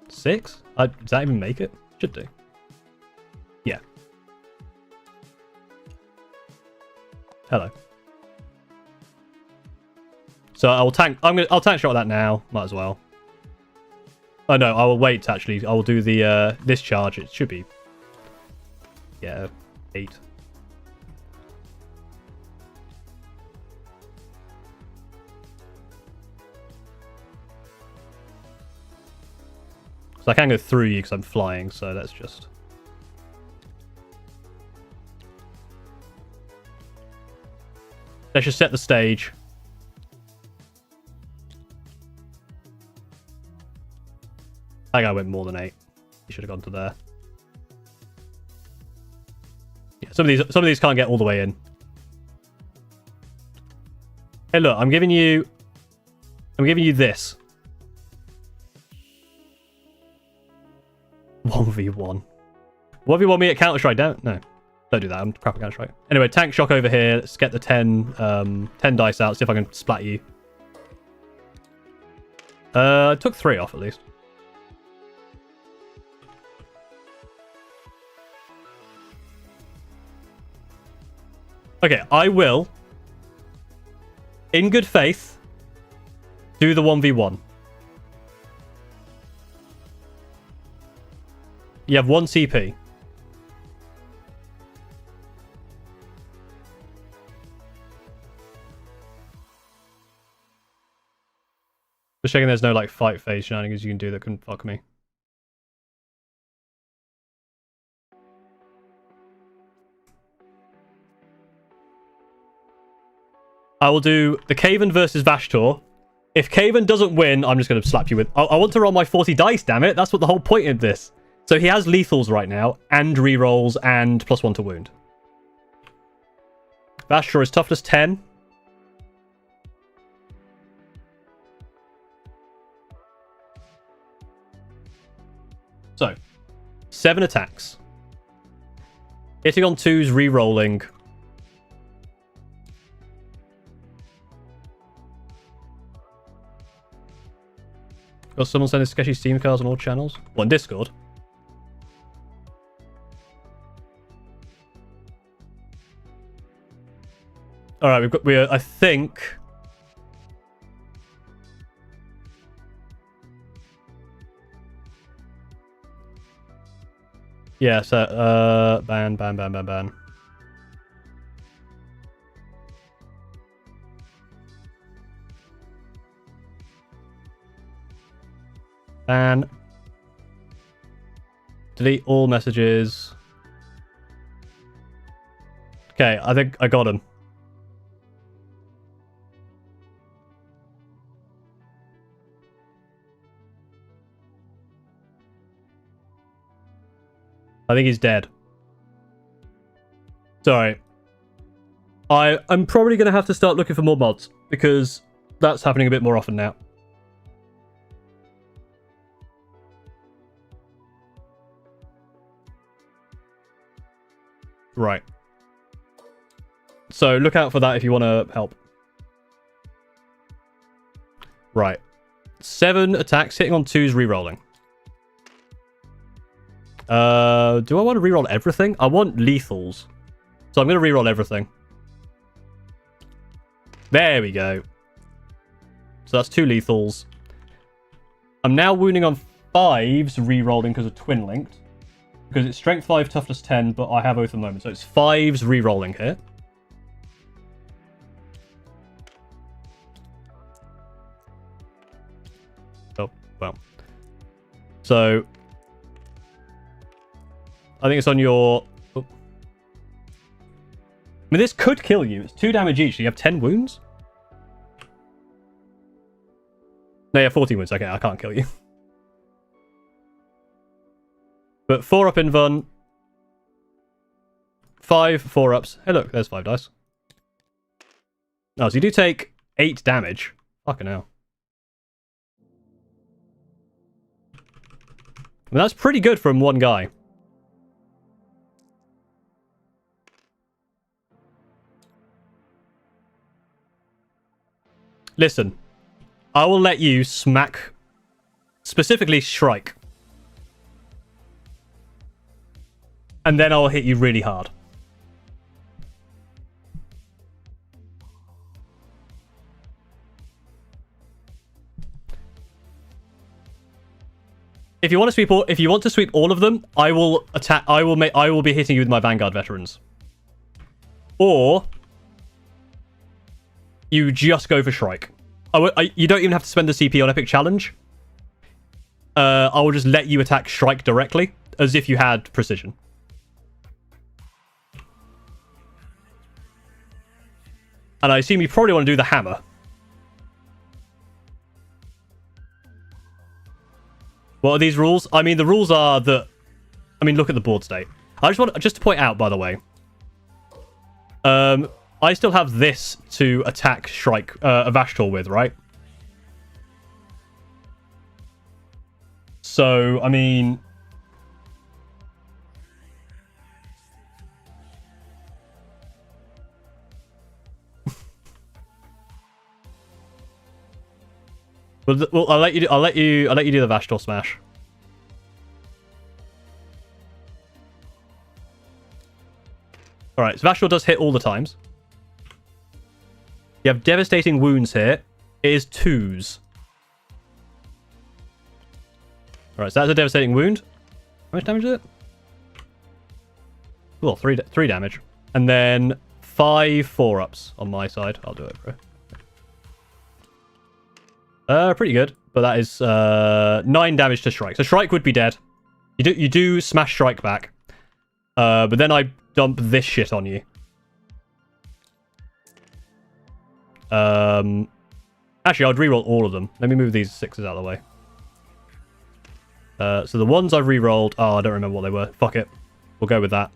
6? Does that even make it? Should do. Yeah. Hello. So I'll tank shot that now. Might as well. Oh no, I will wait actually. I will do the this charge. It should be, yeah, 8. So I can go through you because I'm flying. So that's just. Let's just set the stage. That guy went more than 8. He should have gone to there. Yeah, some of these can't get all the way in. Hey, look, I'm giving you this. 1v1. 1v1 me at Counter-Strike. No, don't do that. I'm crap at Counter-Strike. Anyway, tank shock over here. Let's get the 10 dice out. See if I can splat you. I took 3 off at least. Okay, I will, in good faith, do the 1v1. You have 1 CP. Just checking there's no like fight phase shenanigans you can do that can fuck me. I will do the Caven versus Vashtorr. If Caven doesn't win, I'm just going to slap you with... I want to roll my 40 dice, damn it. That's what the whole point of this. So he has lethals right now, and rerolls, and +1 to wound. Vashtorr is toughness 10. So, 7 attacks. Hitting on 2s, rerolling. Got someone sending sketchy Steam cards on all channels? What, on Discord? Alright, I think... Yeah, so, ban. Ban. Delete all messages. Okay, I think I got him. I think he's dead. Sorry. I'm probably going to have to start looking for more mods, because that's happening a bit more often now. Right. So look out for that if you want to help. Right. 7 attacks, hitting on 2s, rerolling. Do I want to reroll everything? I want lethals. So I'm going to reroll everything. There we go. So that's 2 lethals. I'm now wounding on 5s, rerolling because of twin linked. Because it's strength 5, toughness 10, but I have oath at the moment. So it's 5s rerolling here. Oh, well. So I think it's on your... Oh. I mean, this could kill you. It's 2 damage each. So you have 10 wounds? No, you have 14 wounds. Okay, I can't kill you. But 4 up invuln. 5 4-ups. Hey, look, there's 5 dice. Oh, so you do take 8 damage. Fucking hell. I mean, that's pretty good from one guy. Listen, I will let you smack, specifically Shrike. And then I'll hit you really hard. If you want to sweep all of them, I will attack. I will be hitting you with my Vanguard veterans. Or you just go for Shrike. You don't even have to spend the CP on Epic Challenge. I will just let you attack Shrike directly, as if you had precision. And I assume you probably want to do the hammer. What are these rules? I mean, the rules are that... I mean, look at the board state. I just want to point out, by the way. I still have this to attack Shrike, a Vashtorr with, right? So, I mean... well, I'll let you do the Vashtorr smash. All right, so Vashtorr does hit all the times. You have devastating wounds here. It is 2s. All right, so that's a devastating wound. How much damage is it? Well, 3 damage, and then 5 4-ups on my side. I'll do it, bro. Pretty good, but that is 9 damage to Shrike. So Shrike would be dead. You do smash Shrike back, but then I dump this shit on you. Actually, I'd reroll all of them. Let me move these 6s out of the way. So the ones I've rerolled... Oh, I don't remember what they were. Fuck it. We'll go with that.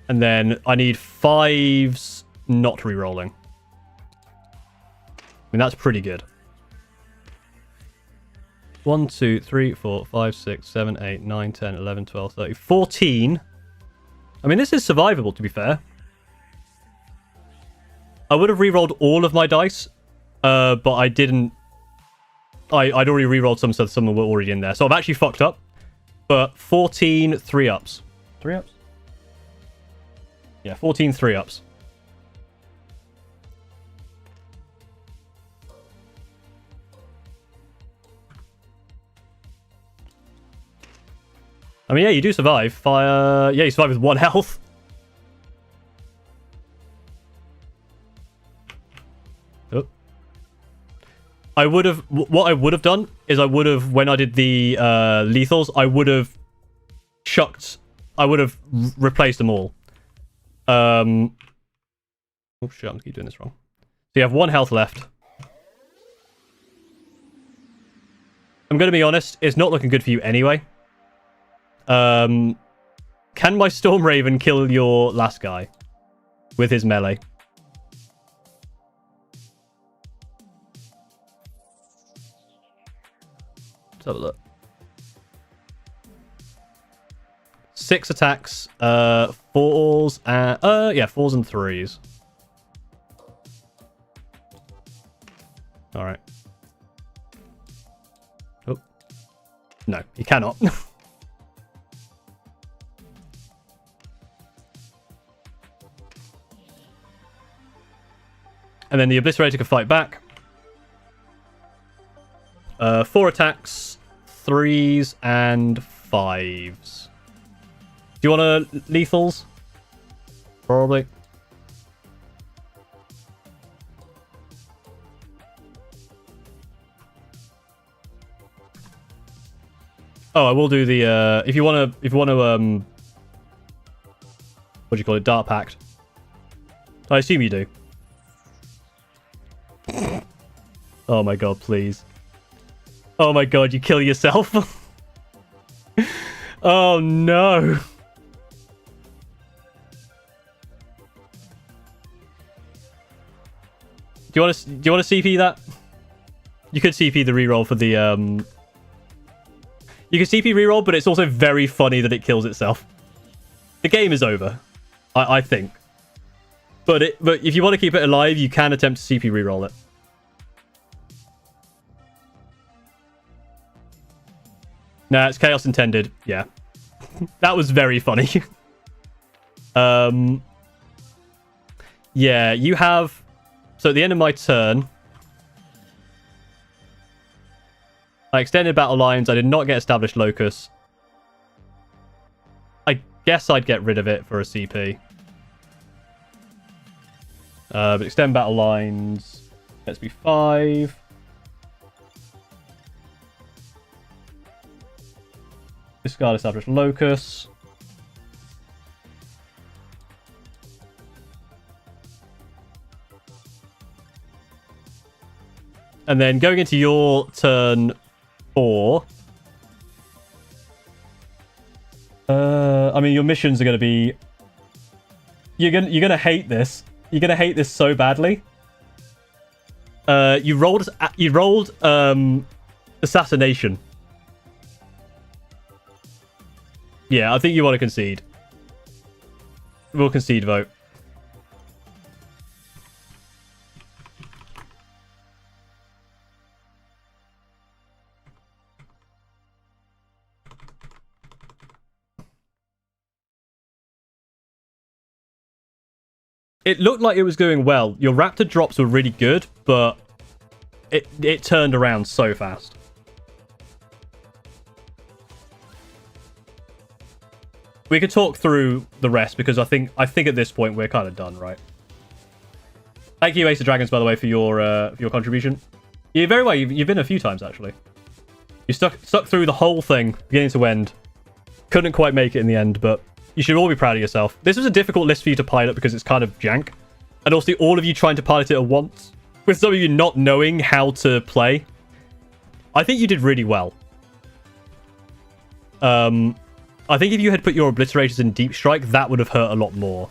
And then I need 5s not rerolling. I mean, that's pretty good. 1, 2, 3, 4, 5, 6, 7, 8, 9, 10, 11, 12, 13, 14. I mean, this is survivable, to be fair. I would have rerolled all of my dice, but I didn't. I'd already rerolled some, so some were already in there. So I've actually fucked up. But 14 3-ups. 3-ups? Yeah, 14 3-ups. I mean, yeah, you do survive. Yeah, you survive with 1 health. Oh. I would have... What I would have done is I would have, when I did the lethals, I would have chucked... I would have replaced them all. Oh shit, I'm gonna keep doing this wrong. So you have 1 health left. I'm gonna be honest, it's not looking good for you anyway. Can my Storm Raven kill your last guy with his melee? Let's have a look. 6 attacks, 4s, and yeah, 4s and 3s. All right. Oh, no, he cannot. And then the Obliterator can fight back. 4 attacks, 3s, and 5s. Do you want to lethals? Probably. Oh, I will do the if you want to what do you call it? Dart Pact. I assume you do. Oh my god, please. Oh my god, you kill yourself. Oh no. Do you want to CP that? You could CP the reroll for the You can CP reroll, but it's also very funny that it kills itself. The game is over, I think. But if you want to keep it alive, you can attempt to CP reroll it. Nah, it's chaos intended. Yeah. That was very funny. Yeah, you have... So at the end of my turn, I extended battle lines. I did not get established locus. I guess I'd get rid of it for a CP. But extend battle lines. Let's be 5. Discard established locus. And then going into your turn 4. I mean, your missions are going to be... You're gonna hate this. You're gonna hate this so badly. You rolled Assassination. Yeah, I think you want to concede. We'll concede vote. It looked like it was going well. Your Raptor drops were really good, but it turned around so fast. We could talk through the rest because I think at this point we're kind of done, right? Thank you, Ace of Dragons, by the way, for your contribution. Yeah, very well. You've been a few times actually. You stuck through the whole thing, beginning to end. Couldn't quite make it in the end, but you should all be proud of yourself. This was a difficult list for you to pilot because it's kind of jank. And also all of you trying to pilot it at once, with some of you not knowing how to play. I think you did really well. I think if you had put your Obliterators in Deep Strike, that would have hurt a lot more.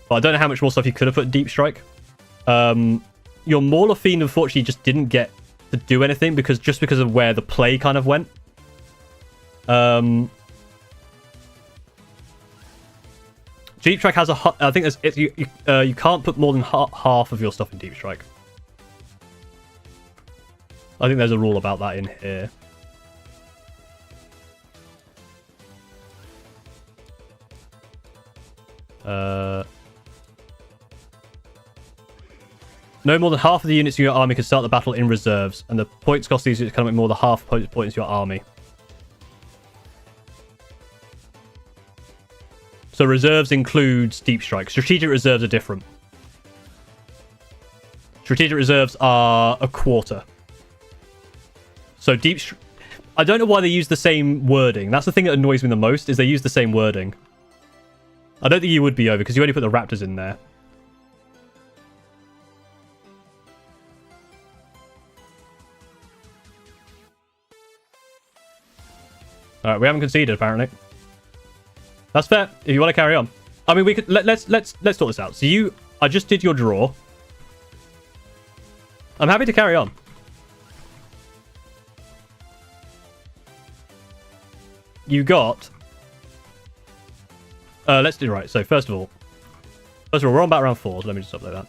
But I don't know how much more stuff you could have put in Deep Strike. Your Mauler Fiend, unfortunately, just didn't get to do anything because of where the play kind of went. Deep Strike has I think you can't put more than half of your stuff in Deep Strike. I think there's a rule about that in here. No more than half of the units in your army can start the battle in reserves, and the points cost these units can make more than half points in your army. So reserves includes Deep Strike. Strategic reserves are different. Strategic reserves are a quarter. So I don't know why they use the same wording. That's the thing that annoys me the most, is they use the same wording. I don't think you would be over, because you only put the Raptors in there. Alright, we haven't conceded, apparently. That's fair, if you want to carry on. I mean, we could... Let's sort this out. So I just did your draw. I'm happy to carry on. You got... let's do right. So first of all, we're on about round 4. So let me just upload that.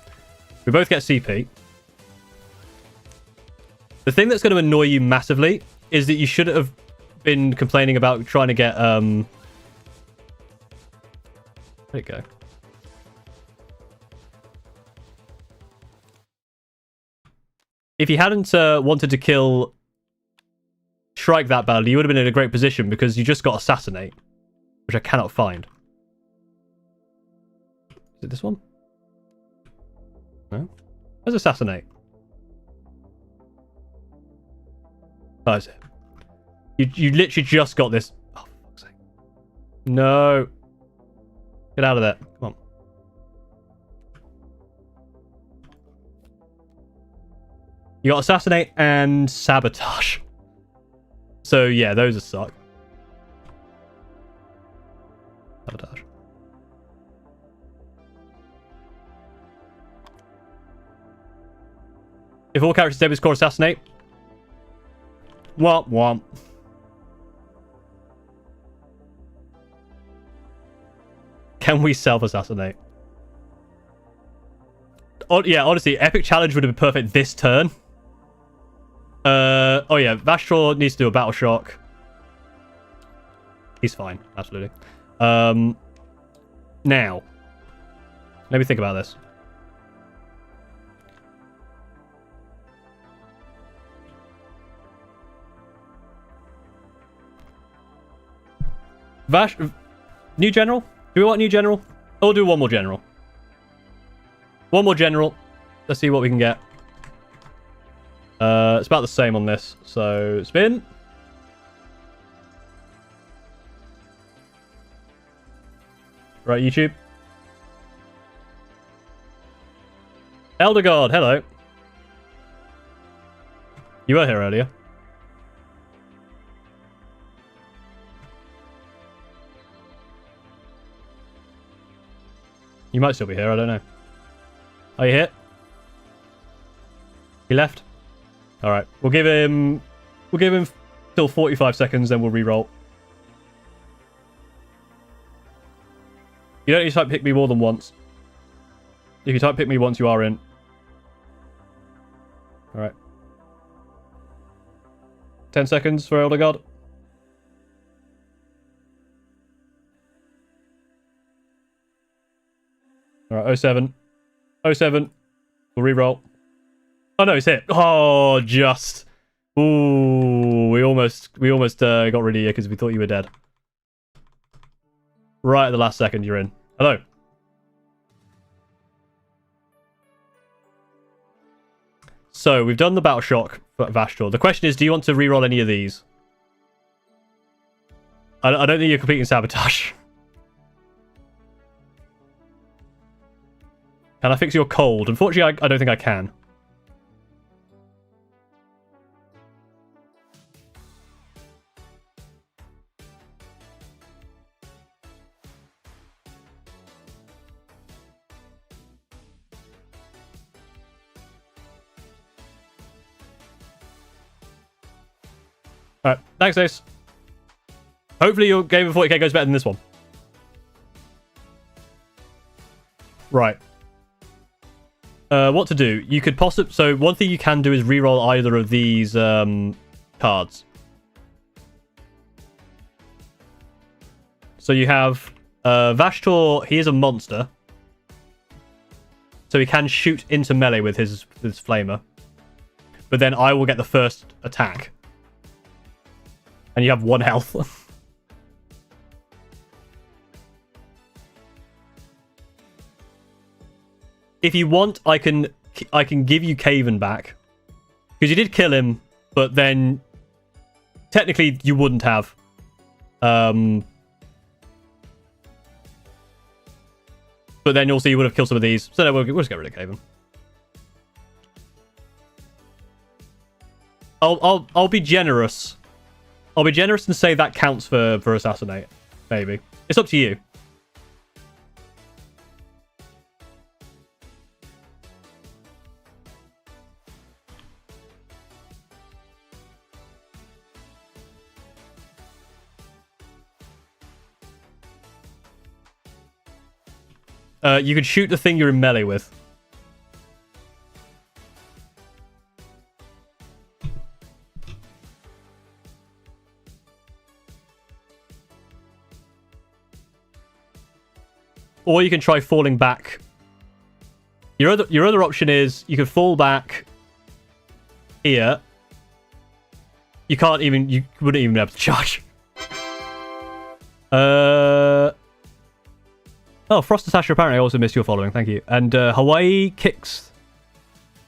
We both get CP. The thing that's going to annoy you massively is that you should have been complaining about trying to get There you go. If you hadn't wanted to kill Shrike that badly, you would have been in a great position because you just got Assassinate, which I cannot find. Is it this one? No? Where's Assassinate? Oh, is it? You literally just got this. Oh, for fuck's sake. No. Get out of there. Come on. You got Assassinate and Sabotage. So, yeah, those are suck. Sabotage. If all characters dead with score Assassinate. Womp womp. Can we self-assassinate? Oh, yeah, honestly, Epic Challenge would have been perfect this turn. Oh yeah, Vashtorr needs to do a Battle Shock. He's fine, absolutely. Now, let me think about this. New general? Do we want new general? Or do one more general? One more general. Let's see what we can get. It's about the same on this. So, spin. Right, YouTube. Elder God, hello. You were here earlier. You might still be here, I don't know. Are you here? He left? Alright. We'll give him till 45 seconds, then we'll re-roll. You don't need to type pick me more than once. If you type pick me once, you are in. Alright. 10 seconds for Elder God. Alright, 07. 07. We'll re-roll. Oh no, it's hit. Oh, just. Ooh, we almost got rid of you because we thought you were dead. Right at the last second, you're in. Hello. So, we've done the Battle Shock for Vashtorr. The question is, do you want to re-roll any of these? I don't think you're completing Sabotage. Can I fix your cold? Unfortunately, I don't think I can. Alright, thanks, Ace. Hopefully your game of 40k goes better than this one. Right. What to do? You could possibly... So, one thing you can do is reroll either of these cards. So, you have Vashtorr. He is a monster. So, he can shoot into melee with his flamer. But then I will get the first attack. And you have 1 health. If you want, I can give you Caven back. Because you did kill him, but then technically you wouldn't have. But then also you would have killed some of these. So no, we'll just get rid of Caven. I'll be generous. I'll be generous and say that counts for Assassinate. Maybe. It's up to you. You could shoot the thing you're in melee with. Or you can try falling back. Your other option is you could fall back here. You wouldn't even be able to charge. Oh, Frost Natasha apparently also missed your following. Thank you. And Hawaii kicks.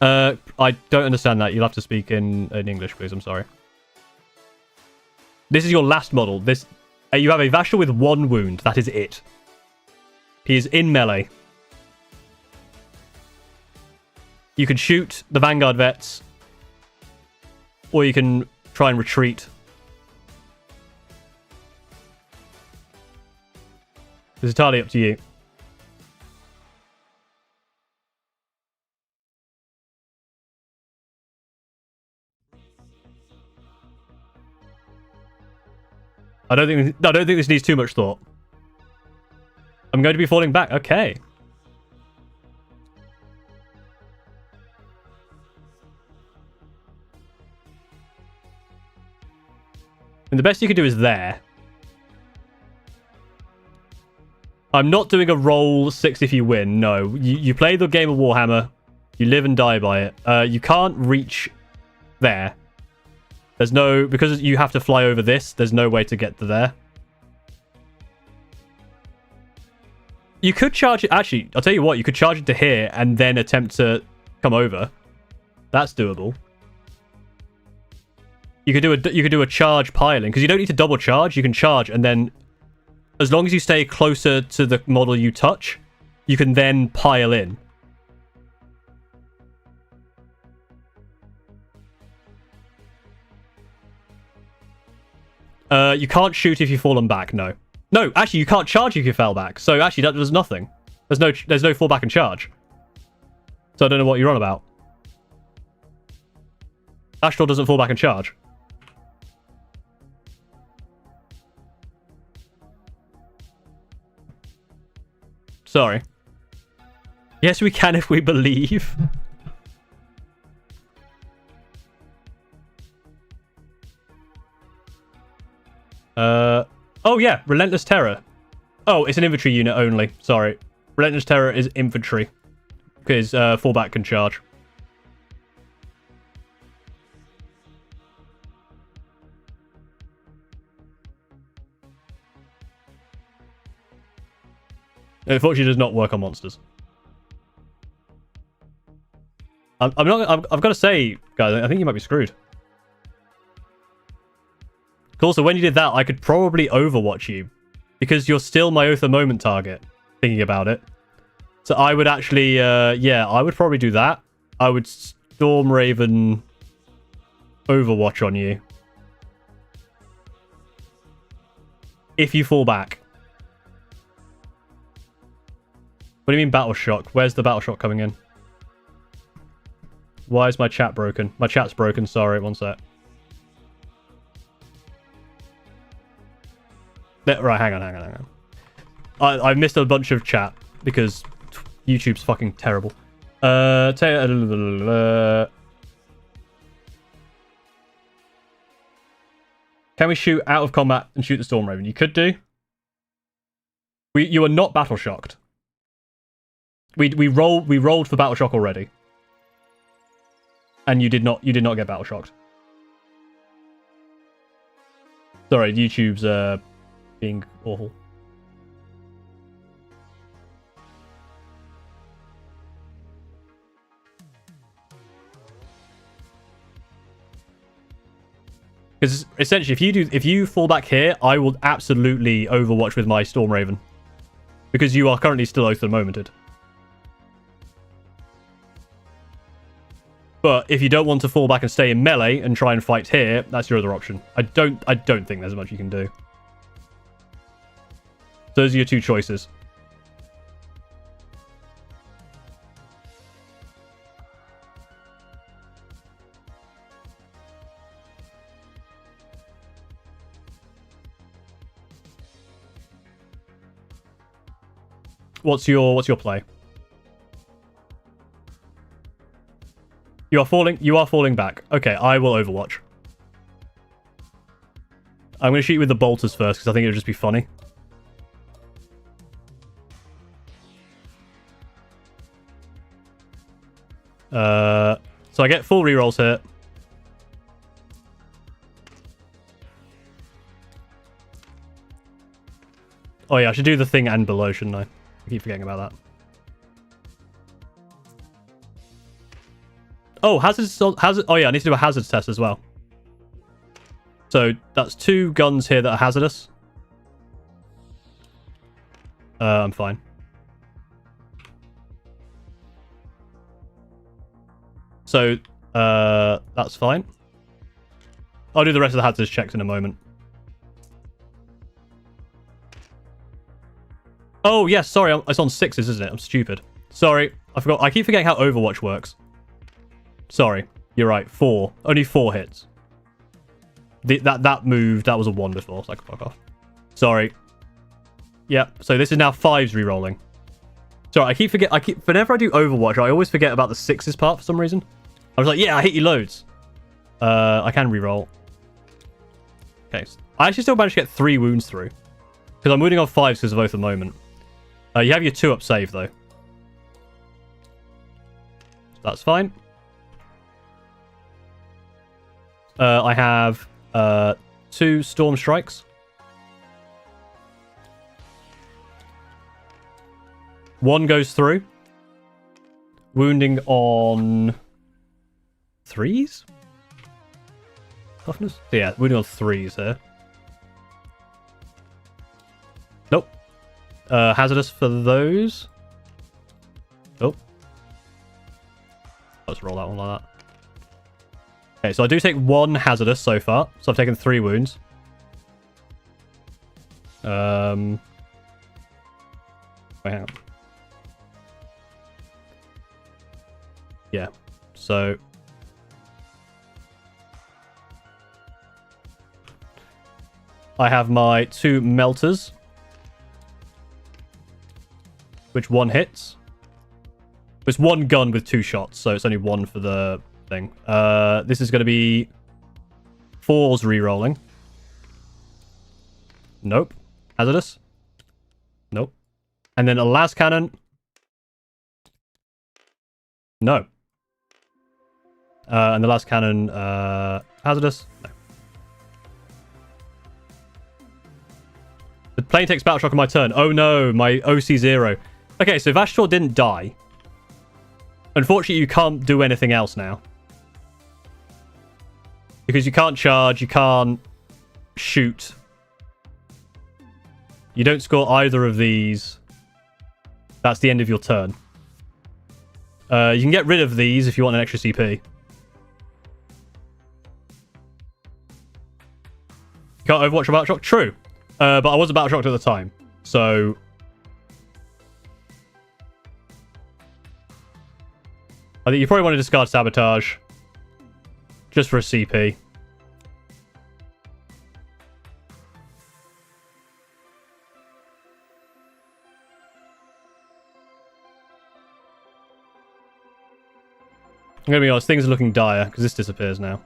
I don't understand that. You'll have to speak in English, please. I'm sorry. This is your last model. You have a Vashtorr with 1 wound. That is it. He is in melee. You can shoot the Vanguard vets. Or you can try and retreat. It's entirely up to you. I don't think this needs too much thought. I'm going to be falling back. Okay. And the best you can do is there. I'm not doing a roll 6 if you win. No. You play the game of Warhammer. You live and die by it. You can't reach there. There's no... Because you have to fly over this, there's no way to get to there. You could charge it... Actually, I'll tell you what. You could charge it to here and then attempt to come over. That's doable. You could do a charge piling. Because you don't need to double charge. You can charge and then... As long as you stay closer to the model you touch, you can then pile in. You can't shoot if you've fallen back, no. No, actually, you can't charge if you fell back. So actually, that does nothing. There's no fall back and charge. So I don't know what you're on about. Vashtorr doesn't fall back and charge. Sorry. Yes, we can if we believe. Oh yeah, Relentless Terror. Oh, it's an infantry unit only. Sorry. Relentless Terror is infantry. Because fallback can charge. Unfortunately, it does not work on monsters. I've got to say, guys, I think you might be screwed. Also, when you did that, I could probably overwatch you. Because you're still my Oath of Moment target, thinking about it. So I would actually, yeah, I would probably do that. I would Storm Raven Overwatch on you. If you fall back. What do you mean Battle Shock? Where's the Battle Shock coming in? Why is my chat broken? My chat's broken, sorry, one sec. Right, hang on. I missed a bunch of chat because YouTube's fucking terrible. Can we shoot out of combat and shoot the Storm Raven? You could do. You are not battle shocked. We rolled for battle shock already. And you did not get battle shocked. Sorry, YouTube's being awful. Because essentially, if you fall back here, I will absolutely overwatch with my Storm Raven, because you are currently still Oath of the Momented. But if you don't want to fall back and stay in melee and try and fight here, that's your other option. I don't think there's much you can do. Those are your two choices. What's your play? You are falling back. Okay, I will overwatch. I'm going to shoot you with the bolters first because I think it would just be funny. So I get full rerolls here. Oh yeah, I should do the thing and below, shouldn't I? I keep forgetting about that. Oh, hazard. Oh yeah, I need to do a hazard test as well. So that's 2 guns here that are hazardous. I'm fine. So that's fine. I'll do the rest of the hazardous checks in a moment. Oh yes, sorry, it's on 6s, isn't it? I'm stupid. Sorry, I forgot. I keep forgetting how Overwatch works. Sorry, you're right. 4. Only 4 hits. That move, that was a 1 before, so I can fuck off. Sorry. Yep, so this is now 5s rerolling. Sorry, whenever I do Overwatch, I always forget about the 6s part for some reason. I was like, yeah, I hit you loads. I can reroll. Okay, so I actually still managed to get 3 wounds through. Because I'm wounding on 5s because of Oath of the Moment. You have your 2-up save, though. That's fine. I have 2 Storm Strikes. 1 goes through. Wounding on 3s? Toughness? Yeah, wounding on 3s here. Nope. Hazardous for those. Nope. Let's roll that one like that. Okay, so I do take 1 hazardous so far. So I've taken 3 wounds. Wait, hang on. Yeah, so I have my 2 melters, which one hits. It's 1 gun with 2 shots, so it's only 1 for the thing. This is going to be 4s re-rolling. Nope. Hazardous. Nope. And then a las cannon. No. And the last cannon, hazardous? No. The plane takes battle shock on my turn. Oh no, my OC0. Okay, so Vashtorr didn't die. Unfortunately, you can't do anything else now. Because you can't charge, you can't shoot. You don't score either of these. That's the end of your turn. You can get rid of these if you want an extra CP. You can't overwatch a battle shock? True. But I was a battle shocked at the time. So I think you probably want to discard sabotage. Just for a CP. I'm going to be honest, things are looking dire, because this disappears now.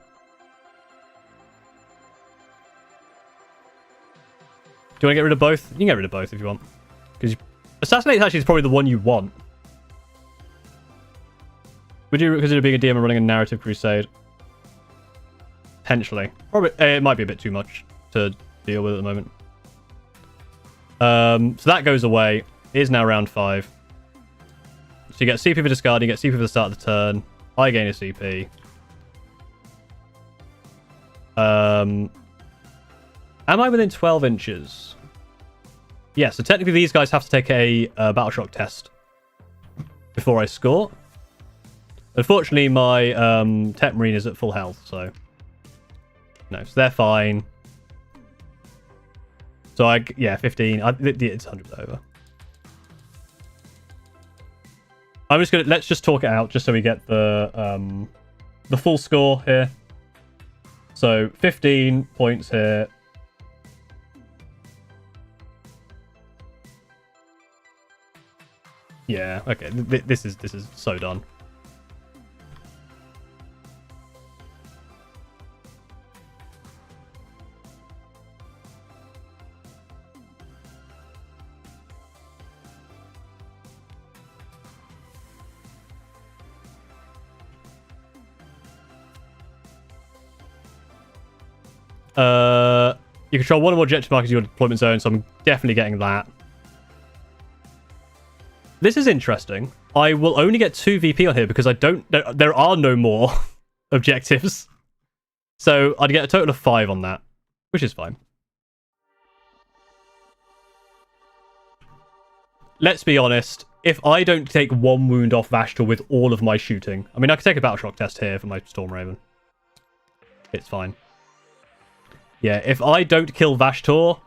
Do you want to get rid of both? You can get rid of both if you want. Because Assassinate actually is probably the one you want. Would you consider being a DM and running a narrative crusade? Potentially. Probably, it might be a bit too much to deal with at the moment. So that goes away. It is now round 5. So you get CP for discarding, you get CP for the start of the turn. I gain a CP. Am I within 12 inches? Yeah, so technically these guys have to take a battle shock test before I score. Unfortunately, my Tech Marine is at full health, so no, so they're fine. So yeah, 15. It's 100% over. I'm just gonna let's just talk it out just so we get the full score here. So 15 points here. Yeah, okay. This is so done. You control 1 or more objective markers in your deployment zone, so I'm definitely getting that. This is interesting. I will only get 2 VP on here because there are no more objectives. So I'd get a total of 5 on that, which is fine. Let's be honest. If I don't take 1 wound off Vashtorr with all of my shooting... I mean, I could take a battle shock test here for my Storm Raven. It's fine. Yeah, if I don't kill Vashtorr...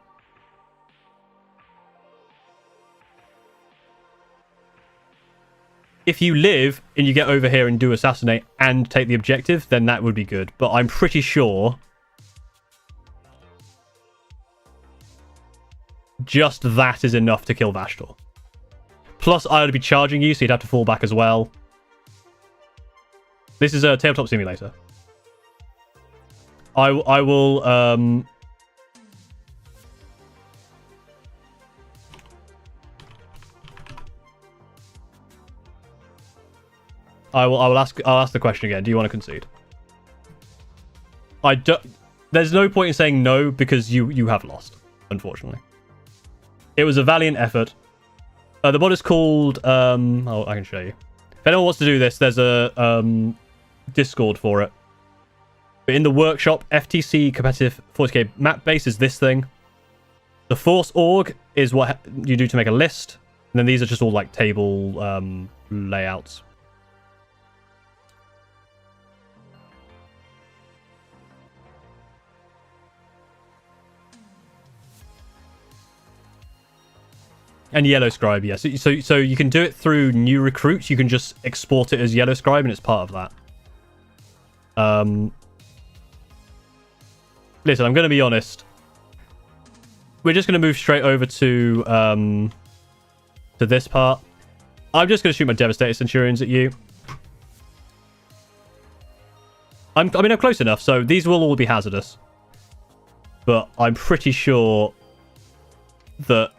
If you live and you get over here and do Assassinate and take the objective, then that would be good. But I'm pretty sure... just that is enough to kill Vashtorr. Plus, I would be charging you, so you'd have to fall back as well. This is a tabletop simulator. I will I'll ask the question again. Do you want to concede? There's no point in saying no because you have lost, unfortunately. It was a valiant effort. The mod is called oh, I can show you. If anyone wants to do this, there's a Discord for it. But in the workshop, FTC competitive 40k map base is this thing. The Force org is what you do to make a list. And then these are just all like table layouts. And Yellow Scribe, yes. Yeah. So you can do it through new recruits. You can just export it as Yellow Scribe, and it's part of that. Listen, I'm going to be honest. We're just going to move straight over to this part. I'm just going to shoot my Devastator Centurions at you. I mean, I'm close enough, so these will all be hazardous. But I'm pretty sure that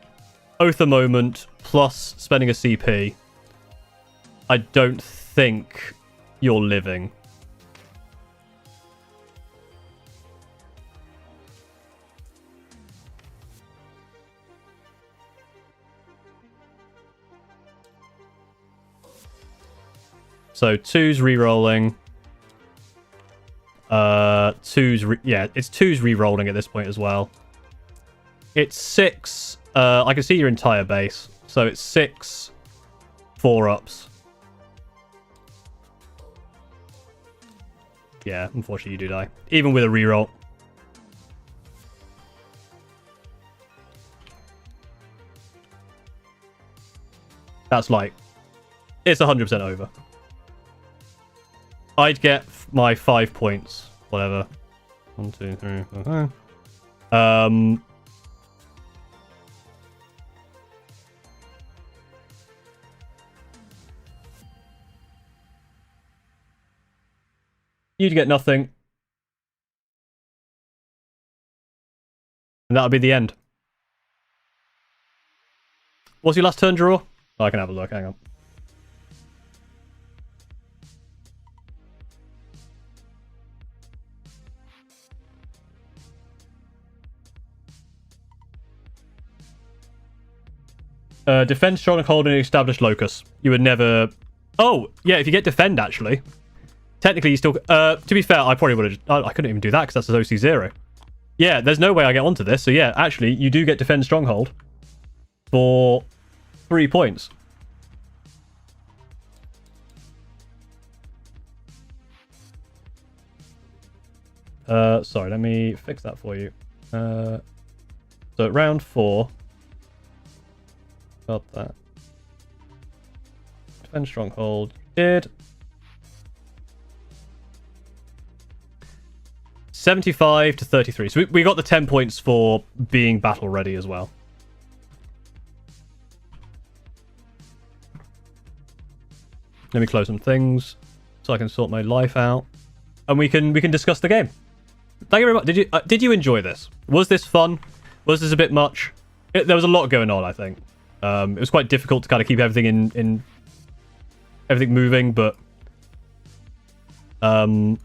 Oath a Moment plus spending a CP, I don't think you're living. So 2's re-rolling. It's 2's re-rolling at this point as well. It's 6. I can see your entire base. So it's 6 4-ups. Yeah, unfortunately you do die. Even with a reroll. That's like... It's 100% over. I'd get my 5 points. Whatever. 1, 2, 3, 4, 5. You'd get nothing. And that'll be the end. What's your last turn draw? Oh, I can have a look. Hang on. Defend stronghold and establish locus. You would never... Oh, yeah, if you get defend, actually. Technically, you still... to be fair, I probably would have... I couldn't even do that because that's an OC0. Yeah, there's no way I get onto this. So yeah, actually, you do get defend stronghold for 3 points. Sorry, let me fix that for you. So round 4... Got that. Defend stronghold. Did. 75 to 33. So we got the 10 points for being battle ready as well. Let me close some things so I can sort my life out, and we can discuss the game. Thank you very much. Did you enjoy this? Was this fun? Was this a bit much? There was a lot going on, I think. It was quite difficult to kind of keep everything in everything moving, but and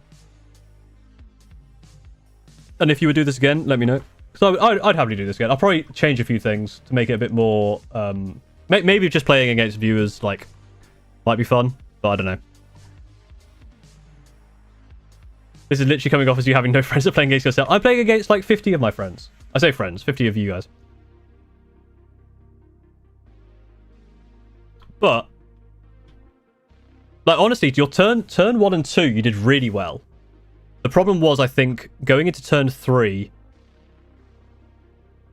if you would do this again, let me know. So I'd happily do this again. I'll probably change a few things to make it a bit more. Maybe just playing against viewers might be fun, but I don't know. This is literally coming off as you having no friends and playing against yourself. I'm playing against like 50 of my friends. I say friends, 50 of you guys. But, like, honestly, your turn 1 and 2, you did really well. The problem was, I think, going into turn 3,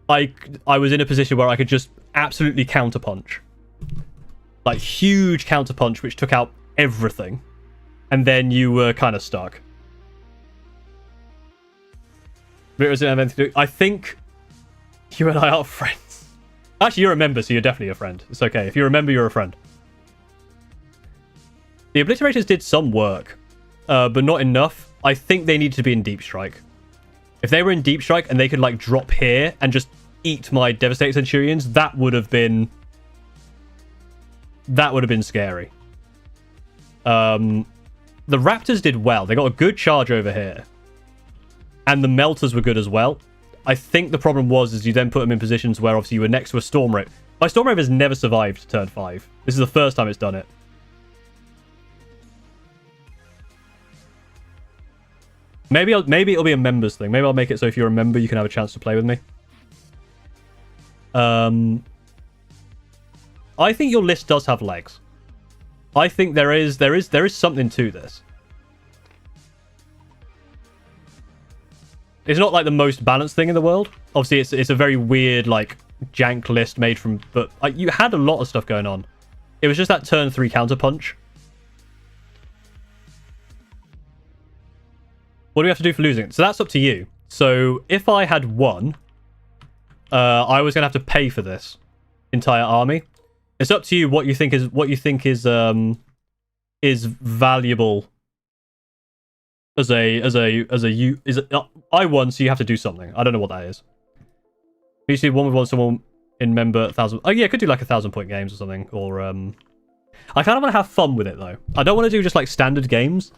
I was in a position where I could just absolutely counterpunch. Like, huge counterpunch, which took out everything. And then you were kind of stuck. But it was anything to do. I think you and I are friends. Actually, you're a member, so you're definitely a friend. It's okay. If you're a member, you're a friend. The Obliterators did some work, but not enough. I think they needed to be in Deep Strike. If they were in Deep Strike and they could, like, drop here and just eat my Devastator Centurions, that would have been scary. The Raptors did well. They got a good charge over here. And the Melters were good as well. I think the problem was you then put them in positions where obviously you were next to a Storm Rave. My Storm Rave has never survived turn 5. This is the first time it's done it. Maybe it'll be a members thing. Maybe I'll make it so if you're a member, you can have a chance to play with me. I think your list does have legs. I think there is something to this. It's not like the most balanced thing in the world. Obviously, it's a very weird, like, jank list made from... But you had a lot of stuff going on. It was just that turn 3 counter punch. What do we have to do for losing it? So that's up to you. So if I had won, I was going to have to pay for this entire army. It's up to you what you think is valuable as I won, so you have to do something. I don't know what that is. You see, 1v1 someone in member 1,000. Oh yeah, I could do like 1,000-point games or something. Or I kind of want to have fun with it though. I don't want to do just like standard games.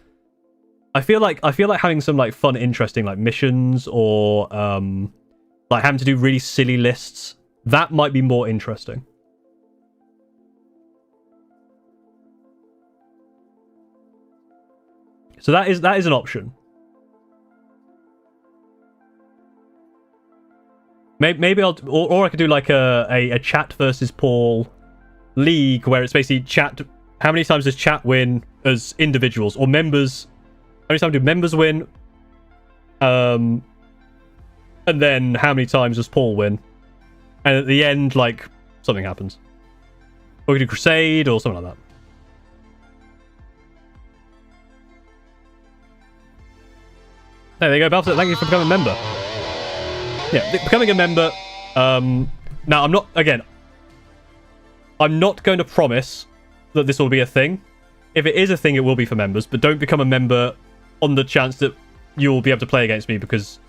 I feel like having some like fun, interesting like missions or like having to do really silly lists. That might be more interesting. So that is an option. Maybe I'll or I could do like a chat versus Paul league where it's basically chat. How many times does chat win as individuals or members? How many times do members win? And then how many times does Paul win? And at the end, like, something happens. Or we could do Crusade or something like that. There you go, Balfour. Thank you for becoming a member. Yeah, becoming a member. Now, I'm not going to promise that this will be a thing. If it is a thing, it will be for members. But don't become a member on the chance that you'll be able to play against me, because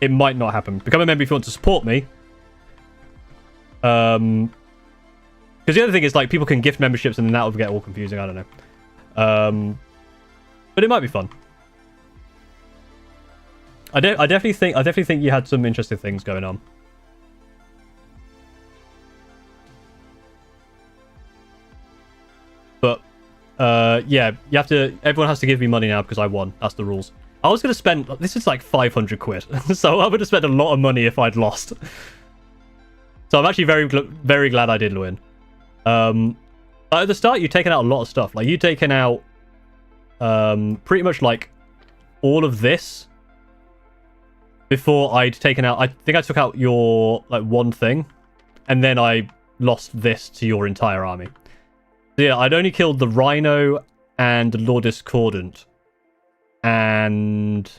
it might not happen. Become a member if you want to support me. Because the other thing is, like, people can gift memberships and then that will get all confusing. I don't know. But it might be fun. I definitely think you had some interesting things going on. But yeah, everyone has to give me money now because I won. That's the rules. I was going to spend, this is like 500 quid. So I would have spent a lot of money if I'd lost. So I'm actually very glad I did win. At the start, you've taken out a lot of stuff. Like, you've taken out pretty much like all of this before I'd taken out... I think I took out your like one thing, and then I lost this to your entire army. So yeah, I'd only killed the Rhino and the Lord Discordant. And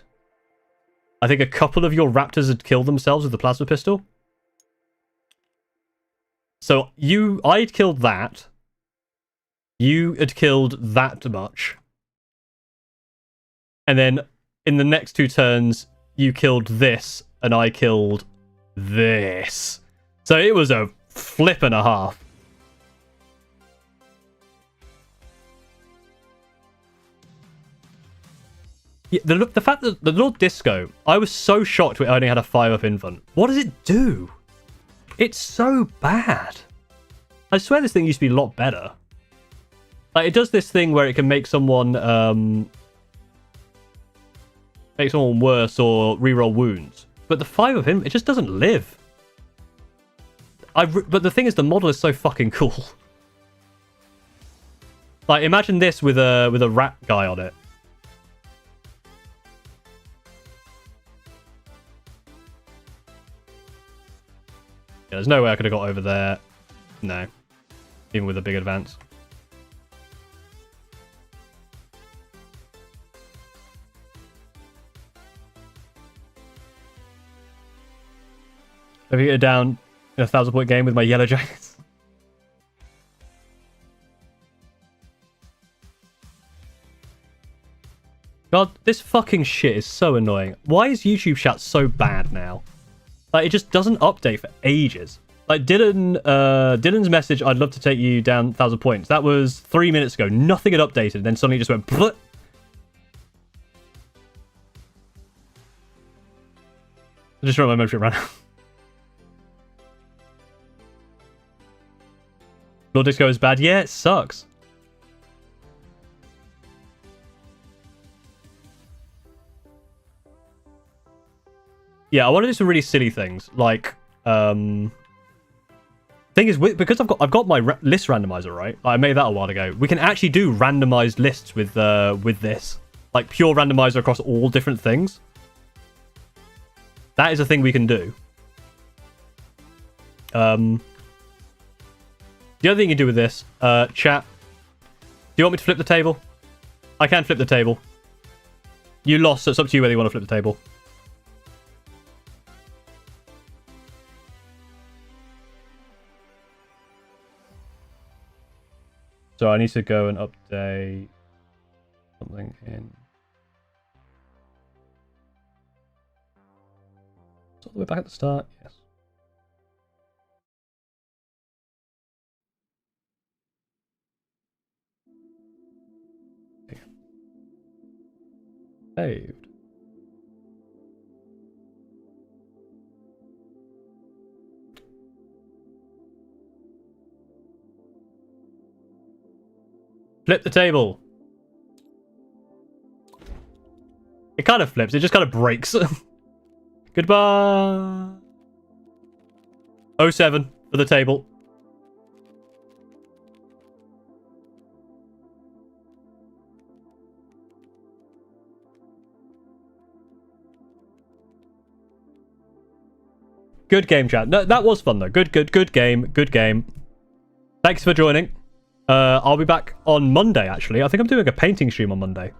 I think a couple of your Raptors had killed themselves with the plasma pistol. So I'd killed that. You had killed that much. And then in the next 2 turns, you killed this, and I killed this. So it was a flip and a half. Yeah, the fact that the Lord Disco, I was so shocked it only had a 5-up infant. What does it do? It's so bad. I swear this thing used to be a lot better. Like, it does this thing where it can make someone worse or reroll wounds. But the 5-up infant, it just doesn't live. But the thing is, the model is so fucking cool. Like, imagine this with a rat guy on it. Yeah, there's no way I could have got over there. No. Even with a big advance. Have you get down in a 1,000-point game with my Yellow Jackets? God, this fucking shit is so annoying. Why is YouTube chat so bad now? Like, it just doesn't update for ages. Like, Dylan's message, I'd love to take you down 1,000 points. That was 3 minutes ago. Nothing had updated. Then suddenly it just went... Bleh. I just wrote my membership right now. Lord Disco is bad. Yeah, it sucks. Yeah, I want to do some really silly things, like thing is, because I've got my list randomizer, right? I made that a while ago. We can actually do randomized lists with this, like pure randomizer across all different things. That is a thing we can do. The other thing you can do with this, chat. Do you want me to flip the table? I can flip the table. You lost, so it's up to you whether you want to flip the table. So I need to go and update something in... Is all the way back at the start? Yes. Saved. Flip the table. It kind of flips. It just kind of breaks. Goodbye. 07 for the table. Good game, chat. No, that was fun though. Good game. Good game. Thanks for joining. I'll be back on Monday, actually. I think I'm doing a painting stream on Monday.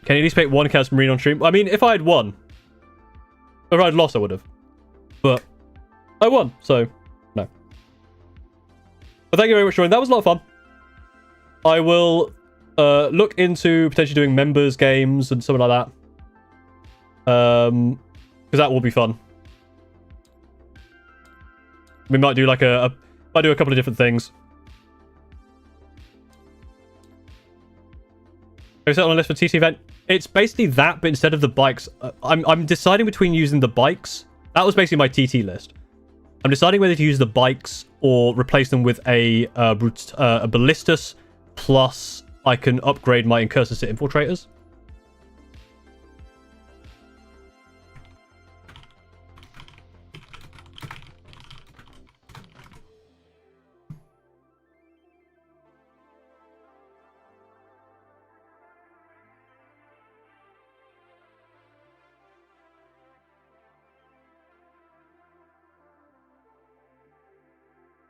Can you at least pick one Chaos Marine on stream? I mean, if I had won. If I'd lost, I would have. But I won, so no. But thank you very much for joining. That was a lot of fun. I will look into potentially doing members games and something like that. Because that will be fun. We might do like might do a couple of different things. Have you set on a list for TT event? It's basically that, but instead of the bikes, I'm deciding between using the bikes. That was basically my TT list. I'm deciding whether to use the bikes or replace them with a ballistus, plus I can upgrade my incursors to infiltrators.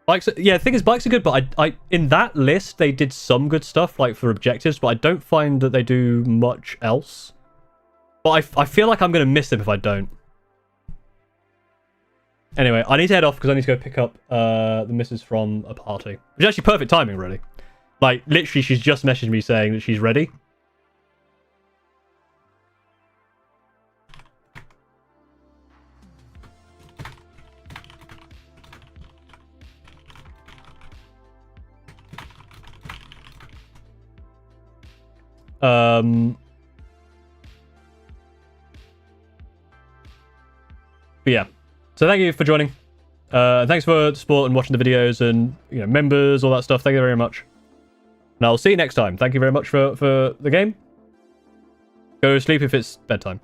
Bikes, yeah, the thing is, bikes are good, but I in that list, they did some good stuff, like for objectives, but I don't find that they do much else. But I feel like I'm going to miss them if I don't. Anyway, I need to head off because I need to go pick up the missus from a party. Which is actually perfect timing, really. Like, literally, she's just messaged me saying that she's ready. But yeah, so thank you for joining. Thanks for the support and watching the videos and, you know, members, all that stuff. Thank you very much. And I'll see you next time. Thank you very much for the game. Go to sleep if it's bedtime.